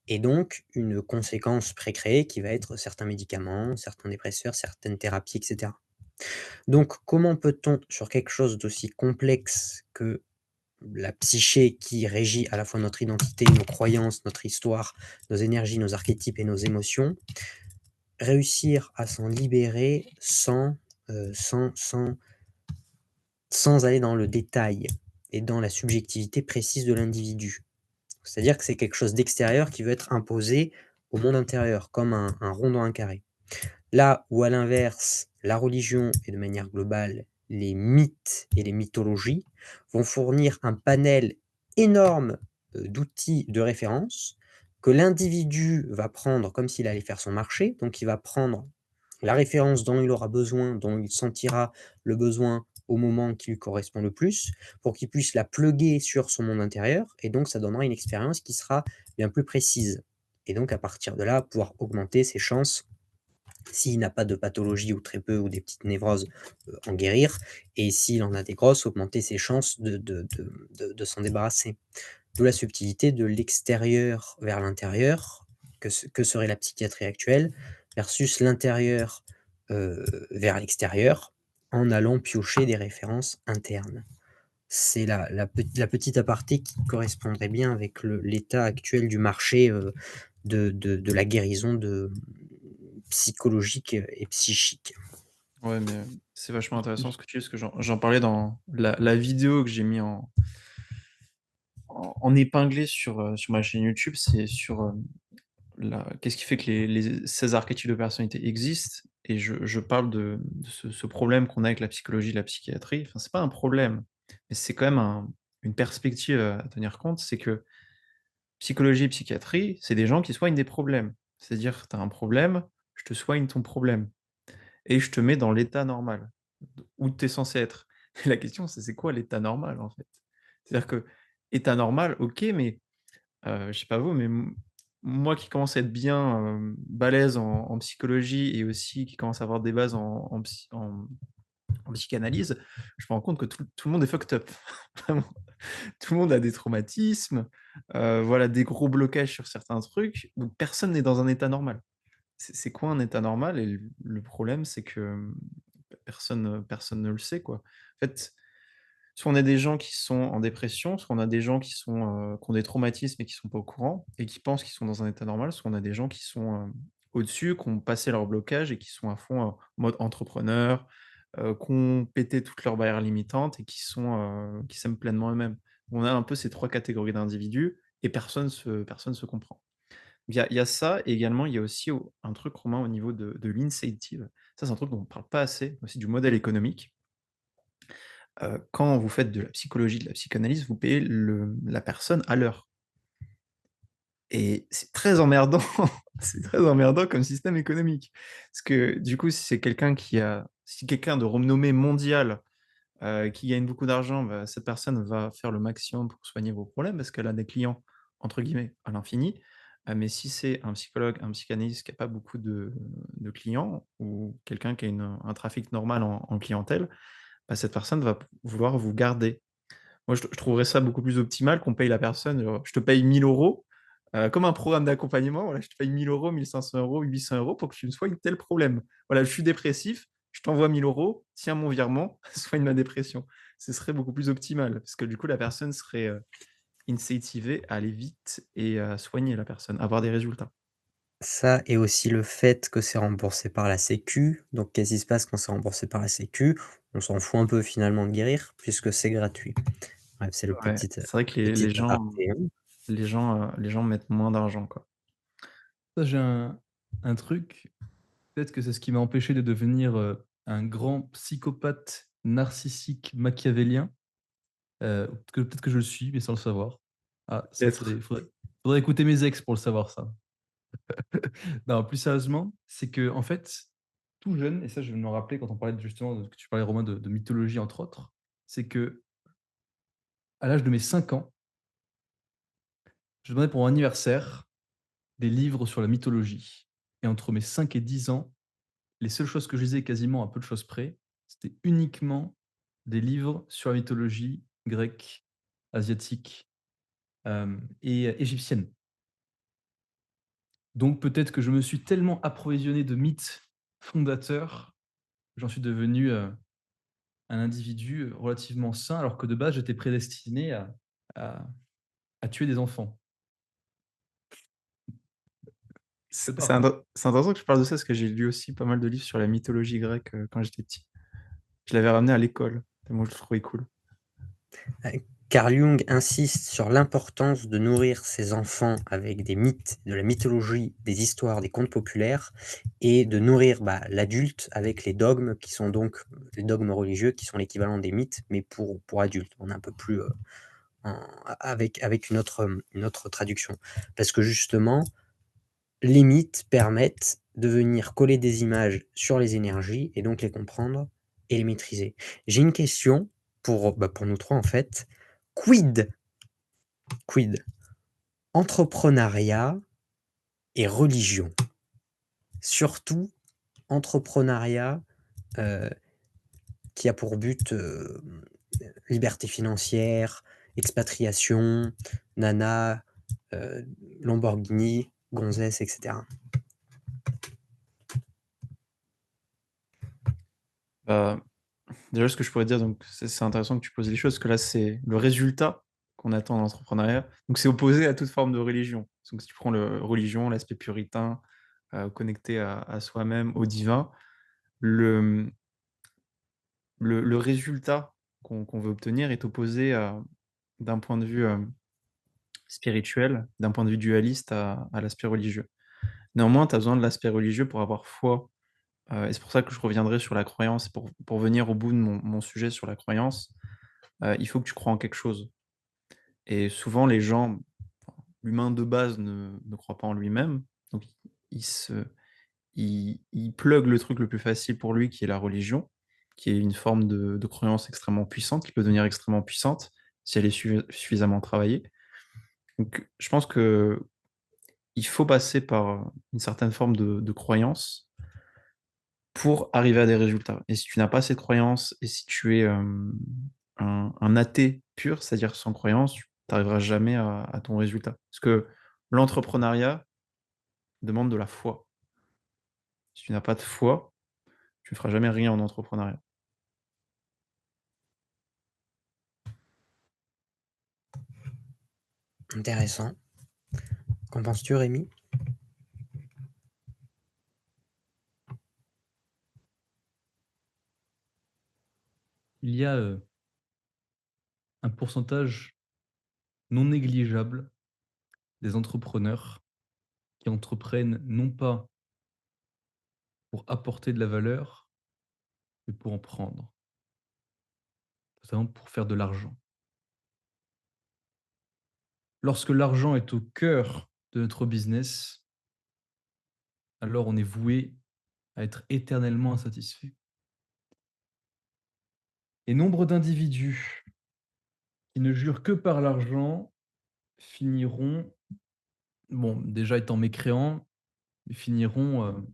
et donc une conséquence précréée qui va être certains médicaments, certains dépresseurs, certaines thérapies, et cetera. Donc comment peut-on, sur quelque chose d'aussi complexe que la psyché qui régit à la fois notre identité, nos croyances, notre histoire, nos énergies, nos archétypes et nos émotions, réussir à s'en libérer sans aller dans le détail et dans la subjectivité précise de l'individu? C'est-à-dire que c'est quelque chose d'extérieur qui veut être imposé au monde intérieur, comme un rond dans un carré. Là où à l'inverse, la religion et de manière globale, les mythes et les mythologies vont fournir un panel énorme, d'outils de référence que l'individu va prendre comme s'il allait faire son marché. Donc il va prendre la référence dont il aura besoin, dont il sentira le besoin au moment qui lui correspond le plus, pour qu'il puisse la plugger sur son monde intérieur et donc ça donnera une expérience qui sera bien plus précise et donc à partir de là, pouvoir augmenter ses chances s'il n'a pas de pathologie ou très peu ou des petites névroses, en guérir et s'il en a des grosses, augmenter ses chances de s'en débarrasser. D'où la subtilité de l'extérieur vers l'intérieur, que serait la psychiatrie actuelle versus l'intérieur, vers l'extérieur, en allant piocher des références internes. C'est la petite aparté qui correspondrait bien avec l'état actuel du marché, de la guérison psychologique et psychique. Ouais, mais c'est vachement intéressant ce que tu dis, parce que j'en parlais dans la vidéo que j'ai mis en épinglé sur ma chaîne YouTube. C'est sur, qu'est-ce qui fait que les 16 archétypes de personnalité existent et je parle de ce problème qu'on a avec la psychologie, la psychiatrie. Enfin, c'est pas un problème, mais c'est quand même une perspective à tenir compte. C'est que psychologie et psychiatrie, c'est des gens qui soignent des problèmes. C'est-à-dire, tu as un problème, je te soigne ton problème et je te mets dans l'état normal, où tu es censé être. Et la question, c'est quoi l'état normal, en fait? C'est-à-dire que état normal, ok, mais je sais pas vous, mais moi qui commence à être bien balèze en psychologie et aussi qui commence à avoir des bases en psychanalyse, je me rends compte que tout le monde est fucked up. Vraiment. Tout le monde a des traumatismes, voilà, des gros blocages sur certains trucs, donc personne n'est dans un état normal. C'est quoi un état normal? Et le problème, c'est que personne ne le sait, quoi. En fait, soit on a des gens qui sont en dépression, soit on a des gens qui ont des traumatismes et qui sont pas au courant et qui pensent qu'ils sont dans un état normal, soit on a des gens qui sont au-dessus, qui ont passé leur blocage et qui sont à fond en mode entrepreneur, qui ont pété toutes leurs barrières limitantes et qui s'aiment pleinement eux-mêmes. On a un peu ces 3 catégories d'individus et personne se comprend. Il y a ça et également il y a aussi un truc, Romain, au niveau de l'incentive. Ça, c'est un truc dont on ne parle pas assez, aussi du modèle économique. Quand vous faites de la psychologie, de la psychanalyse, vous payez la personne à l'heure et c'est très emmerdant, c'est très emmerdant comme système économique. Parce que du coup, si quelqu'un de renommée mondiale, qui gagne beaucoup d'argent, bah, cette personne va faire le maximum pour soigner vos problèmes parce qu'elle a des clients, entre guillemets, «à l'infini». Mais si c'est un psychologue, un psychanalyste qui a pas beaucoup de clients ou quelqu'un qui a un trafic normal en clientèle, bah, cette personne va vouloir vous garder. Moi, je trouverais ça beaucoup plus optimal qu'on paye la personne, genre, je te paye 1 000 €, comme un programme d'accompagnement, voilà, je te paye 1 000 €, 1 500 €, 800 € pour que tu me soignes tel problème. Voilà, je suis dépressif, je t'envoie 1 000 €, tiens mon virement, soigne ma dépression. Ce serait beaucoup plus optimal parce que du coup, la personne serait, incentivée à aller vite et à soigner la personne, avoir des résultats. Ça et aussi le fait que c'est remboursé par la sécu. Donc qu'est-ce qui se passe quand c'est remboursé par la sécu? On s'en fout un peu finalement de guérir puisque c'est gratuit. Bref, c'est Ouais, c'est vrai que les petite gens aparté, hein. les gens mettent moins d'argent, quoi. Ça, j'ai un truc, peut-être que c'est ce qui m'a empêché de devenir, un grand psychopathe narcissique machiavélien, peut-être que je le suis, mais sans le savoir. Ah, ça, Peut-être. faudrait écouter mes ex pour le savoir ça. Non, plus sérieusement, c'est que en fait, tout jeune, et ça je vais me rappeler quand on parlait justement que tu parlais Romain de mythologie entre autres, c'est que à l'âge de mes 5 ans, je demandais pour mon anniversaire des livres sur la mythologie et entre mes 5 et 10 ans, les seules choses que je lisais quasiment à peu de choses près, c'était uniquement des livres sur la mythologie grecque, asiatique, et égyptienne. Donc peut-être que je me suis tellement approvisionné de mythes fondateurs, j'en suis devenu, un individu, relativement sain, alors que de base, j'étais prédestiné à à tuer des enfants. Je sais C'est pas, c'est intér c'est intéressant que tu parles de ça parce que j'ai lu aussi pas mal de livres sur la mythologie grecque, quand j'étais petit. Je l'avais ramené à l'école, tellement je le trouvais cool. Carl Jung insiste sur l'importance de nourrir ses enfants avec des mythes, de la mythologie, des histoires, des contes populaires et de nourrir, bah, l'adulte avec les dogmes qui sont donc les dogmes religieux qui sont l'équivalent des mythes, mais pour adultes. On est un peu plus, en avec une autre traduction. Parce que justement, les mythes permettent de venir coller des images sur les énergies et donc les comprendre et les maîtriser. J'ai une question pour, bah, pour nous 3 en fait. Quid Quid entrepreneuriat et religion? Surtout entrepreneuriat, heu, qui a pour but, liberté financière, expatriation, nana, heu, Lamborghini, gonzesse et cetera. Bah, déjà ce que je pourrais dire, donc c'est intéressant que tu poses les choses, parce que là, c'est le résultat qu'on attend dans l'entrepreneuriat. Donc c'est opposé à toute forme de religion. Donc si tu prends le religion, l'aspect puritain, connecté à soi-même, au divin, le, le résultat qu'on veut obtenir est opposé d'un point de vue, spirituel, d'un point de vue dualiste à l'aspect religieux. Néanmoins, tu as besoin de l'aspect religieux pour avoir foi, et c'est pour ça que je reviendrai sur la croyance pour venir au bout de mon sujet sur la croyance. Il faut que tu crois en quelque chose et souvent les gens, l'humain de base ne croit pas en lui-même, donc il se il plug le truc le plus facile pour lui qui est la religion, qui est une forme de croyance extrêmement puissante, qui peut devenir extrêmement puissante, si elle est suffisamment travaillée. Donc, je pense que il faut passer par une certaine forme de croyance pour arriver à des résultats. Et si tu n'as pas cette croyance et si tu es un athée pur, c'est-à-dire sans croyance, tu n'arriveras jamais à ton résultat. Parce que l'entrepreneuriat demande de la foi. Si tu n'as pas de foi, tu ne feras jamais rien en entrepreneuriat. Intéressant. Qu'en penses-tu, Rémi? Il y a un pourcentage non négligeable des entrepreneurs qui entreprennent non pas pour apporter de la valeur, mais pour en prendre, notamment pour faire de l'argent. Lorsque l'argent est au cœur de notre business, alors on est voué à être éternellement insatisfait. Et nombre d'individus qui ne jurent que par l'argent finiront, bon, déjà étant mécréants, mais finiront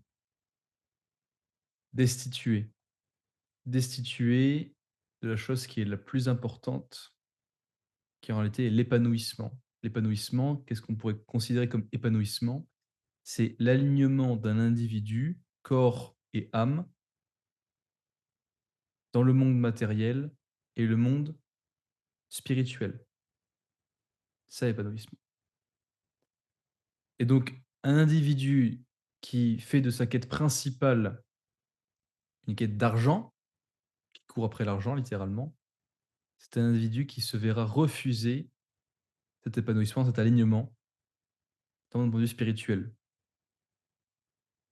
destitués. Destitués de la chose qui est la plus importante, qui en réalité est l'épanouissement. L'épanouissement, qu'est-ce qu'on pourrait considérer comme épanouissement? C'est l'alignement d'un individu, corps et âme, dans le monde matériel et le monde spirituel. Ça, l'épanouissement. Et donc, un individu qui fait de sa quête principale une quête d'argent, qui court après l'argent littéralement, c'est un individu qui se verra refuser cet épanouissement, cet alignement dans le point de vue spirituel.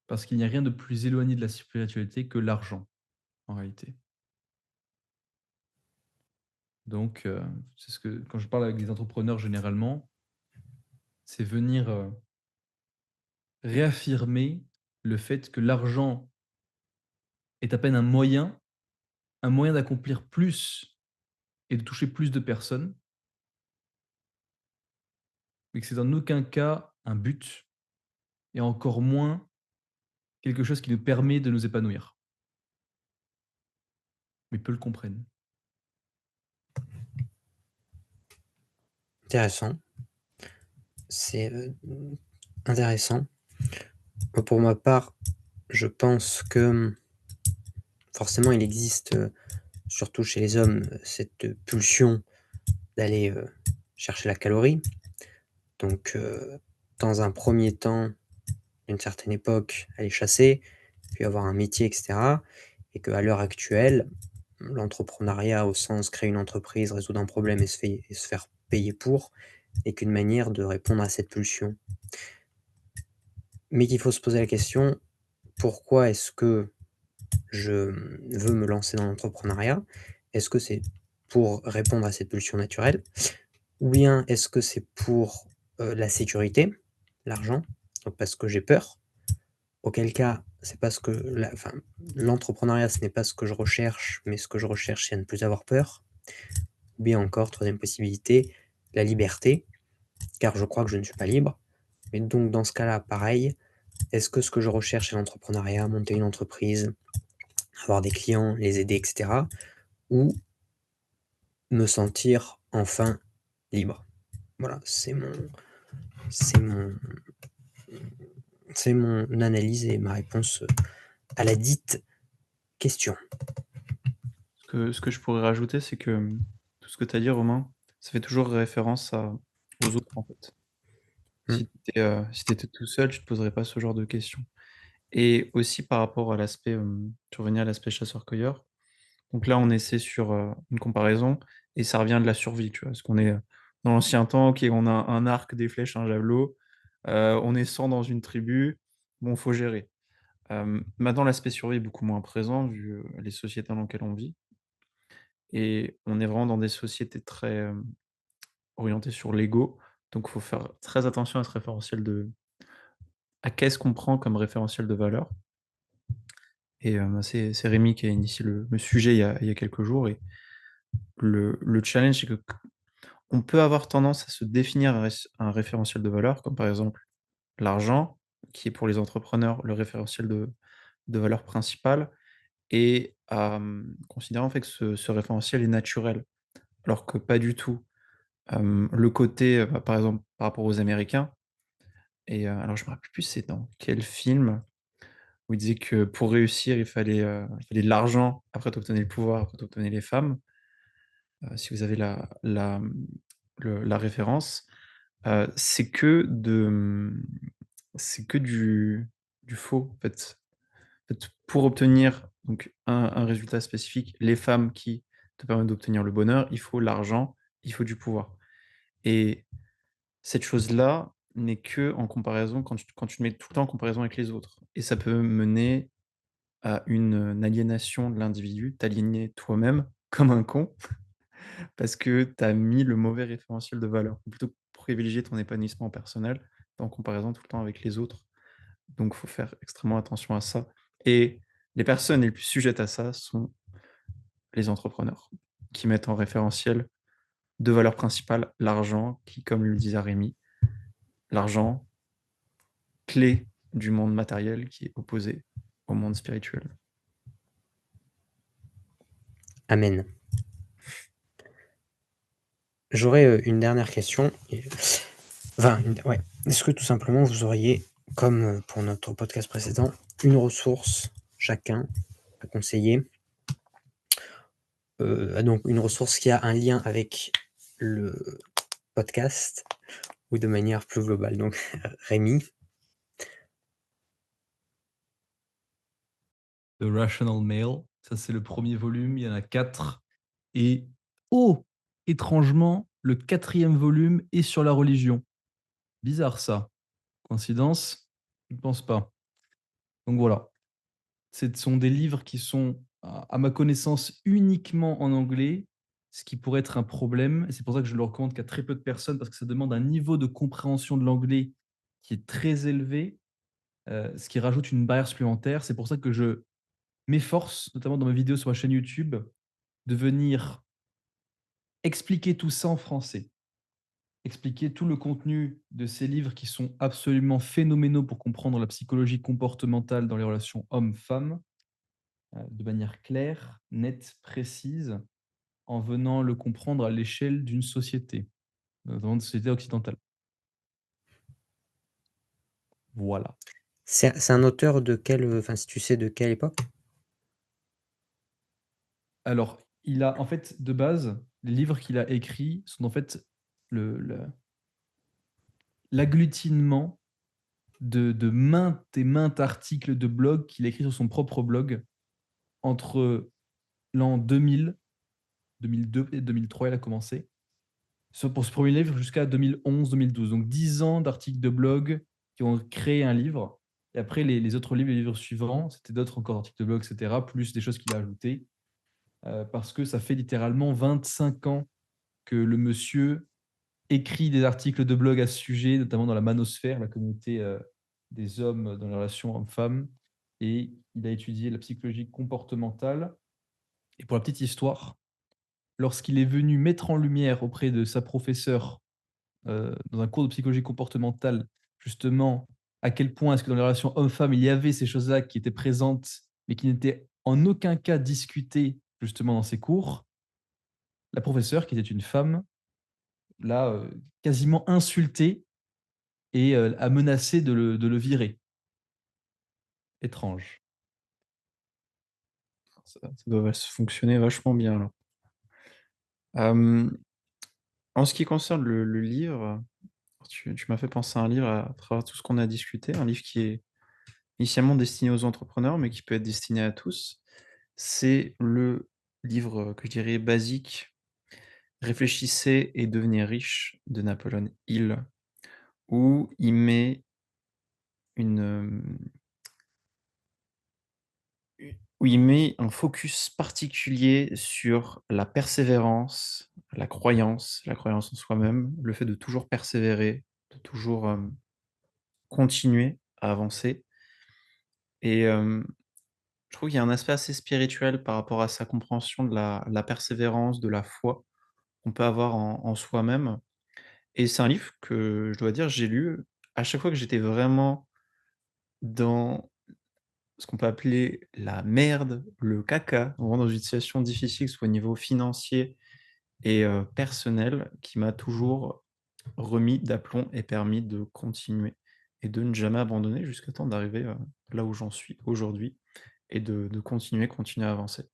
Parce qu'il n'y a rien de plus éloigné de la spiritualité que l'argent, en réalité. Donc, c'est ce que, quand je parle avec des entrepreneurs généralement, c'est venir réaffirmer le fait que l'argent est à peine un moyen d'accomplir plus et de toucher plus de personnes, mais que c'est en aucun cas un but et encore moins quelque chose qui nous permet de nous épanouir. Mais peu le comprennent. Intéressant. C'est intéressant. Pour ma part, je pense que forcément, il existe, surtout chez les hommes, cette pulsion d'aller chercher la calorie. Donc, dans un premier temps, une certaine époque, aller chasser, puis avoir un métier, etc. Et qu'à l'heure actuelle, l'entrepreneuriat au sens créer une entreprise, résoudre un problème et se faire payer pour, n'est qu'une manière de répondre à cette pulsion. Mais qu'il faut se poser la question, pourquoi est-ce que je veux me lancer dans l'entrepreneuriat? Est-ce que c'est pour répondre à cette pulsion naturelle? Ou bien est-ce que c'est pour la sécurité, l'argent, donc parce que j'ai peur? Auquel cas, c'est parce que l'entrepreneuriat, ce n'est pas ce que je recherche, mais ce que je recherche, c'est à ne plus avoir peur. Ou bien encore, troisième possibilité, la liberté, car je crois que je ne suis pas libre. Et donc, dans ce cas-là, pareil, est-ce que ce que je recherche, c'est l'entrepreneuriat, monter une entreprise, avoir des clients, les aider, etc. ou me sentir enfin libre? Voilà, c'est mon, c'est mon analyse et ma réponse à la dite question. Ce que je pourrais rajouter, c'est que tout ce que tu as dit, Romain, ça fait toujours référence aux autres, en fait. Mm. Si tu étais tout seul, tu te poserais pas ce genre de questions. Et aussi par rapport à l'aspect, tu revenais à l'aspect chasseur-cueilleur. Donc là, on essaie sur, une comparaison et ça revient de la survie, tu vois? Parce qu'on est, dans l'ancien temps, OK, on a un arc, des flèches, un javelot, on est 100 dans une tribu, bon, faut gérer. Maintenant, l'aspect survie est beaucoup moins présent vu, les sociétés dans lesquelles on vit et on est vraiment dans des sociétés très, orientées sur l'ego. Donc il faut faire très attention à ce référentiel à qu'est-ce qu'on prend comme référentiel de valeur et c'est Rémi qui a initié le sujet il y a quelques jours et le challenge, c'est que on peut avoir tendance à se définir un référentiel de valeur, comme par exemple l'argent, qui est pour les entrepreneurs le référentiel de valeur principale, et à considérer en fait que ce référentiel est naturel, alors que pas du tout. Le côté, par exemple, par rapport aux Américains, et alors je me rappelle plus c'est dans quel film, où il disait que pour réussir, il fallait de l'argent, après tu obtenais le pouvoir, après tu obtenais les femmes. Si vous avez la référence, c'est que c'est que du faux, en fait. En fait, pour obtenir donc un résultat spécifique, les femmes qui te permettent d'obtenir le bonheur, il faut l'argent, il faut du pouvoir, et cette chose-là n'est que en comparaison quand tu te mets tout le temps en comparaison avec les autres, et ça peut mener à une aliénation de l'individu, t'aliéner toi-même comme un con parce que tu as mis le mauvais référentiel de valeur. Plutôt que privilégier ton épanouissement personnel, tu es en comparaison tout le temps avec les autres. Donc il faut faire extrêmement attention à ça, et les personnes les plus sujettes à ça sont les entrepreneurs, qui mettent en référentiel de valeur principale l'argent qui, comme le disait Rémi, l'argent, clé du monde matériel qui est opposé au monde spirituel. Amen. J'aurais une dernière question. Enfin, ouais. Est-ce que tout simplement vous auriez, comme pour notre podcast précédent, une ressource chacun à conseiller, donc une ressource qui a un lien avec le podcast ou de manière plus globale. Donc, Rémi. The Rational Male, ça c'est le premier volume, il y en a 4. Et oh, étrangement, le 4e volume est sur la religion. Bizarre ça. Coïncidence? Je ne pense pas. Donc voilà. Ce sont des livres qui sont, à ma connaissance, uniquement en anglais, ce qui pourrait être un problème. C'est pour ça que je le recommande qu'à très peu de personnes, parce que ça demande un niveau de compréhension de l'anglais qui est très élevé, ce qui rajoute une barrière supplémentaire. C'est pour ça que je m'efforce, notamment dans mes vidéos sur ma chaîne YouTube, de venir expliquer tout ça en français. Expliquer tout le contenu de ces livres qui sont absolument phénoménaux pour comprendre la psychologie comportementale dans les relations hommes-femmes, de manière claire, nette, précise, en venant le comprendre à l'échelle d'une société, notamment une société occidentale. Voilà. C'est un auteur de quelle, enfin, si tu sais de quelle époque? Alors, il a en fait, de base, les livres qu'il a écrits sont en fait l'agglutinement de maintes et maintes articles de blog qu'il a écrit sur son propre blog entre l'an 2000, 2002 et 2003, il a commencé, pour ce premier livre jusqu'à 2011-2012. Donc 10 ans d'articles de blog qui ont créé un livre. Et après, les autres livres, les livres suivants, c'était d'autres encore articles de blog, etc., plus des choses qu'il a ajoutées, parce que ça fait littéralement 25 ans que le monsieur écrit des articles de blog à ce sujet, notamment dans la manosphère, la communauté des hommes dans les relations hommes-femmes. Et il a étudié la psychologie comportementale. Et pour la petite histoire, lorsqu'il est venu mettre en lumière auprès de sa professeure dans un cours de psychologie comportementale, justement, à quel point est-ce que dans les relations hommes-femmes, il y avait ces choses-là qui étaient présentes, mais qui n'étaient en aucun cas discutées justement dans ces cours, la professeure, qui était une femme, l'a quasiment insulté et a menacé de le virer. Étrange. Ça doit fonctionner vachement bien là. En ce qui concerne le livre, tu m'as fait penser à un livre à travers tout ce qu'on a discuté, un livre qui est initialement destiné aux entrepreneurs, mais qui peut être destiné à tous. C'est le livre, que je dirais basique, «Réfléchissez et devenez riche» de Napoleon Hill, où il met une, où il met un focus particulier sur la persévérance, la croyance en soi-même, le fait de toujours persévérer, de toujours, continuer à avancer, et je trouve qu'il y a un aspect assez spirituel par rapport à sa compréhension de la persévérance, de la foi. qu'on peut avoir en soi-même. Et c'est un livre que je dois dire, j'ai lu à chaque fois que j'étais vraiment dans ce qu'on peut appeler la merde, le caca, vraiment dans une situation difficile, que ce soit au niveau financier et personnel, qui m'a toujours remis d'aplomb et permis de continuer et de ne jamais abandonner jusqu'à temps d'arriver, là où j'en suis aujourd'hui et de continuer à avancer.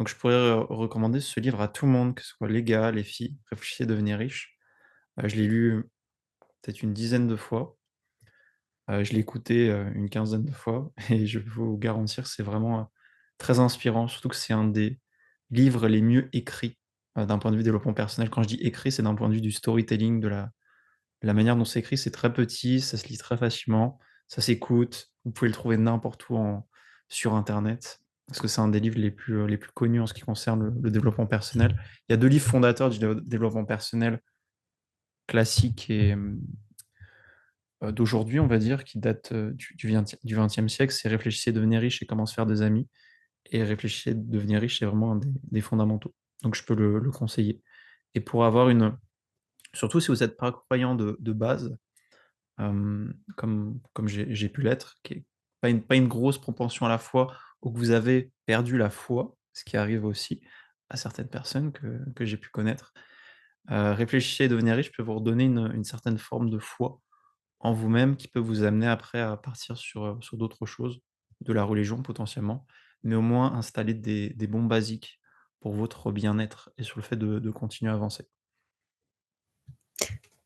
Donc je pourrais, recommander ce livre à tout le monde, que ce soit les gars, les filles. Réfléchissez à devenir riche. Je l'ai lu peut-être une dizaine de fois. Je l'ai écouté, une quinzaine de fois et je peux vous garantir, c'est vraiment, très inspirant, surtout que c'est un des livres les mieux écrits, d'un point de vue développement personnel. Quand je dis écrit, c'est d'un point de vue du storytelling, de la manière dont c'est écrit. C'est très petit, ça se lit très facilement, ça s'écoute. Vous pouvez le trouver n'importe où sur internet, parce que c'est un des livres les plus connus en ce qui concerne le développement personnel. Il y a 2 livres fondateurs du développement personnel classiques et d'aujourd'hui, on va dire, qui datent, du 20e siècle. C'est «Réfléchissez, devenez riche et comment se faire des amis», et «Réfléchissez, devenez riche», c'est vraiment un des fondamentaux. Donc je peux le conseiller. Et pour avoir une surtout si vous êtes pas croyant de base, comme j'ai pu l'être, qui est pas une grosse propension à la foi, ou que vous avez perdu la foi, ce qui arrive aussi à certaines personnes que j'ai pu connaître. Réfléchissez et devenez riche peut vous redonner une certaine forme de foi en vous-même, qui peut vous amener après à partir sur d'autres choses, de la religion potentiellement, mais au moins installer des bons basiques pour votre bien-être et sur le fait de continuer à avancer.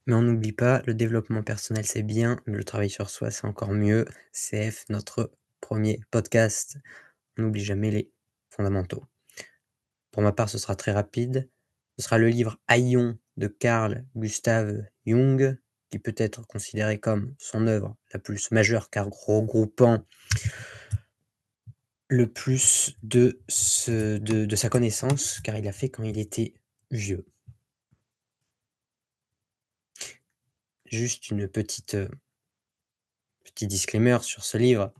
Mais on n'oublie pas, le développement personnel, c'est bien, mais le travail sur soi, c'est encore mieux. CF, notre premier podcast. On n'oublie jamais les fondamentaux. Pour ma part, ce sera très rapide. Ce sera le livre Aion de Carl Gustav Jung, qui peut être considéré comme son œuvre la plus majeure, car regroupant le plus de sa connaissance, car il l'a fait quand il était vieux. Juste une petit disclaimer sur ce livre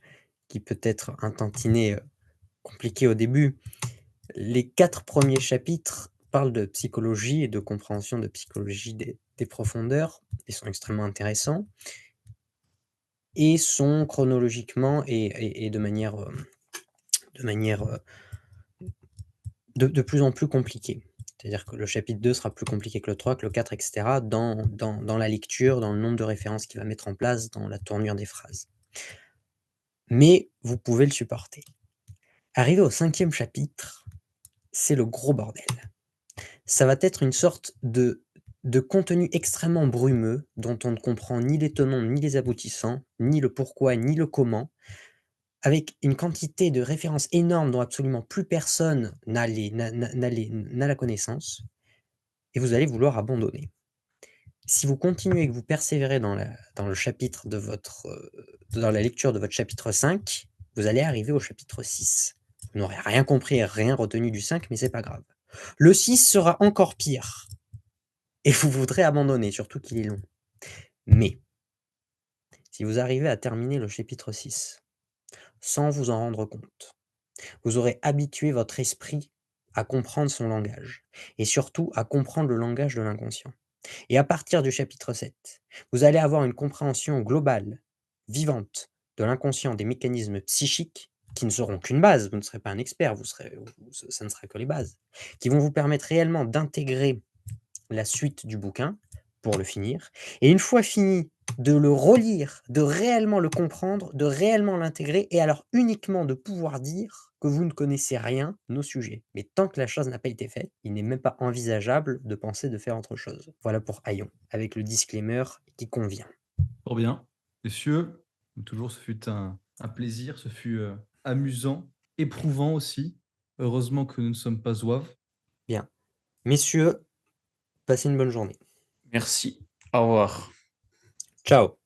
qui peut être un tantinet, compliqué au début. Les 4 premiers chapitres parlent de psychologie et de compréhension de psychologie des profondeurs et sont extrêmement intéressants et sont chronologiquement et de manière, de plus en plus compliqués. C'est-à-dire que le chapitre 2 sera plus compliqué que le 3, que le 4, et cetera, dans la lecture, dans le nombre de références qu'il va mettre en place, dans la tournure des phrases. Mais vous pouvez le supporter. Arrivé au 5e chapitre, c'est le gros bordel. Ça va être une sorte de contenu extrêmement brumeux, dont on ne comprend ni les tenants, ni les aboutissants, ni le pourquoi, ni le comment, avec une quantité de références énormes dont absolument plus personne n'a la connaissance, et vous allez vouloir abandonner. Si vous continuez et que vous persévérez dans le chapitre de votre, dans la lecture de votre chapitre 5, vous allez arriver au chapitre 6. Vous n'aurez rien compris et rien retenu du 5, mais c'est pas grave. Le 6 sera encore pire et vous voudrez abandonner, surtout qu'il est long. Mais si vous arrivez à terminer le chapitre 6 sans vous en rendre compte, vous aurez habitué votre esprit à comprendre son langage et surtout à comprendre le langage de l'inconscient. Et à partir du chapitre 7, vous allez avoir une compréhension globale, vivante, de l'inconscient, des mécanismes psychiques qui ne seront qu'une base. Vous ne serez pas un expert, ça ne sera que les bases, qui vont vous permettre réellement d'intégrer la suite du bouquin pour le finir. Et une fois fini, de le relire, de réellement le comprendre, de réellement l'intégrer, et alors uniquement de pouvoir dire que vous ne connaissez rien au sujet. Mais tant que la chose n'a pas été faite, il n'est même pas envisageable de penser de faire autre chose. Voilà pour Aion, avec le disclaimer qui convient. Fort bien. Messieurs, comme toujours, ce fut un plaisir, ce fut amusant, éprouvant aussi. Heureusement que nous ne sommes pas zouaves. Bien. Messieurs, passez une bonne journée. Merci, au revoir. Ciao.